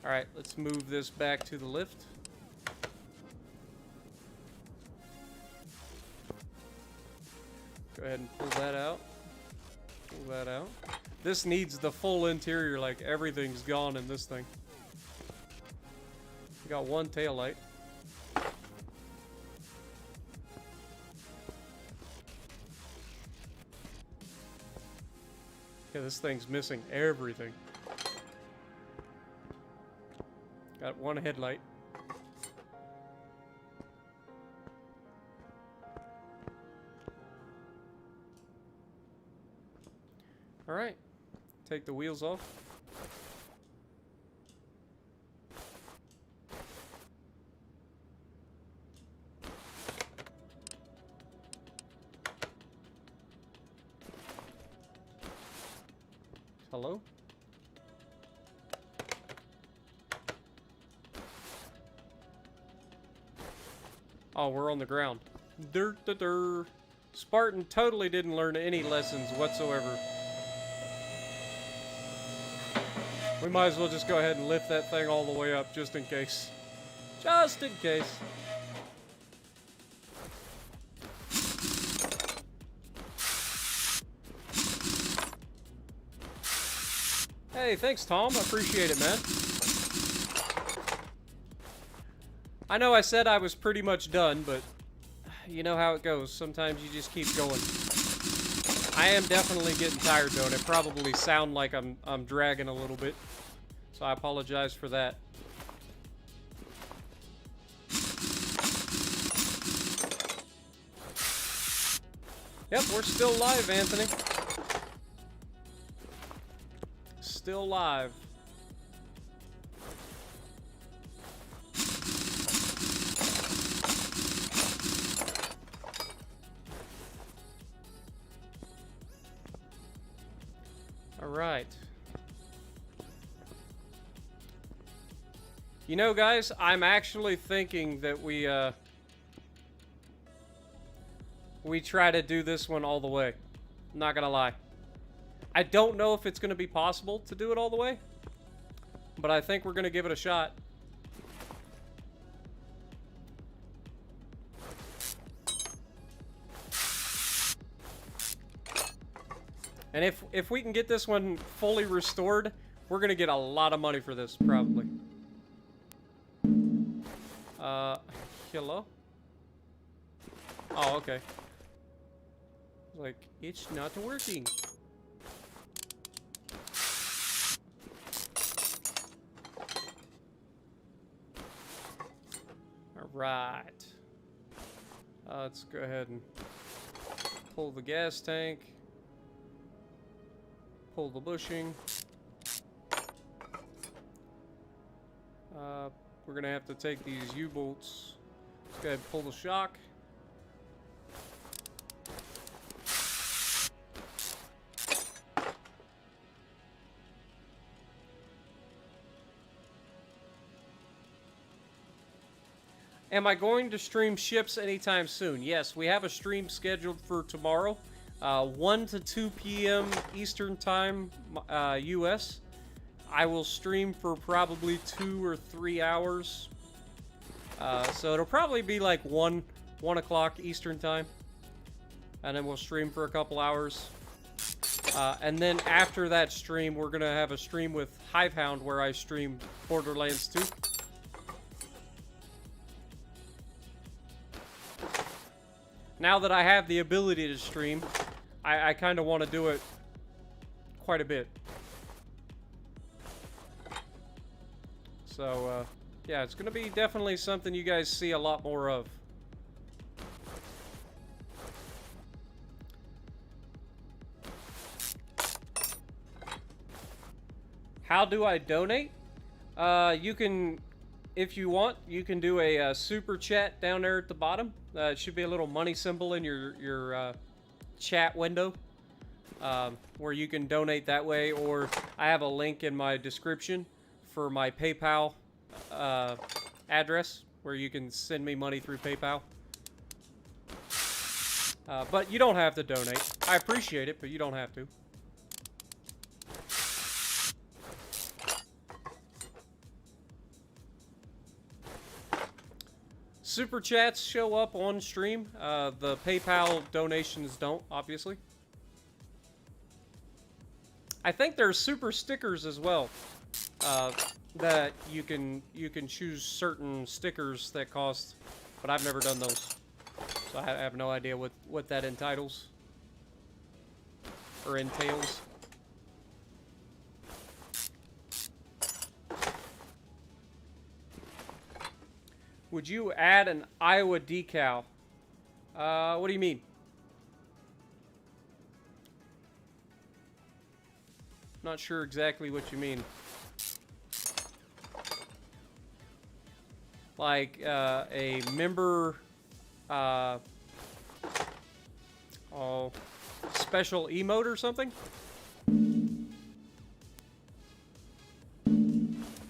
Alright, let's move this back to the lift. Go ahead and pull that out. Pull that out. This needs the full interior, like everything's gone in this thing. We got one taillight. Yeah, this thing's missing everything. Got one headlight. Alright, take the wheels off. Hello? Oh, we're on the ground. Dur. Spartan totally didn't learn any lessons whatsoever. We might as well just go ahead and lift that thing all the way up, just in case. Just in case. Hey, thanks, Tom. I appreciate it, man. I know I said I was pretty much done, but you know how it goes. Sometimes you just keep going. I am definitely getting tired, though, and it probably sound like I'm dragging a little bit. So I apologize for that. Yep, we're still live, Anthony. Still live. All right. You know, guys, I'm actually thinking that we try to do this one all the way. I'm not gonna lie. I don't know if it's gonna be possible to do it all the way, but I think we're gonna give it a shot. And if we can get this one fully restored, we're gonna get a lot of money for this, probably. Hello? Oh, okay. Like, it's not working. Alright. Let's go ahead and pull the gas tank. Pull the bushing. We're gonna have to take these U-bolts. Let's go ahead and pull the shock. Am I going to stream ships anytime soon? Yes, we have a stream scheduled for tomorrow. 1 to 2 p.m. Eastern Time, U.S. I will stream for probably 2 or 3 hours. So it'll probably be like 1 o'clock Eastern Time. And then we'll stream for a couple hours. And then after that stream, we're going to have a stream with Hivehound where I stream Borderlands 2. Now that I have the ability to stream, I kind of want to do it quite a bit. So, yeah, it's going to be definitely something you guys see a lot more of. How do I donate? You can, if you want, you can do a super chat down there at the bottom. It should be a little money symbol in your chat window where you can donate that way, or I have a link in my description for my PayPal address where you can send me money through PayPal. But you don't have to donate. I appreciate it, but you don't have to. Super chats show up on stream. The PayPal donations don't, obviously. I think there's super stickers as well. That you can choose certain stickers that cost, but I've never done those, so I have no idea what that entitles or entails. Would you add an Iowa decal? What do you mean? Not sure exactly what you mean. Like a member special emote or something?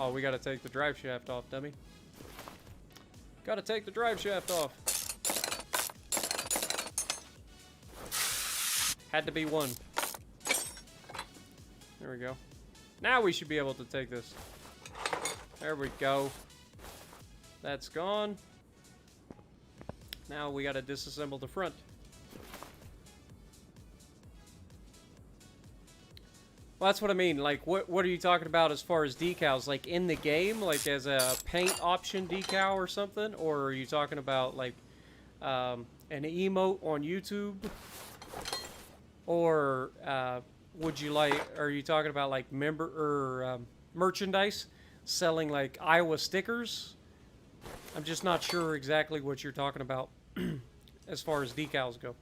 Oh, we gotta take the drive shaft off, dummy. Gotta take the drive shaft off. Had to be one. There we go. Now we should be able to take this. There we go. That's gone. Now we gotta disassemble the front. Well, that's what I mean. Like, what are you talking about as far as decals? Like, in the game? Like, as a paint option decal or something? Or are you talking about, like, an emote on YouTube? Or, are you talking about, like, merchandise? Selling, like, Iowa stickers? I'm just not sure exactly what you're talking about as far as decals go.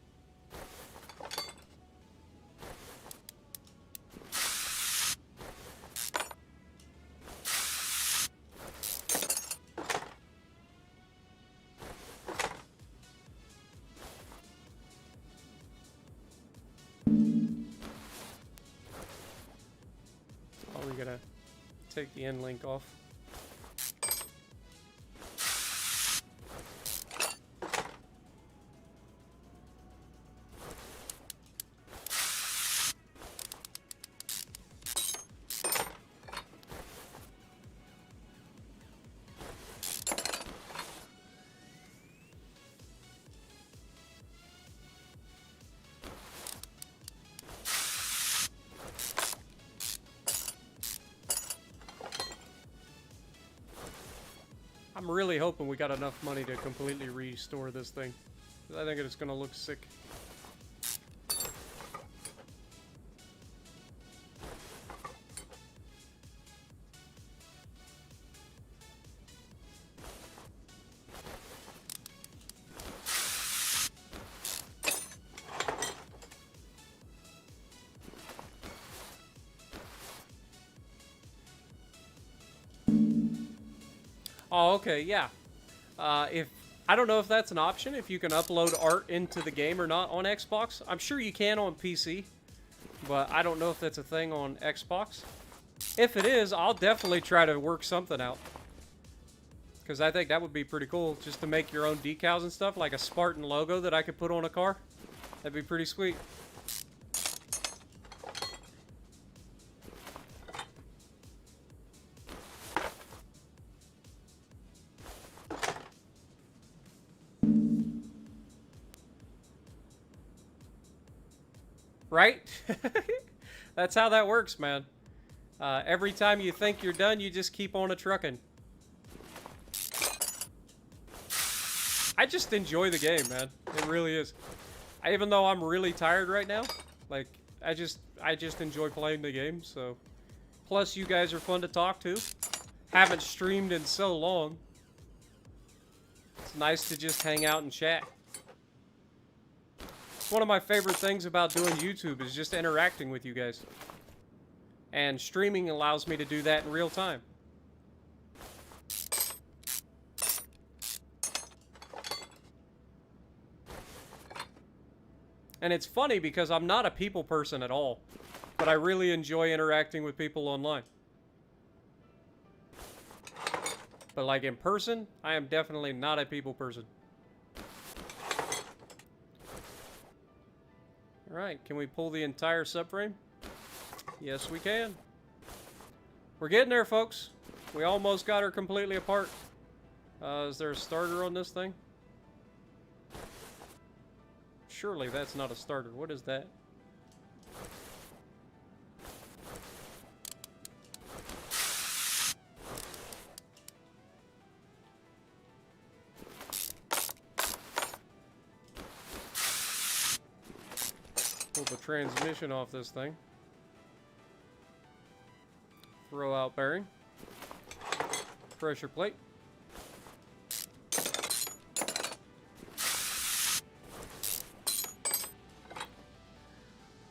take the end link off. I'm really hoping we got enough money to completely restore this thing. I think it's gonna look sick. Oh, okay, yeah. If I don't know if that's an option, if you can upload art into the game or not on Xbox. I'm sure you can on PC, but I don't know if that's a thing on Xbox. If it is, I'll definitely try to work something out. Because I think that would be pretty cool, just to make your own decals and stuff, like a Spartan logo that I could put on a car. That'd be pretty sweet. Right? That's how that works, man. Every time you think you're done, you just keep on a-trucking. I just enjoy the game, man. It really is. Even though I'm really tired right now, like, I just enjoy playing the game, so. Plus, you guys are fun to talk to. Haven't streamed in so long. It's nice to just hang out and chat. One of my favorite things about doing YouTube is just interacting with you guys. And streaming allows me to do that in real time. And it's funny because I'm not a people person at all, but I really enjoy interacting with people online. But like in person, I am definitely not a people person. Alright, can we pull the entire subframe? Yes, we can. We're getting there, folks. We almost got her completely apart. Is there a starter on this thing? Surely that's not a starter. What is that? Pull the transmission off this thing. Throw out bearing. Pressure plate.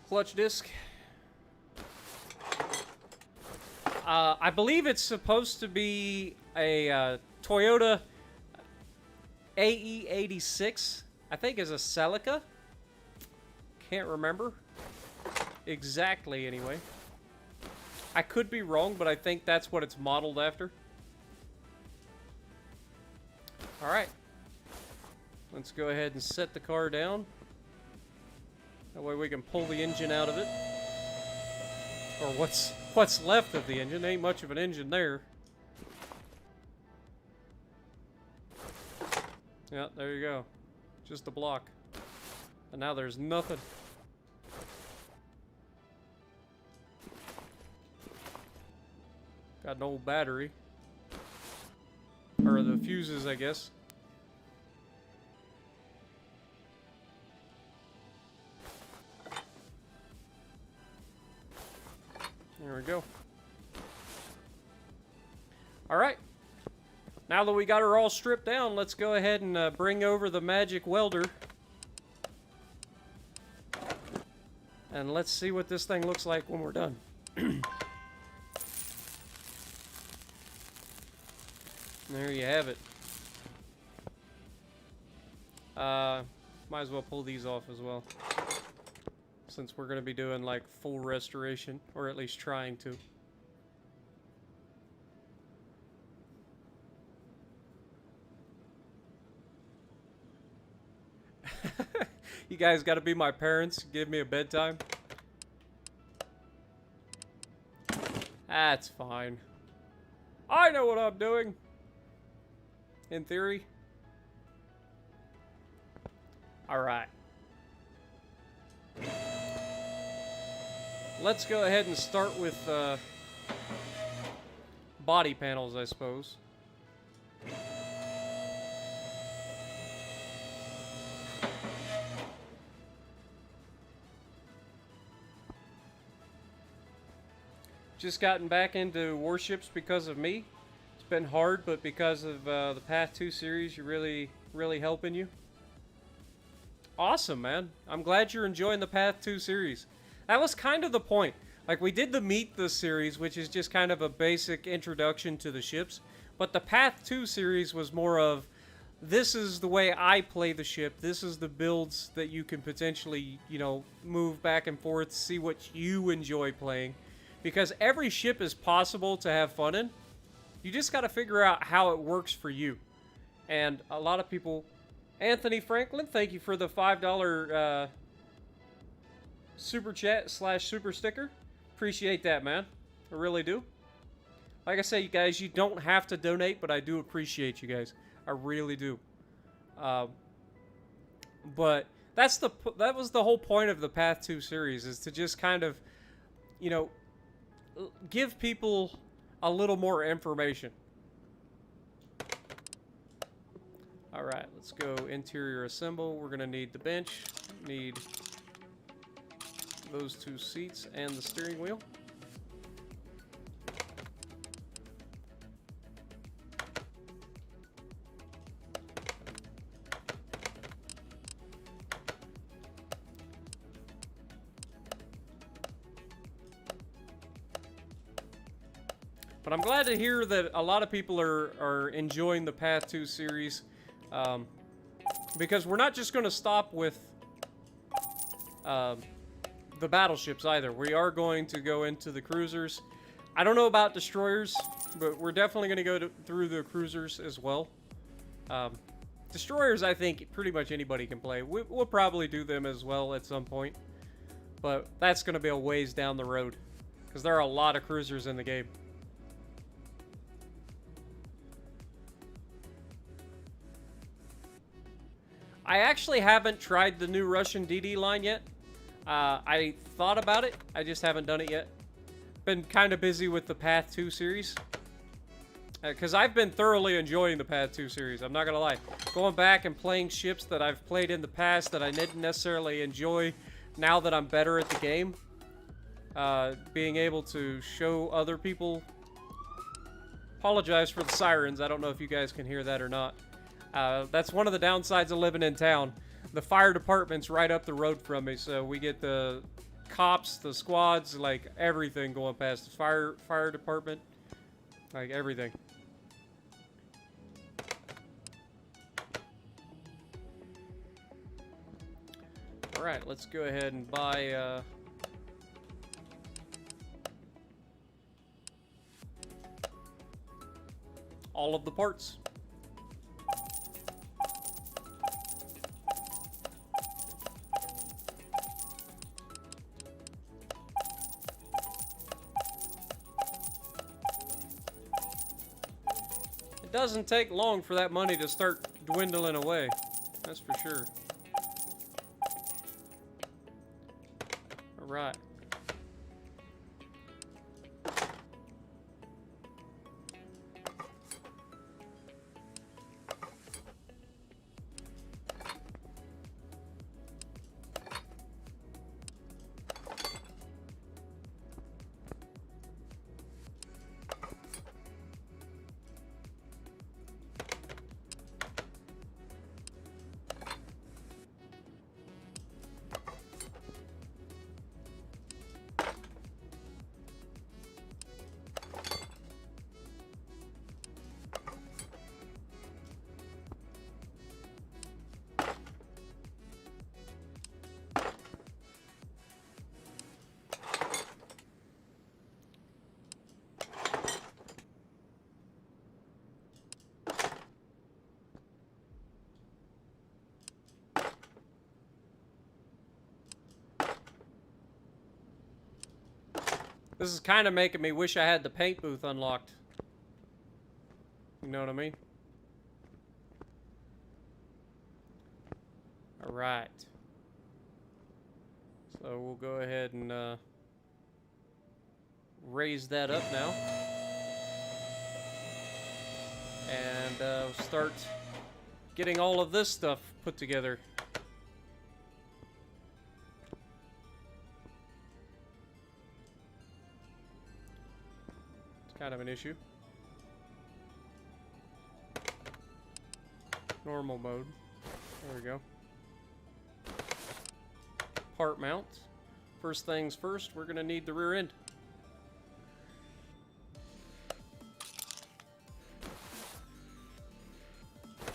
Clutch disc. I believe it's supposed to be a Toyota AE86. I think is a Celica. Can't remember exactly anyway. I could be wrong, but I think that's what it's modeled after. Alright. Let's go ahead and set the car down. That way we can pull the engine out of it. Or what's left of the engine. Ain't much of an engine there. Yeah, there you go. Just a block. And now there's nothing. Got an old battery. Or the fuses, I guess. There we go. Alright. Now that we got her all stripped down, let's go ahead and bring over the magic welder. And let's see what this thing looks like when we're done. There you have it. Might as well pull these off as well. Since we're going to be doing like full restoration, or at least trying to. You guys got to be my parents. Give me a bedtime. That's fine. I know what I'm doing. In theory. Alright. Let's go ahead and start with body panels, I suppose. Just gotten back into warships because of me. It's been hard, but because of the Path 2 series, you're really helping you. Awesome, man. I'm glad you're enjoying the Path 2 series. That was kind of the point. Like, we did the Meet This series, which is just kind of a basic introduction to the ships. But the Path 2 series was more of, this is the way I play the ship. This is the builds that you can potentially, you know, move back and forth, see what you enjoy playing. Because every ship is possible to have fun in. You just got to figure out how it works for you. And a lot of people... Anthony Franklin, thank you for the $5 super chat / super sticker. Appreciate that, man. I really do. Like I say, you guys, you don't have to donate, but I do appreciate you guys. I really do. But that was the whole point of the Path 2 series, is to just kind of, you know, give people a little more information. Alright, let's go interior assemble. We're going to need the bench, need those 2 seats and the steering wheel. But I'm glad to hear that a lot of people are enjoying the Path 2 series. Because we're not just going to stop with the battleships either. We are going to go into the cruisers. I don't know about destroyers, but we're definitely going to go through the cruisers as well. Destroyers, I think pretty much anybody can play. We'll probably do them as well at some point. But that's going to be a ways down the road. Because there are a lot of cruisers in the game. I actually haven't tried the new Russian DD line yet. I thought about it. I just haven't done it yet. Been kind of busy with the Path 2 series. Because I've been thoroughly enjoying the Path 2 series. I'm not going to lie. Going back and playing ships that I've played in the past that I didn't necessarily enjoy now that I'm better at the game. Being able to show other people. Apologize for the sirens. I don't know if you guys can hear that or not. That's one of the downsides of living in town. The fire department's right up the road from me, so we get the cops, the squads, like everything going past the fire department, like everything. All right, let's go ahead and buy all of the parts. It doesn't take long for that money to start dwindling away. That's for sure. All right. This is kind of making me wish I had the paint booth unlocked. You know what I mean? Alright. So we'll go ahead and raise that up now. And start getting all of this stuff put together. It's kind of an issue. Normal mode. There we go. Part mount. First things first, we're gonna need the rear end.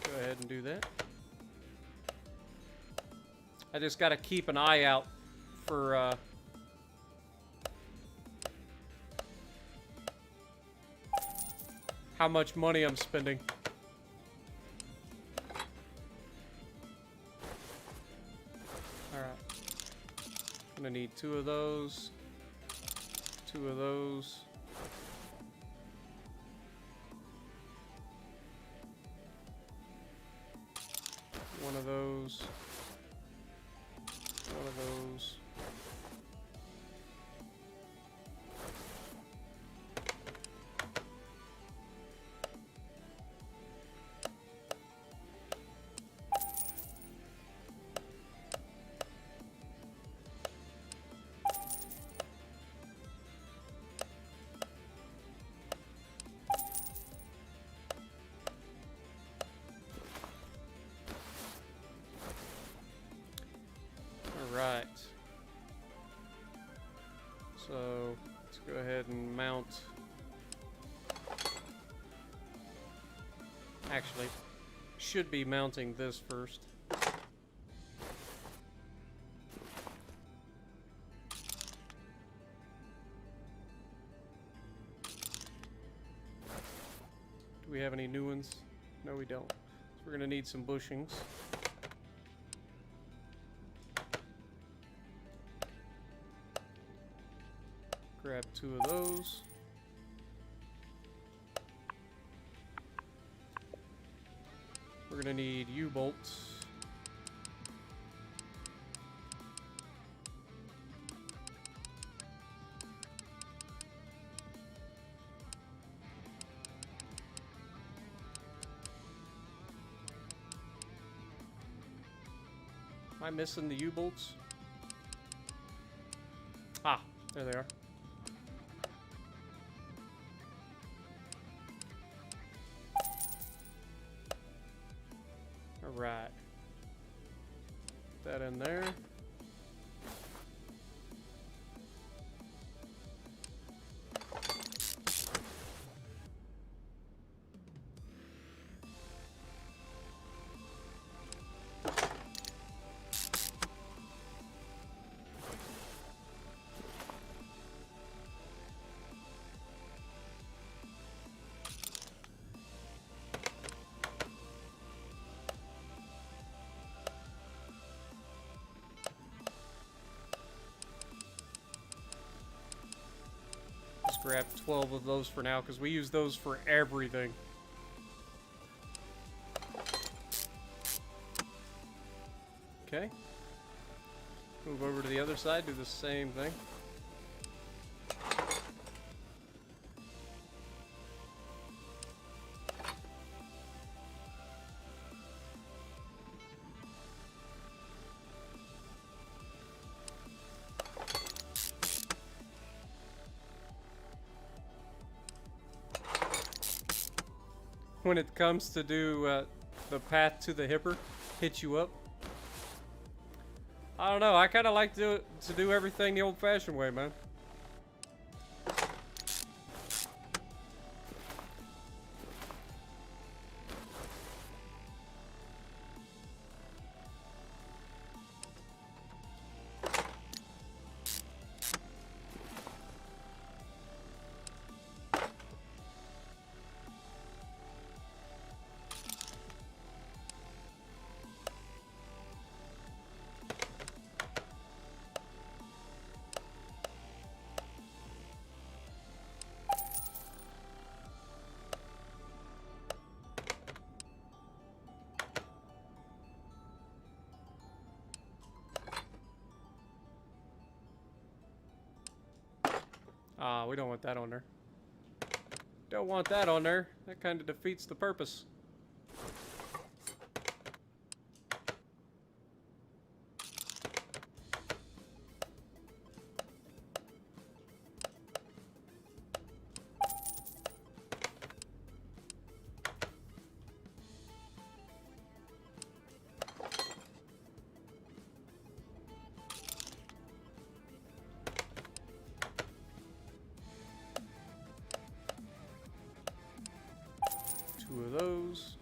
Go ahead and do that. I just gotta keep an eye out for how much money I'm spending. Gonna need 2 of those, 2 of those. One of those, 1 of those. Right. So let's go ahead and mount. Actually, should be mounting this first. Do we have any new ones? No, we don't. So we're gonna need some bushings. Grab 2 of those. We're gonna need U-bolts. Am I missing the U-bolts? Ah, there they are. Right. Put that in there. Grab 12 of those for now because we use those for everything. Okay. Move over to the other side, do the same thing. When it comes to do the path to the hipper, hit you up. I don't know. I kind of like to do everything the old-fashioned way, man. We don't want that on there. Don't want that on there. That kind of defeats the purpose. Two of those.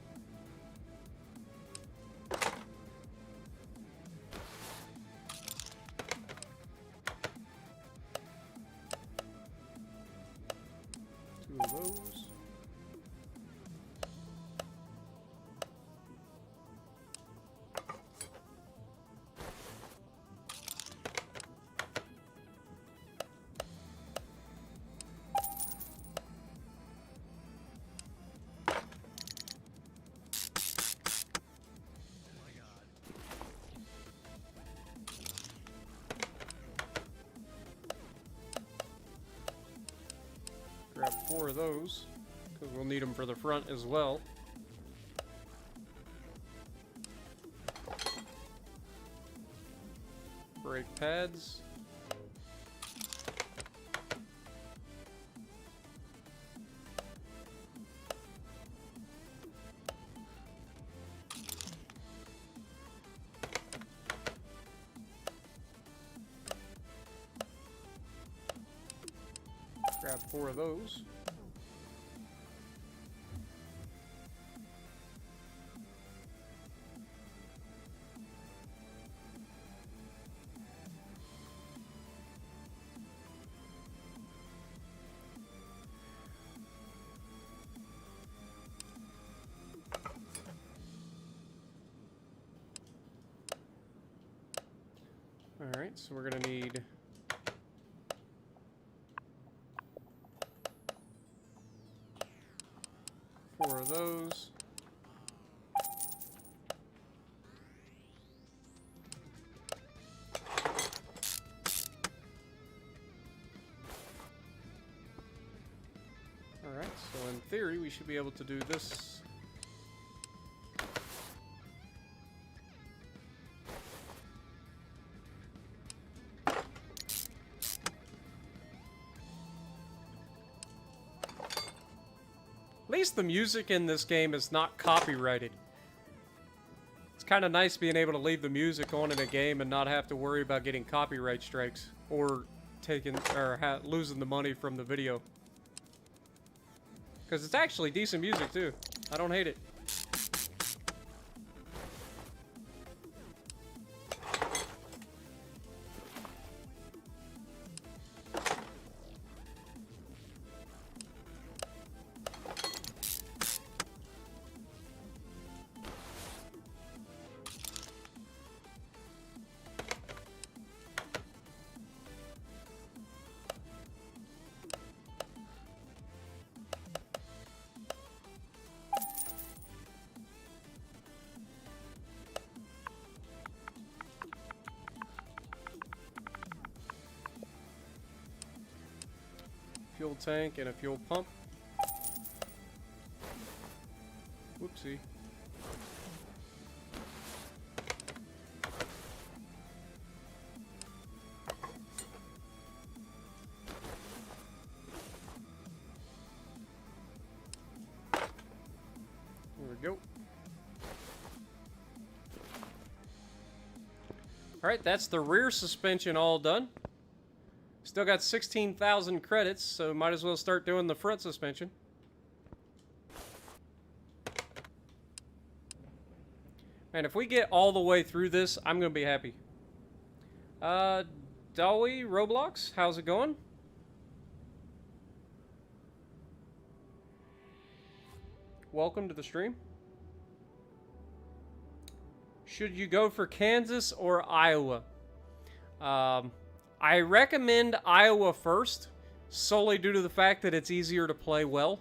Two of those. Grab 4 of those, because we'll need them for the front as well. Brake pads. Grab 4 of those. All right, so we're gonna need 4 of those. All right, so in theory, we should be able to do this. At least the music in this game is not copyrighted. It's kind of nice being able to leave the music on in a game and not have to worry about getting copyright strikes or taking or losing the money from the video. Because it's actually decent music too. I don't hate it. Fuel tank and a fuel pump. Whoopsie. There we go. Alright, that's the rear suspension all done. Still got 16,000 credits, so might as well start doing the front suspension. Man, if we get all the way through this, I'm going to be happy. Dolly Roblox, how's it going? Welcome to the stream. Should you go for Kansas or Iowa? I recommend Iowa first, solely due to the fact that it's easier to play well.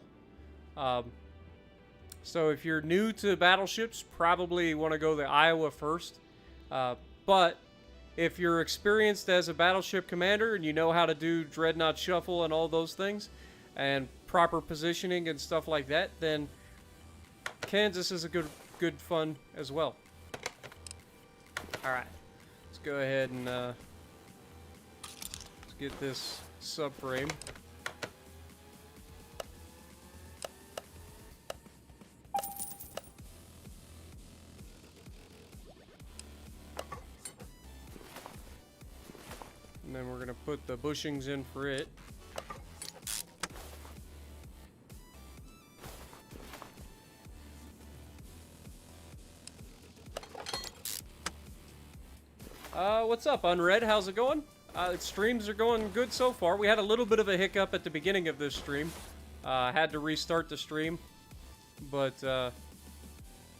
So if you're new to battleships, probably want to go the Iowa first. But if you're experienced as a battleship commander and you know how to do dreadnought shuffle and all those things, and proper positioning and stuff like that, then Kansas is a good fun as well. All right, let's go ahead and let's get this subframe. And then we're going to put the bushings in for it. What's up, Unread? How's it going? Streams are going good so far. We had a little bit of a hiccup at the beginning of this stream. Had to restart the stream. But,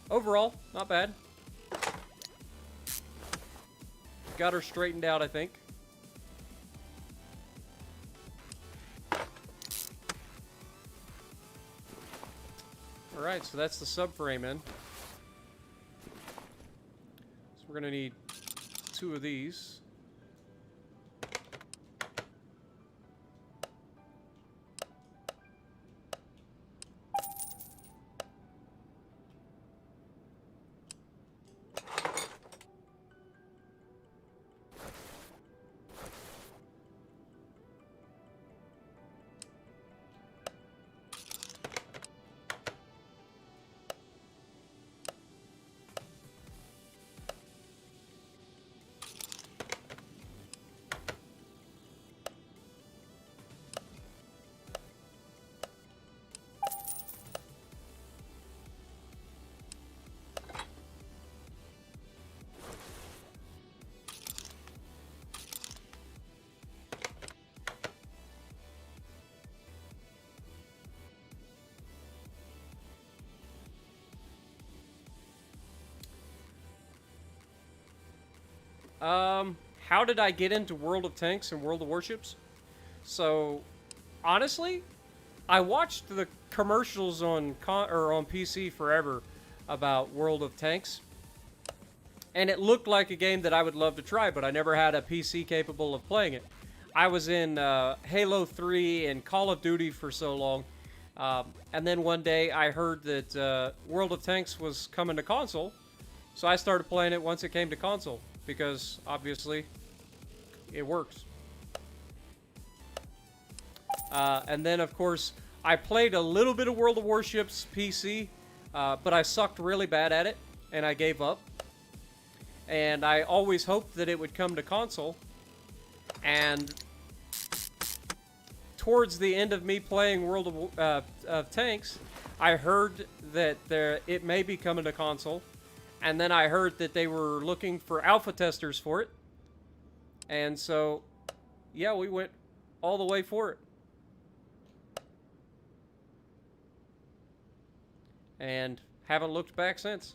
overall, not bad. Got her straightened out, I think. Alright, so that's the subframe in. So we're gonna need 2 of these. How did I get into World of Tanks and World of Warships? So, honestly, I watched the commercials on PC forever about World of Tanks, and it looked like a game that I would love to try, but I never had a PC capable of playing it. I was in Halo 3 and Call of Duty for so long, and then one day I heard that World of Tanks was coming to console, so I started playing it once it came to console, because obviously it works. And then, of course, I played a little bit of World of Warships PC, but I sucked really bad at it, and I gave up. And I always hoped that it would come to console. And towards the end of me playing World of Tanks, I heard that it may be coming to console. And then I heard that they were looking for alpha testers for it. And so, yeah, we went all the way for it. And haven't looked back since.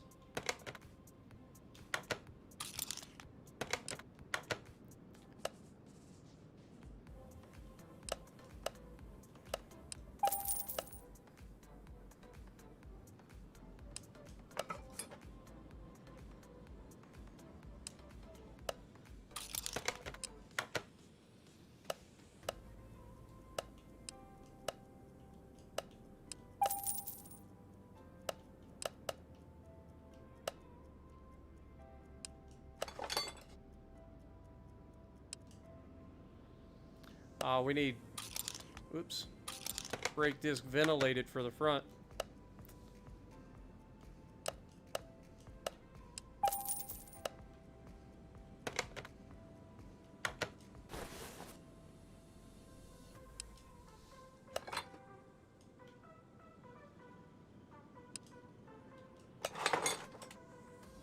We need, oops, brake disc ventilated for the front.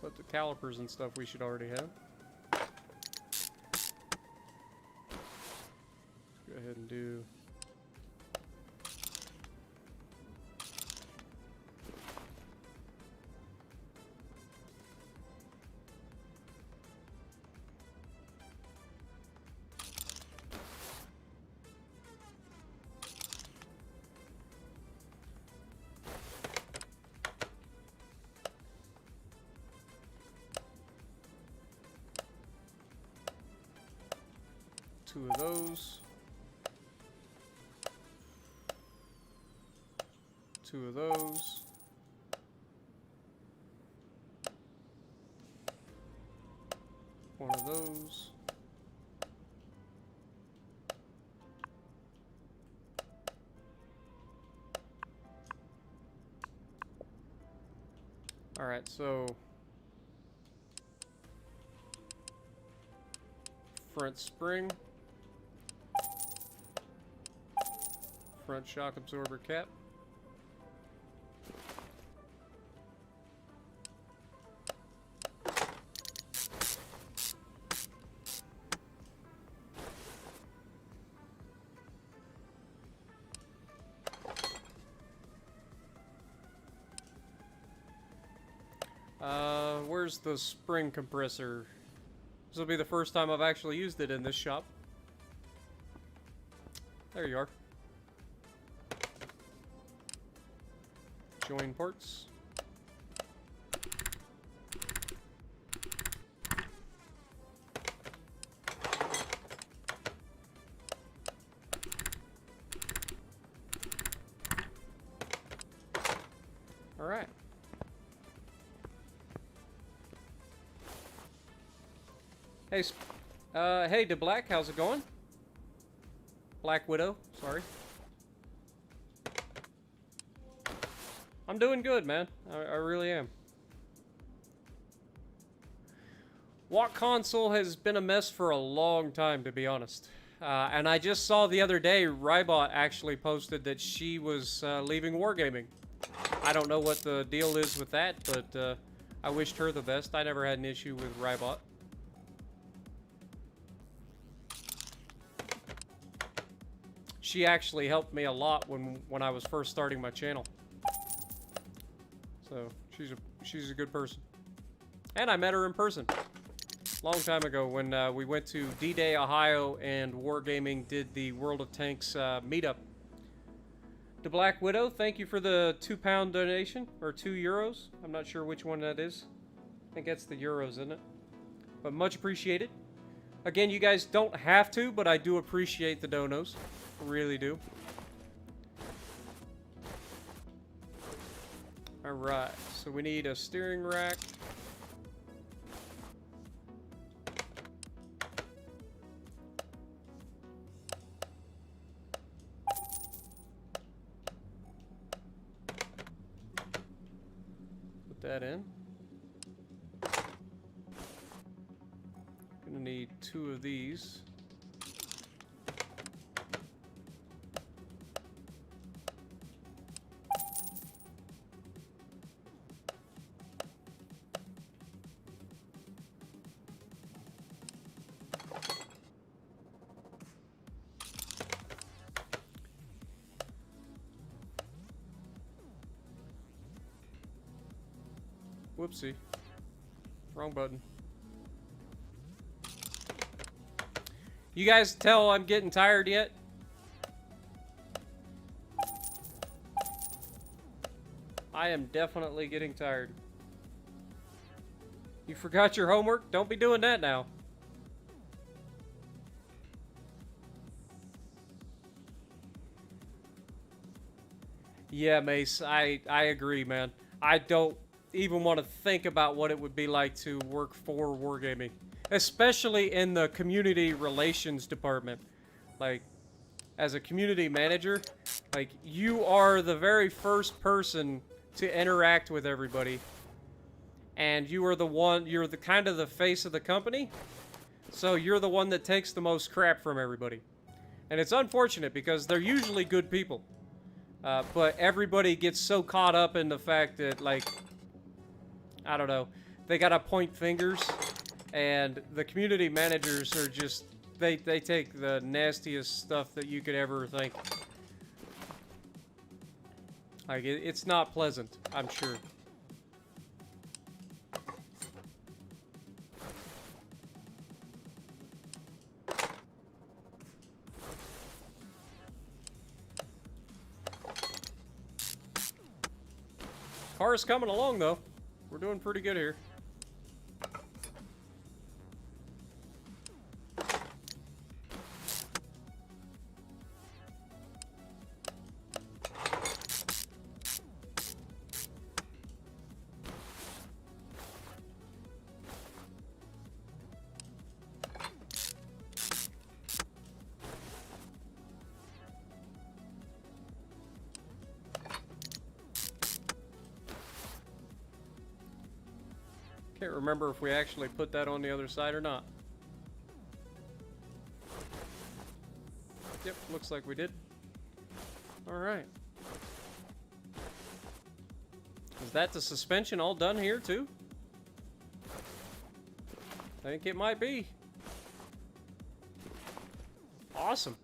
But the calipers and stuff we should already have. Go ahead and do 2 of those. 2 of those. One of those. All right, so front spring, front shock absorber cap. Where's the spring compressor? This will be the first time I've actually used it in this shop. There you are. Join parts. All right. Hey, hey, DeBlack, how's it going? Black Widow, sorry. I'm doing good, man. I really am. Walk console has been a mess for a long time, to be honest. And I just saw the other day, Rybot actually posted that she was leaving Wargaming. I don't know what the deal is with that, but I wished her the best. I never had an issue with Rybot. She actually helped me a lot when I was first starting my channel. So she's a good person. And I met her in person. Long time ago when we went to D-Day, Ohio, and Wargaming did the World of Tanks meetup. The Black Widow, thank you for the £2 donation, or €2. I'm not sure which one that is. I think that's the euros, isn't it? But much appreciated. Again, you guys don't have to, but I do appreciate the donos. Really do. Alright, so we need a steering rack. Put that in. Gonna need 2 of these. Whoopsie. Wrong button. You guys tell I'm getting tired yet? I am definitely getting tired. You forgot your homework? Don't be doing that now. Yeah, Mace, I agree, man. I don't even want to think about what it would be like to work for Wargaming, especially in the community relations department. Like, as a community manager, like, you are the very first person to interact with everybody, and you are the one, you're the kind of the face of the company, so you're the one that takes the most crap from everybody. And it's unfortunate because they're usually good people, but everybody gets so caught up in the fact that, like, I don't know, they gotta point fingers, and the community managers are just, they take the nastiest stuff that you could ever think. Like, it's not pleasant, I'm sure. Car's coming along, though. We're doing pretty good here. Can't remember if we actually put that on the other side or not. Yep, looks like we did. Alright. Is that the suspension all done here too? I think it might be. Awesome.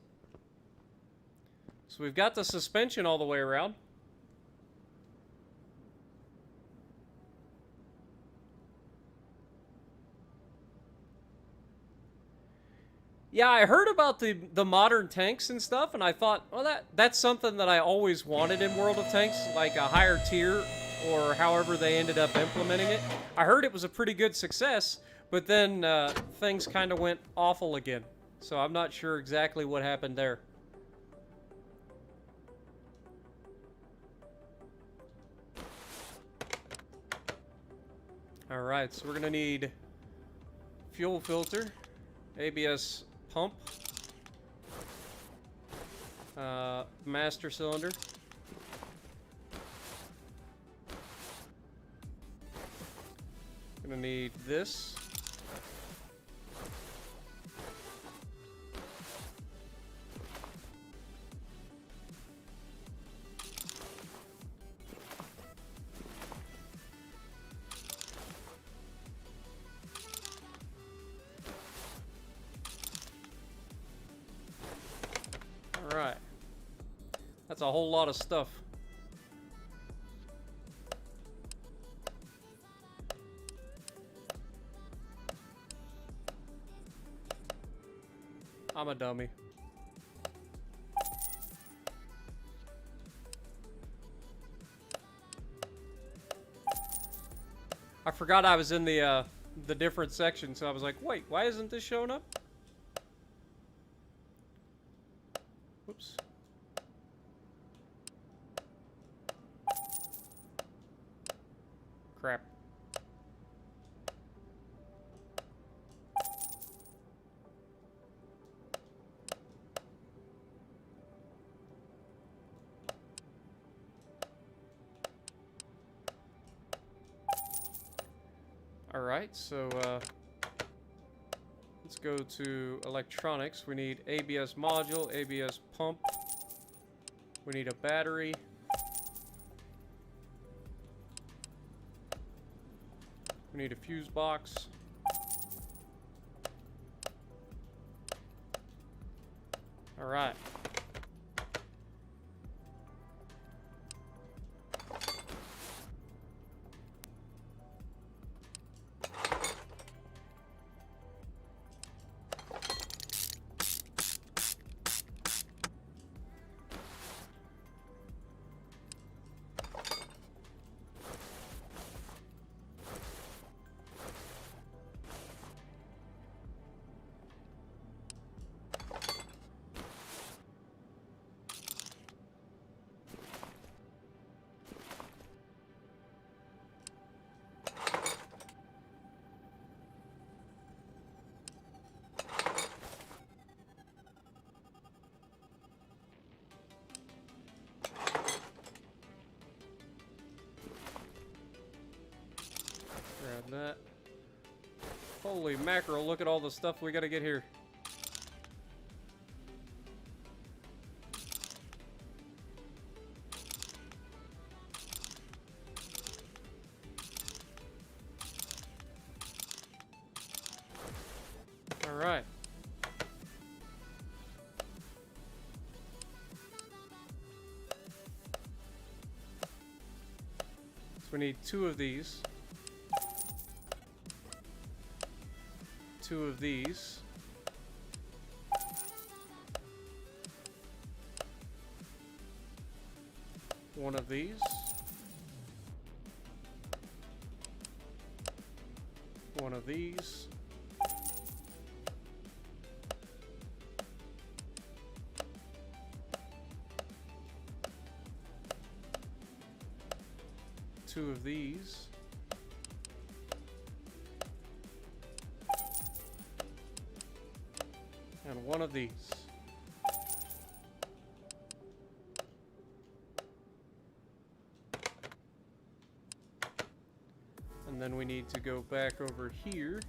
So we've got the suspension all the way around. Yeah, I heard about the modern tanks and stuff, and I thought, well, that's something that I always wanted in World of Tanks, like a higher tier, or however they ended up implementing it. I heard it was a pretty good success, but then things kind of went awful again. So I'm not sure exactly what happened there. Alright, so we're going to need fuel filter, ABS pump, master cylinder, gonna need this, alright, that's a whole lot of stuff. I'm a dummy. I forgot I was in the different section, so I was like, wait, why isn't this showing up? Whoops. Crap. Alright, so let's go to electronics. We need ABS module, ABS pump. We need a battery. We need a fuse box. Alright. Grab that. Holy mackerel, look at all the stuff we gotta get here. Alright. So we need 2 of these. 2 of these. One of these. One of these. Two of these. And one of these. And then we need to go back over here.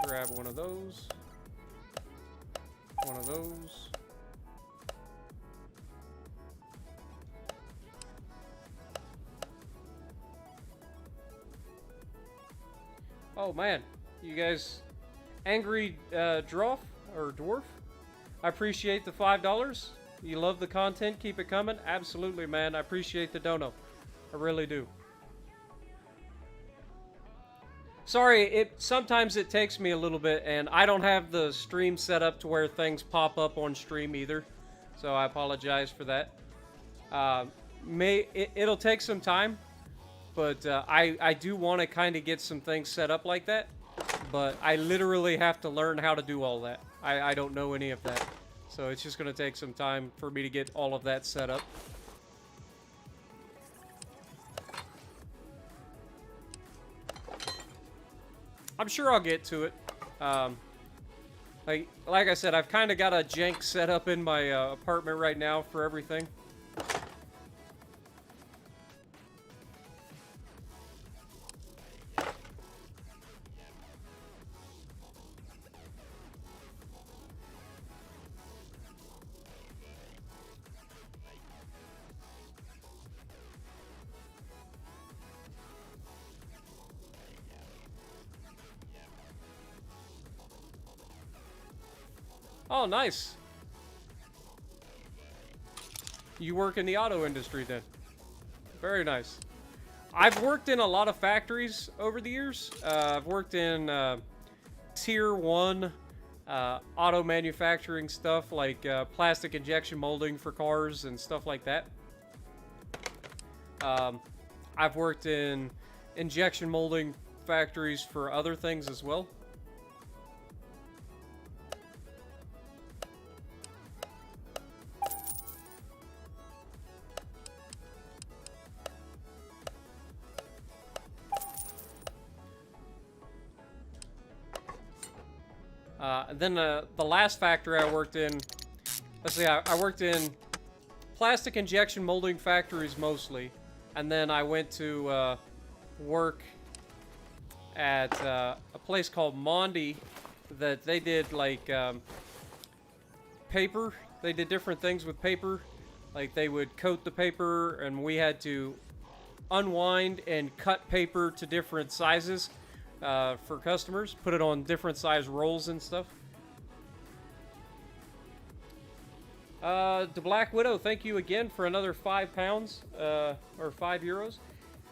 Grab one of those. One of those. Oh man, you guys, Angry Dwarf, I appreciate the $5. You love the content, keep it coming. Absolutely, man. I appreciate the dono. I really do. Sorry, sometimes it takes me a little bit, and I don't have the stream set up to where things pop up on stream either, so I apologize for that. It'll take some time, but I do want to kind of get some things set up like that, but I literally have to learn how to do all that. I don't know any of that, so it's just going to take some time for me to get all of that set up. I'm sure I'll get to it. Like I said, I've kind of got a jank set up in my apartment right now for everything. Oh, nice. You work in the auto industry then. Very nice. I've worked in a lot of factories over the years. I've worked in tier 1 auto manufacturing stuff like plastic injection molding for cars and stuff like that. I've worked in injection molding factories for other things as well. And then the last factory I worked in, let's see, I worked in plastic injection molding factories mostly, and then I went to work at a place called Mondi that they did like paper. They did different things with paper, like they would coat the paper, and we had to unwind and cut paper to different sizes. For customers, put it on different size rolls and stuff. The Black Widow, thank you again for another £5, or €5.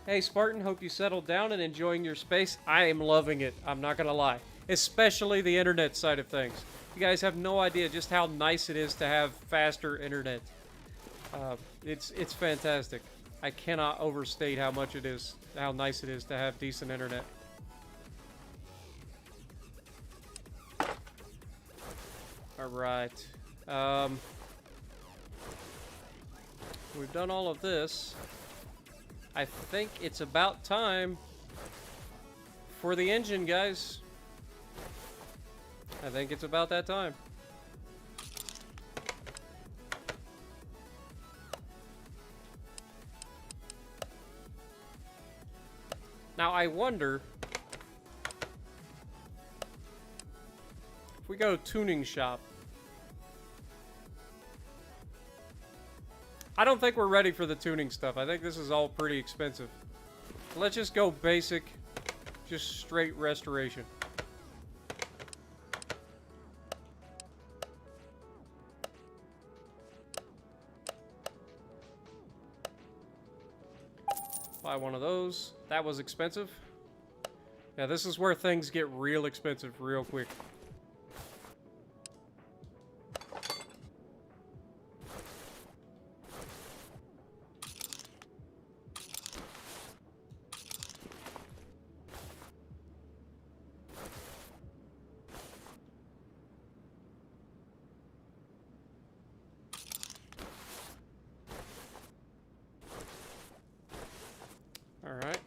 Hey Spartan, hope you settled down and enjoying your space. I am loving it, I'm not gonna lie. Especially the internet side of things. You guys have no idea just how nice it is to have faster internet. It's fantastic. I cannot overstate how much it is, how nice it is to have decent internet. Alright. We've done all of this. I think it's about time for the engine, guys. I think it's about that time. Now, I wonder if we go tuning shop. I don't think we're ready for the tuning stuff. I think this is all pretty expensive. Let's just go basic, just straight restoration. Buy one of those. That was expensive. Yeah, this is where things get real expensive real quick. Alright.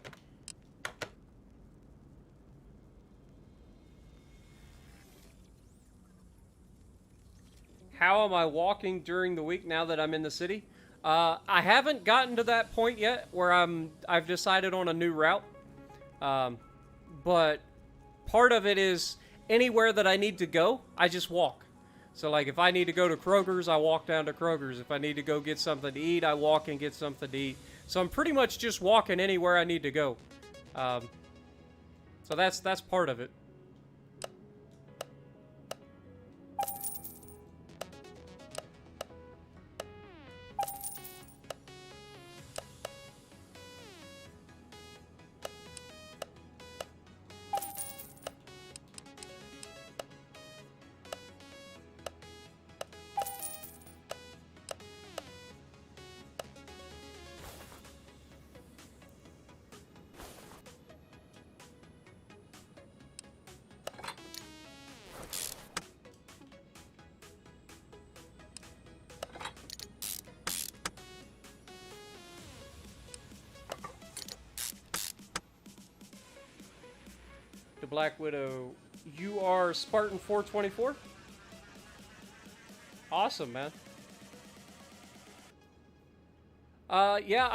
How am I walking during the week now that I'm in the city? I haven't gotten to that point yet where I've decided on a new route. But part of it is anywhere that I need to go, I just walk. So like if I need to go to Kroger's, I walk down to Kroger's. If I need to go get something to eat, I walk and get something to eat. So I'm pretty much just walking anywhere I need to go. So that's part of it. The Black Widow. You are Spartan 424? Awesome, man. Yeah,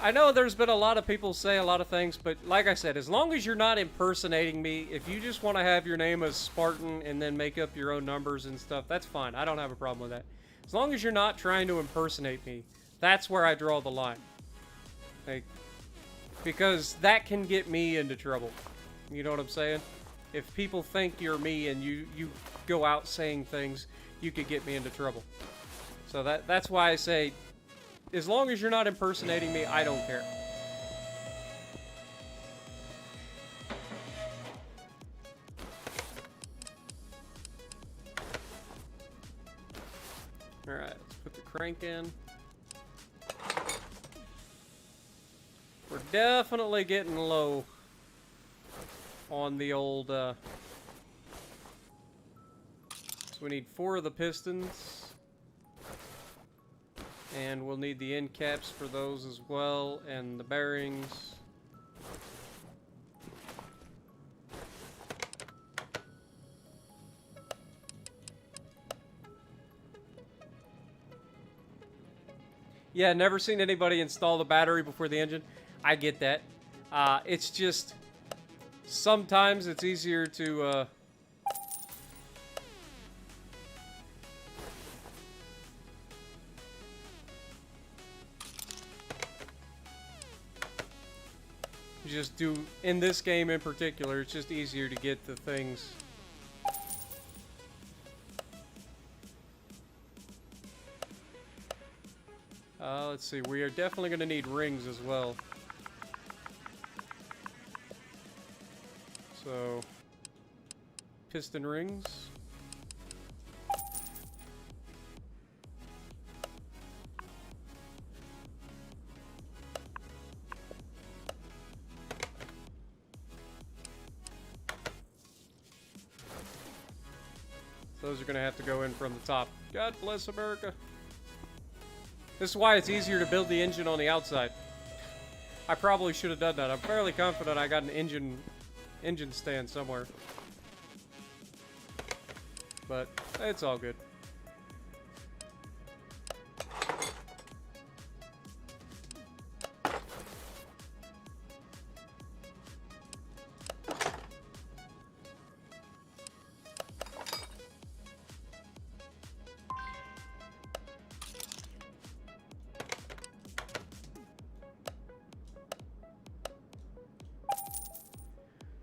I know there's been a lot of people say a lot of things, but like I said, as long as you're not impersonating me, if you just want to have your name as Spartan and then make up your own numbers and stuff, that's fine. I don't have a problem with that. As long as you're not trying to impersonate me, that's where I draw the line. Like, because that can get me into trouble. You know what I'm saying? If people think you're me and you go out saying things, you could get me into trouble. So that's why I say, as long as you're not impersonating me, I don't care. Alright, let's put the crank in. We're definitely getting low on the old, so we need 4 of the pistons. And we'll need the end caps for those as well, and the bearings. Yeah, never seen anybody install the battery before the engine. I get that. It's just, sometimes it's easier to, just do, in this game in particular, it's just easier to get the things. Let's see, we are definitely going to need rings as well. So, piston rings. Those are going to have to go in from the top. God bless America. This is why it's easier to build the engine on the outside. I probably should have done that. I'm fairly confident I got an engine stand somewhere. But it's all good.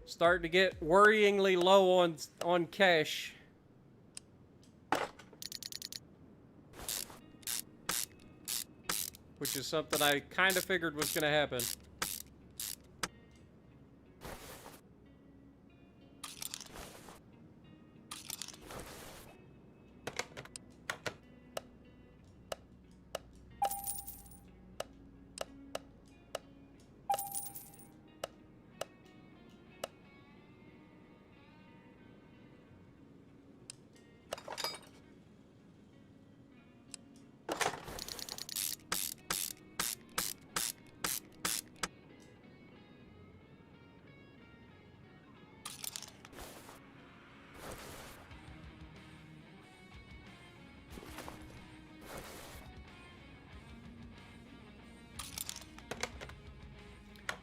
Starting to get worryingly low on cash. Which is something I kind of figured was going to happen.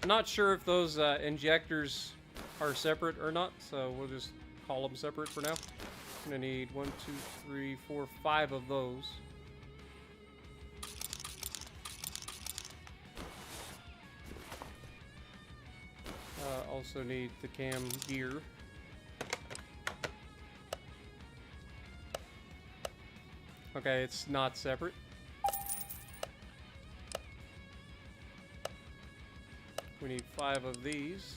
Not sure if those injectors are separate or not, so we'll just call them separate for now. I'm gonna need 1, 2, 3, 4, 5 of those. Also need the cam gear. Okay, it's not separate. We need 5 of these.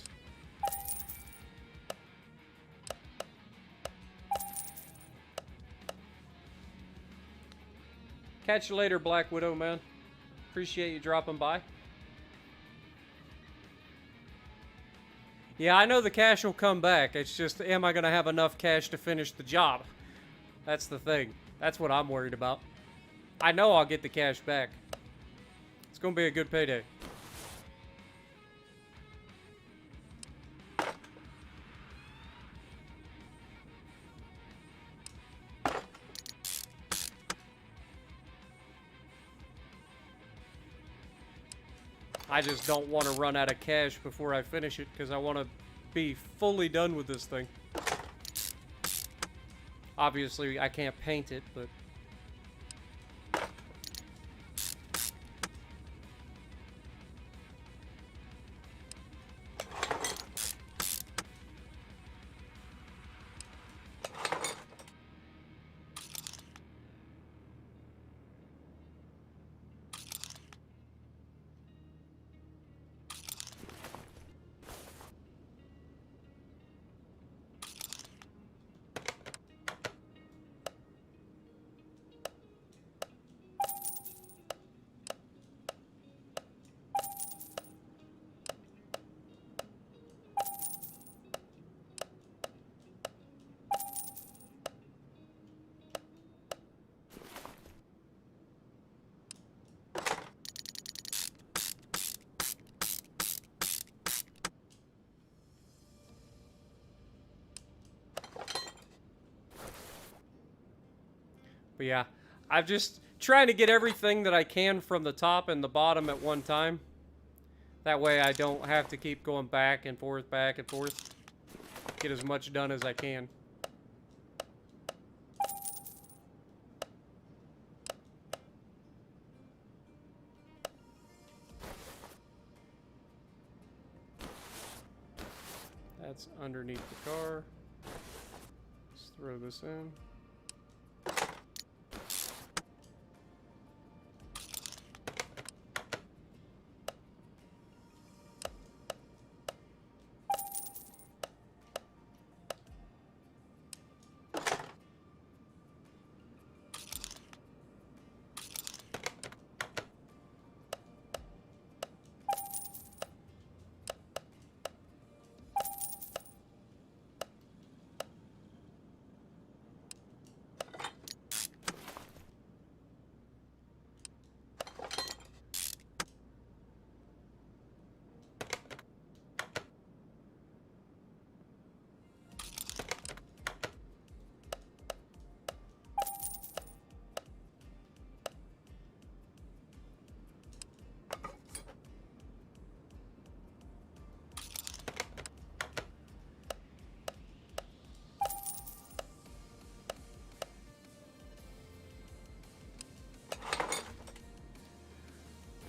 Catch you later, Black Widow, man. Appreciate you dropping by. Yeah, I know the cash will come back. It's just, am I going to have enough cash to finish the job? That's the thing. That's what I'm worried about. I know I'll get the cash back. It's going to be a good payday. I just don't want to run out of cash before I finish it, because I want to be fully done with this thing. Obviously, I can't paint it, but... But yeah, I'm just trying to get everything that I can from the top and the bottom at one time. That way I don't have to keep going back and forth, back and forth. Get as much done as I can. That's underneath the car. Let's throw this in.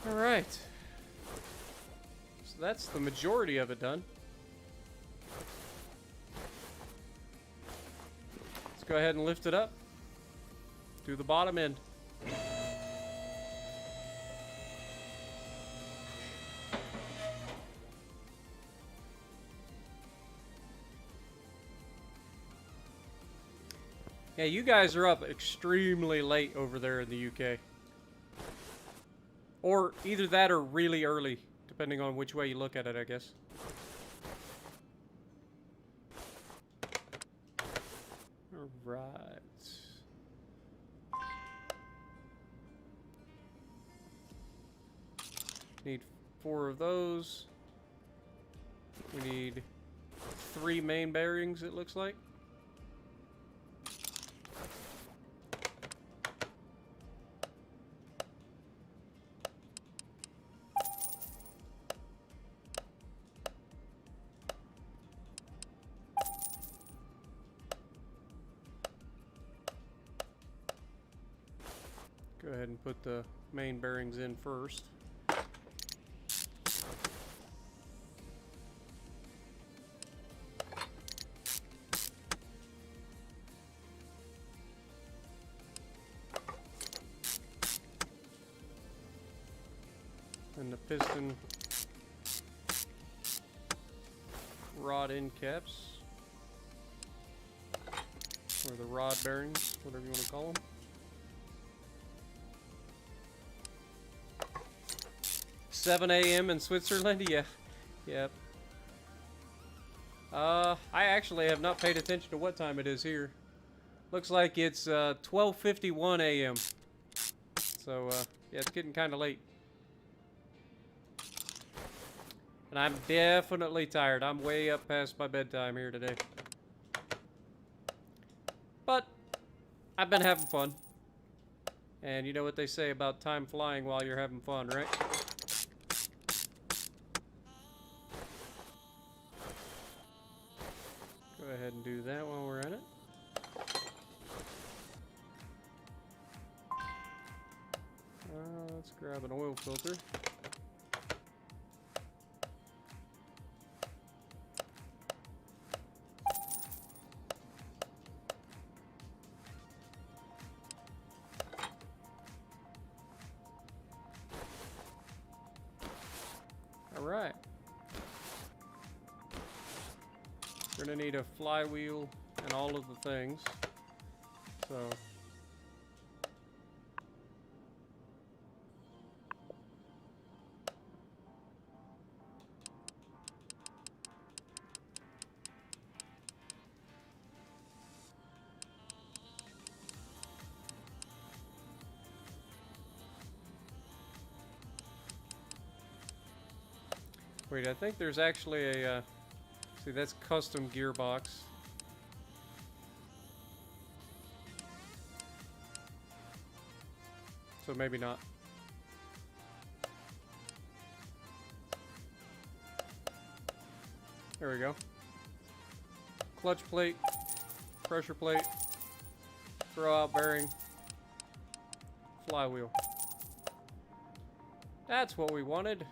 Alright. So that's the majority of it done. Let's go ahead and lift it up. Do the bottom end. Yeah, you guys are up extremely late over there in the UK. Or either that or really early, depending on which way you look at it, I guess. Alright. Need 4 of those. We need 3 main bearings, it looks like. and put the main bearings in first. And the piston rod end caps, or the rod bearings, whatever you want to call them. "7 a.m. in Switzerland?" Yeah. Yep. I actually have not paid attention to what time it is here. Looks like it's 12:51 a.m. So, yeah, it's getting kind of late. And I'm definitely tired. I'm way up past my bedtime here today. But I've been having fun. And you know what they say about time flying while you're having fun, right? Go ahead and do that while we're at it. Let's grab an oil filter. Alright. We're gonna need a flywheel and all of the things. So wait, I think there's actually a, see, that's custom gearbox. So maybe not. There we go. Clutch plate, pressure plate, throwout bearing, flywheel. That's what we wanted.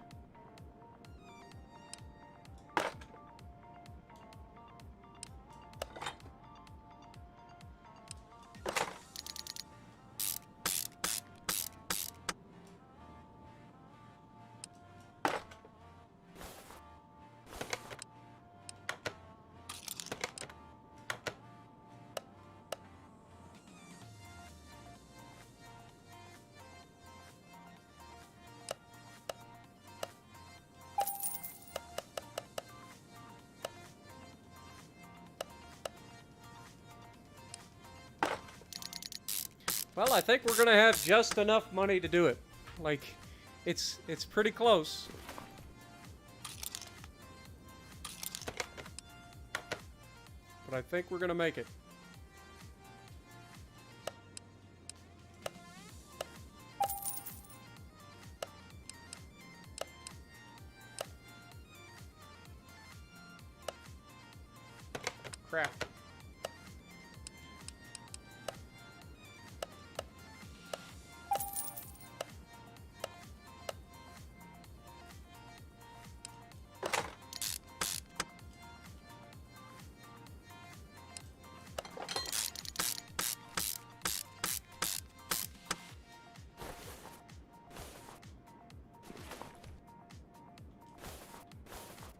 Well, I think we're gonna have just enough money to do it. Like, it's pretty close. But I think we're gonna make it. Crap.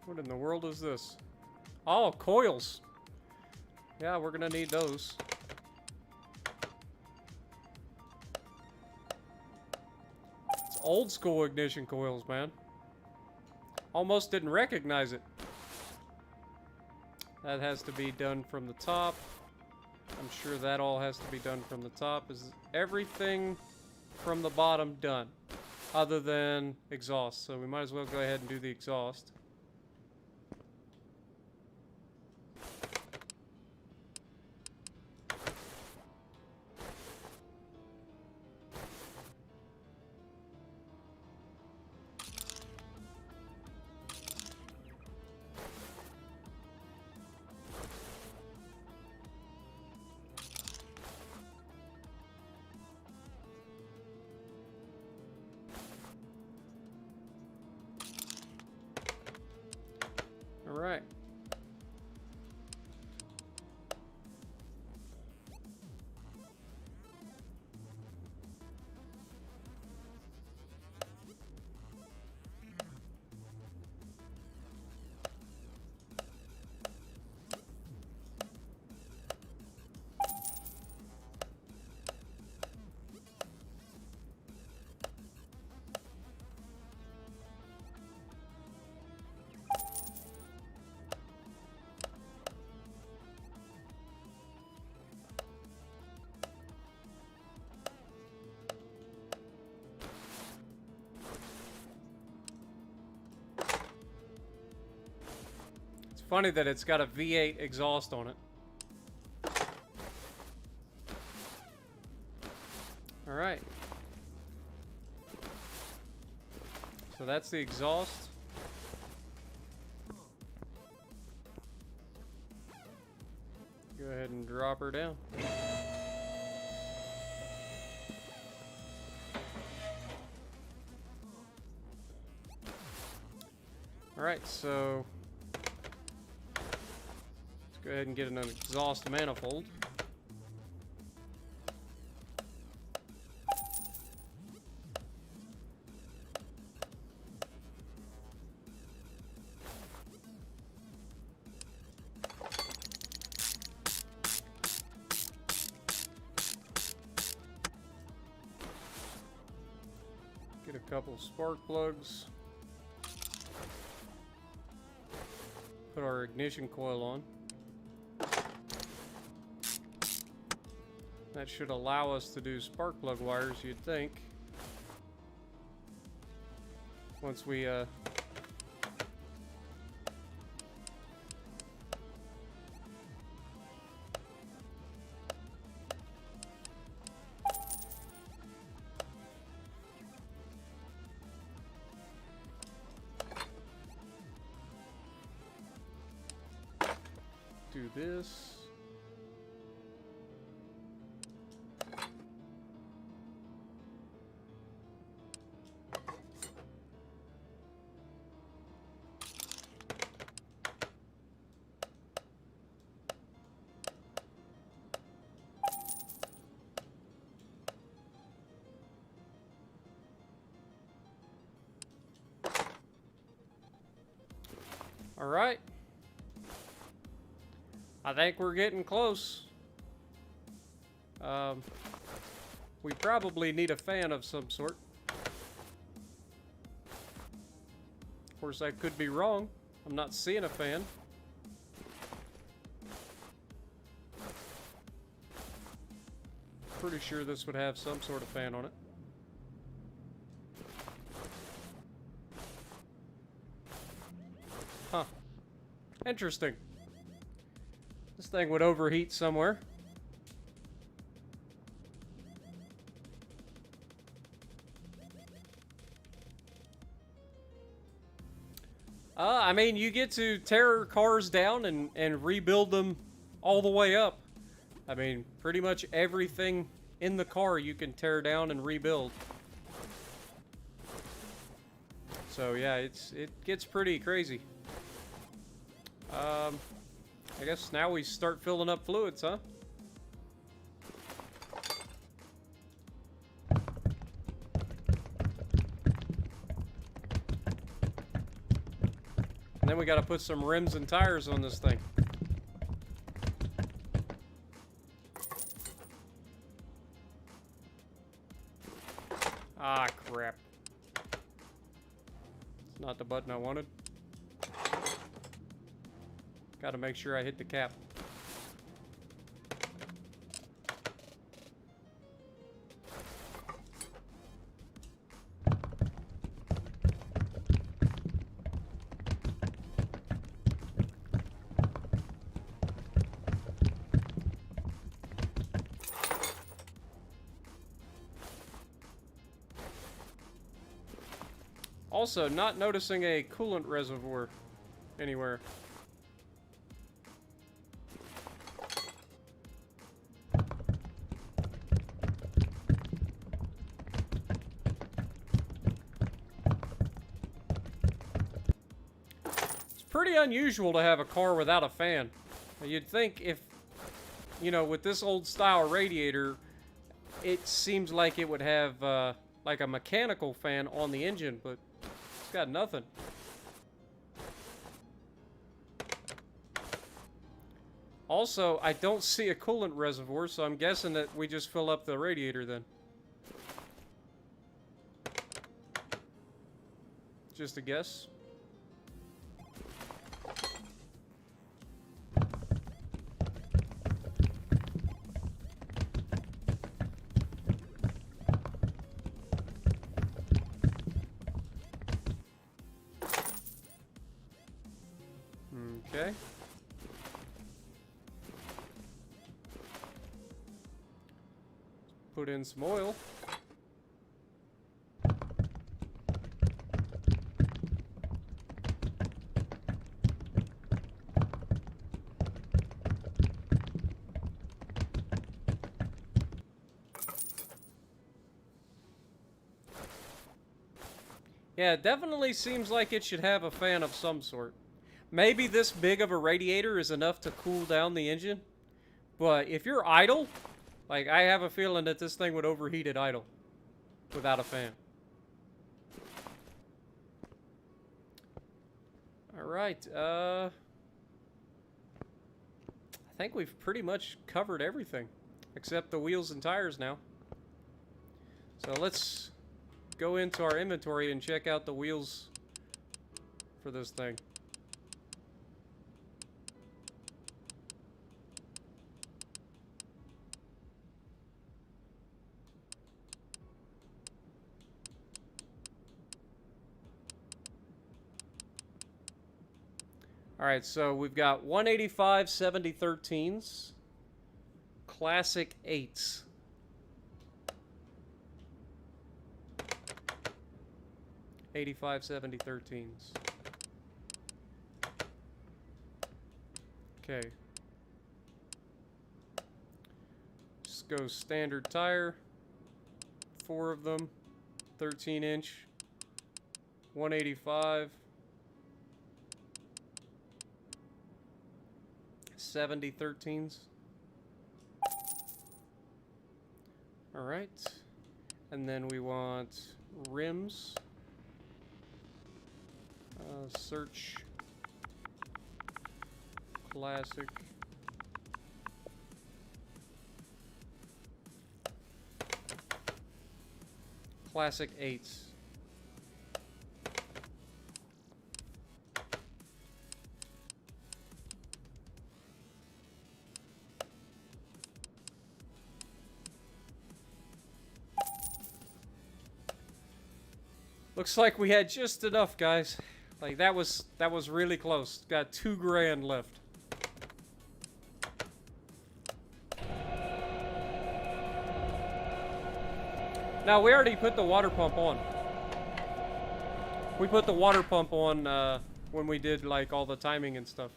What in the world is this? Oh, coils. Yeah, we're gonna need those. It's old school ignition coils, man. Almost didn't recognize it. That has to be done from the top. I'm sure that all has to be done from the top. Is everything from the bottom done? Other than exhaust. So we might as well go ahead and do the exhaust. right. Funny that it's got a V8 exhaust on it. All right. So that's the exhaust. Go ahead and drop her down. All right, so go ahead and get an exhaust manifold. Get a couple spark plugs. Put our ignition coil on. That should allow us to do spark plug wires, you'd think. Once we do this. All right. I think we're getting close. We probably need a fan of some sort. Of course, I could be wrong. I'm not seeing a fan. Pretty sure this would have some sort of fan on it. Huh. Interesting. This thing would overheat somewhere. I mean, you get to tear cars down and rebuild them all the way up. I mean, pretty much everything in the car you can tear down and rebuild. So yeah, it gets pretty crazy. I guess now we start filling up fluids, huh? And then we gotta put some rims and tires on this thing. Ah, crap. It's not the button I wanted. Gotta make sure I hit the cap. Also, not noticing a coolant reservoir anywhere. pretty unusual to have a car without a fan. You'd think if, you know, with this old style radiator, it seems like it would have like a mechanical fan on the engine, but it's got nothing. Also, I don't see a coolant reservoir, so I'm guessing that we just fill up the radiator then. Just a guess. Okay. Put in some oil. Yeah, it definitely seems like it should have a fan of some sort. Maybe this big of a radiator is enough to cool down the engine. But if you're idle, like, I have a feeling that this thing would overheat at idle without a fan. Alright, I think we've pretty much covered everything. Except the wheels and tires now. So let's go into our inventory and check out the wheels for this thing. Alright, so we've got 185 7013s, Classic 8s. '85 7013s. Okay. Just go standard tire. 4 of them. 13-inch. 185. 7013s. Alright. And then we want rims. Search classic. Classic 8s. Looks like we had just enough, guys. Like, that was really close. Got $2 grand left. Now, we already put the water pump on. We put the water pump on when we did, like, all the timing and stuff.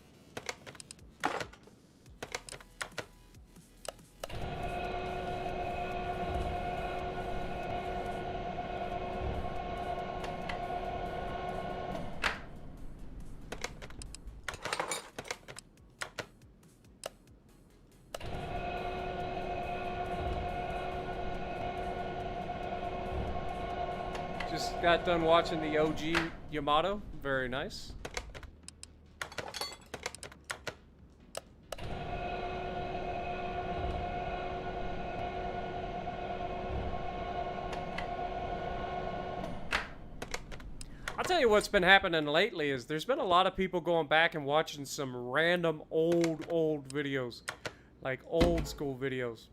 Just got done watching the OG Yamato. Very nice. I'll tell you what's been happening lately is there's been a lot of people going back and watching some random old videos. Like old school videos.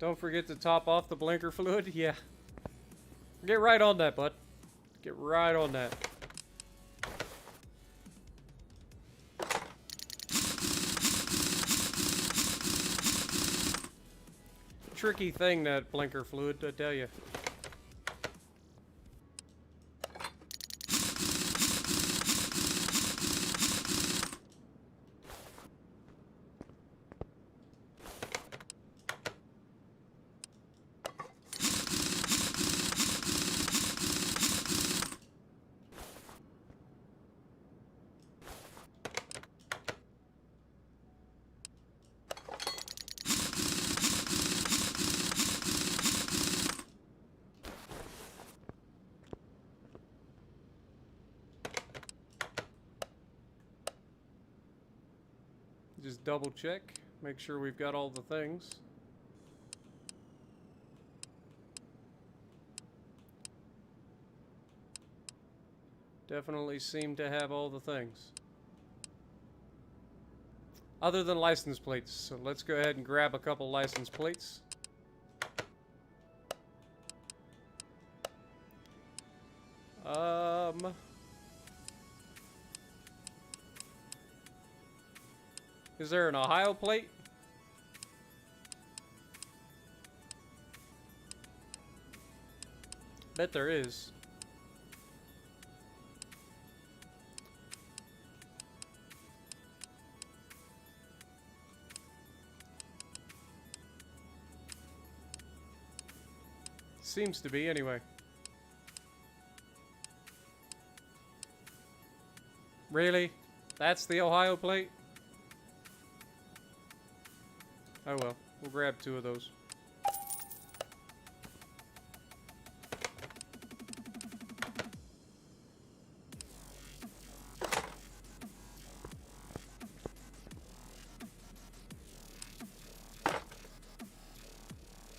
Don't forget to top off the blinker fluid. Yeah. Get right on that, bud. Get right on that. Tricky thing, that blinker fluid, I tell you. Just double check, make sure we've got all the things. Definitely seem to have all the things. Other than license plates. So let's go ahead and grab a couple license plates. Is there an Ohio plate? Bet there is. Seems to be, anyway. Really? That's the Ohio plate? Oh well, we'll grab 2 of those.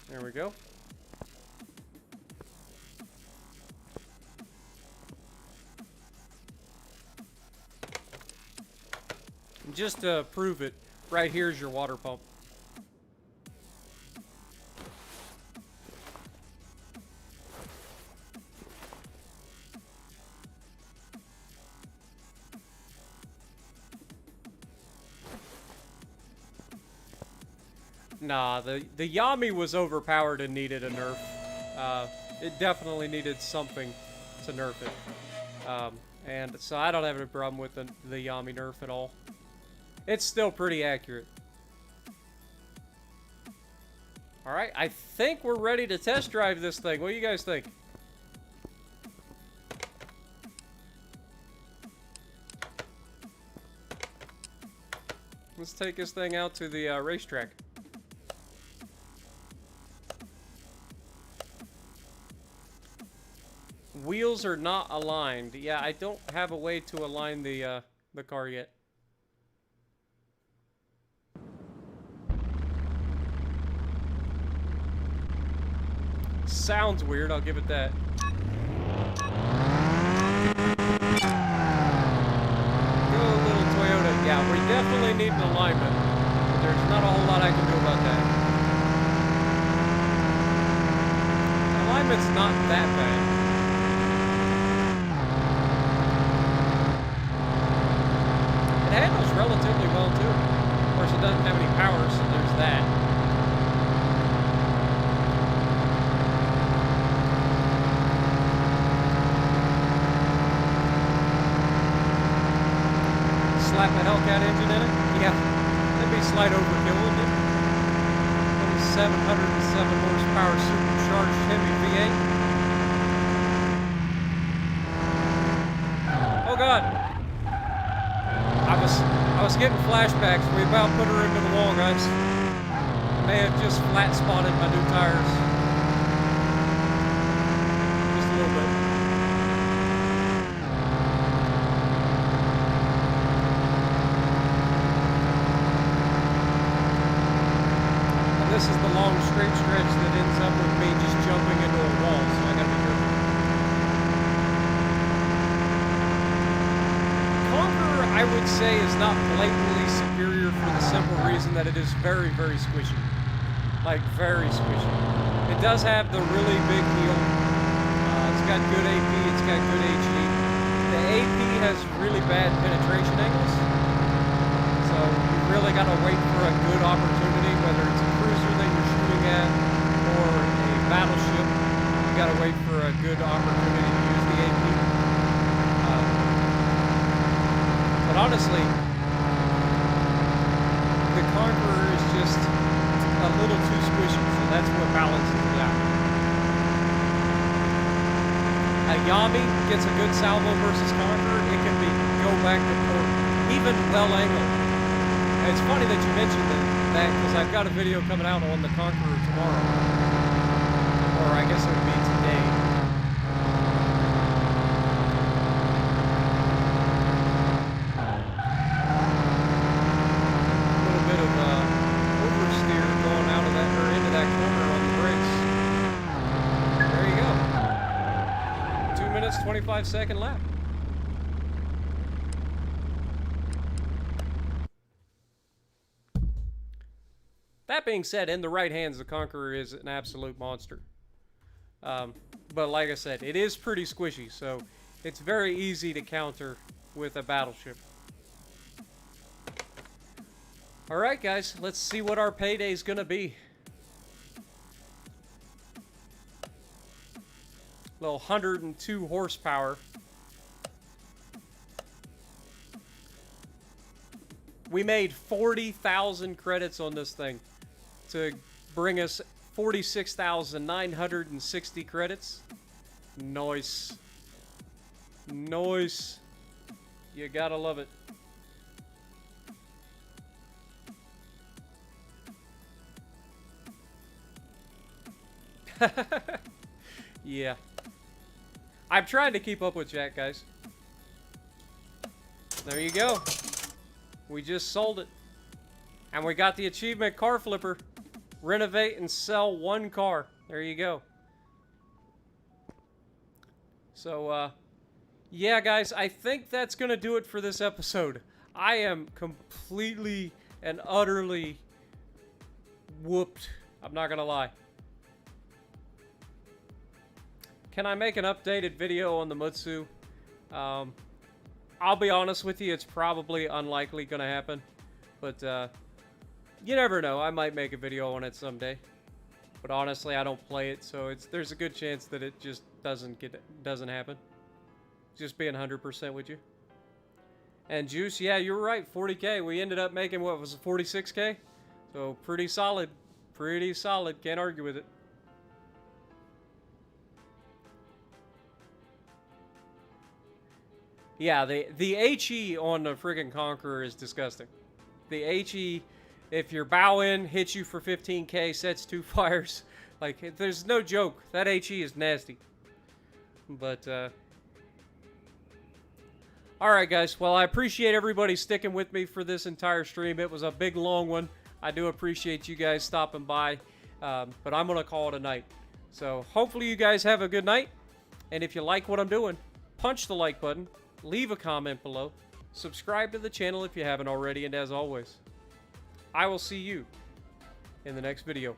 There we go. Just to prove it, right here's your water pump. Nah, the Yami was overpowered and needed a nerf. It definitely needed something to nerf it. And so I don't have any problem with the Yami nerf at all. It's still pretty accurate. Alright, I think we're ready to test drive this thing. What do you guys think? Let's take this thing out to the racetrack. Wheels are not aligned. Yeah, I don't have a way to align the car yet. Sounds weird, I'll give it that. Go little Toyota. Yeah, we definitely need an alignment. But there's not a whole lot I can do about that. Alignment's not that bad. It handles relatively well too. Of course, it doesn't have any power, so there's that. Slap a Hellcat engine in it? Yeah, that'd be slight overkill, wouldn't it? Only 707 horsepower supercharged Chevy V8. Oh God! I was getting flashbacks. We about put her into the wall, guys. May have just flat spotted my new tires. Just a little bit. This is the long straight stretch that ends up with me just jumping into a wall, so I gotta be careful. Conqueror, I would say, is not blatantly superior for the simple reason that it is very, very squishy. Like, very squishy. It does have the really big heel. It's got good AP, it's got good HE. The AP has really bad penetration angles. So you really got to wait for a good opportunity, whether it's a cruiser that you're shooting at or a battleship. You got to wait for a good opportunity to use the AP. But honestly, the Conqueror is just a little too squishy, so that's what balances it out. A Yami gets a good salvo versus Conqueror, it can go back and forth, even well angled. And it's funny that you mentioned that because I've got a video coming out on the Conqueror tomorrow, or I guess it would be today. Into that corner on the brakes. There you go. 2 minutes, 25-second lap. That being said, in the right hands, the Conqueror is an absolute monster. But like I said, it is pretty squishy, so it's very easy to counter with a battleship. Alright guys, let's see what our payday is gonna be. Little 102 horsepower. We made 40,000 credits on this thing to bring us 46,960 credits. Nice. Nice. You gotta love it. Yeah. I'm trying to keep up with Jack, guys. There you go. We just sold it. And we got the achievement car flipper. Renovate and sell one car. There you go. So, yeah, guys, I think that's going to do it for this episode. I am completely and utterly whooped. I'm not going to lie. Can I make an updated video on the Mutsu? I'll be honest with you, it's probably unlikely going to happen. But, you never know. I might make a video on it someday. But honestly, I don't play it, so there's a good chance that it just doesn't happen. Just being 100% with you. And Juice, yeah, you're right, 40K. We ended up making, what was it, 46K? So, pretty solid. Pretty solid. Can't argue with it. Yeah, the HE on the friggin' Conqueror is disgusting. The HE, if your bow in, hits you for 15K, sets 2 fires. Like, there's no joke. That HE is nasty. But, alright, guys. Well, I appreciate everybody sticking with me for this entire stream. It was a big, long one. I do appreciate you guys stopping by. But I'm going to call it a night. So, hopefully you guys have a good night. And if you like what I'm doing, punch the like button. Leave a comment below. Subscribe to the channel if you haven't already. And as always, I will see you in the next video.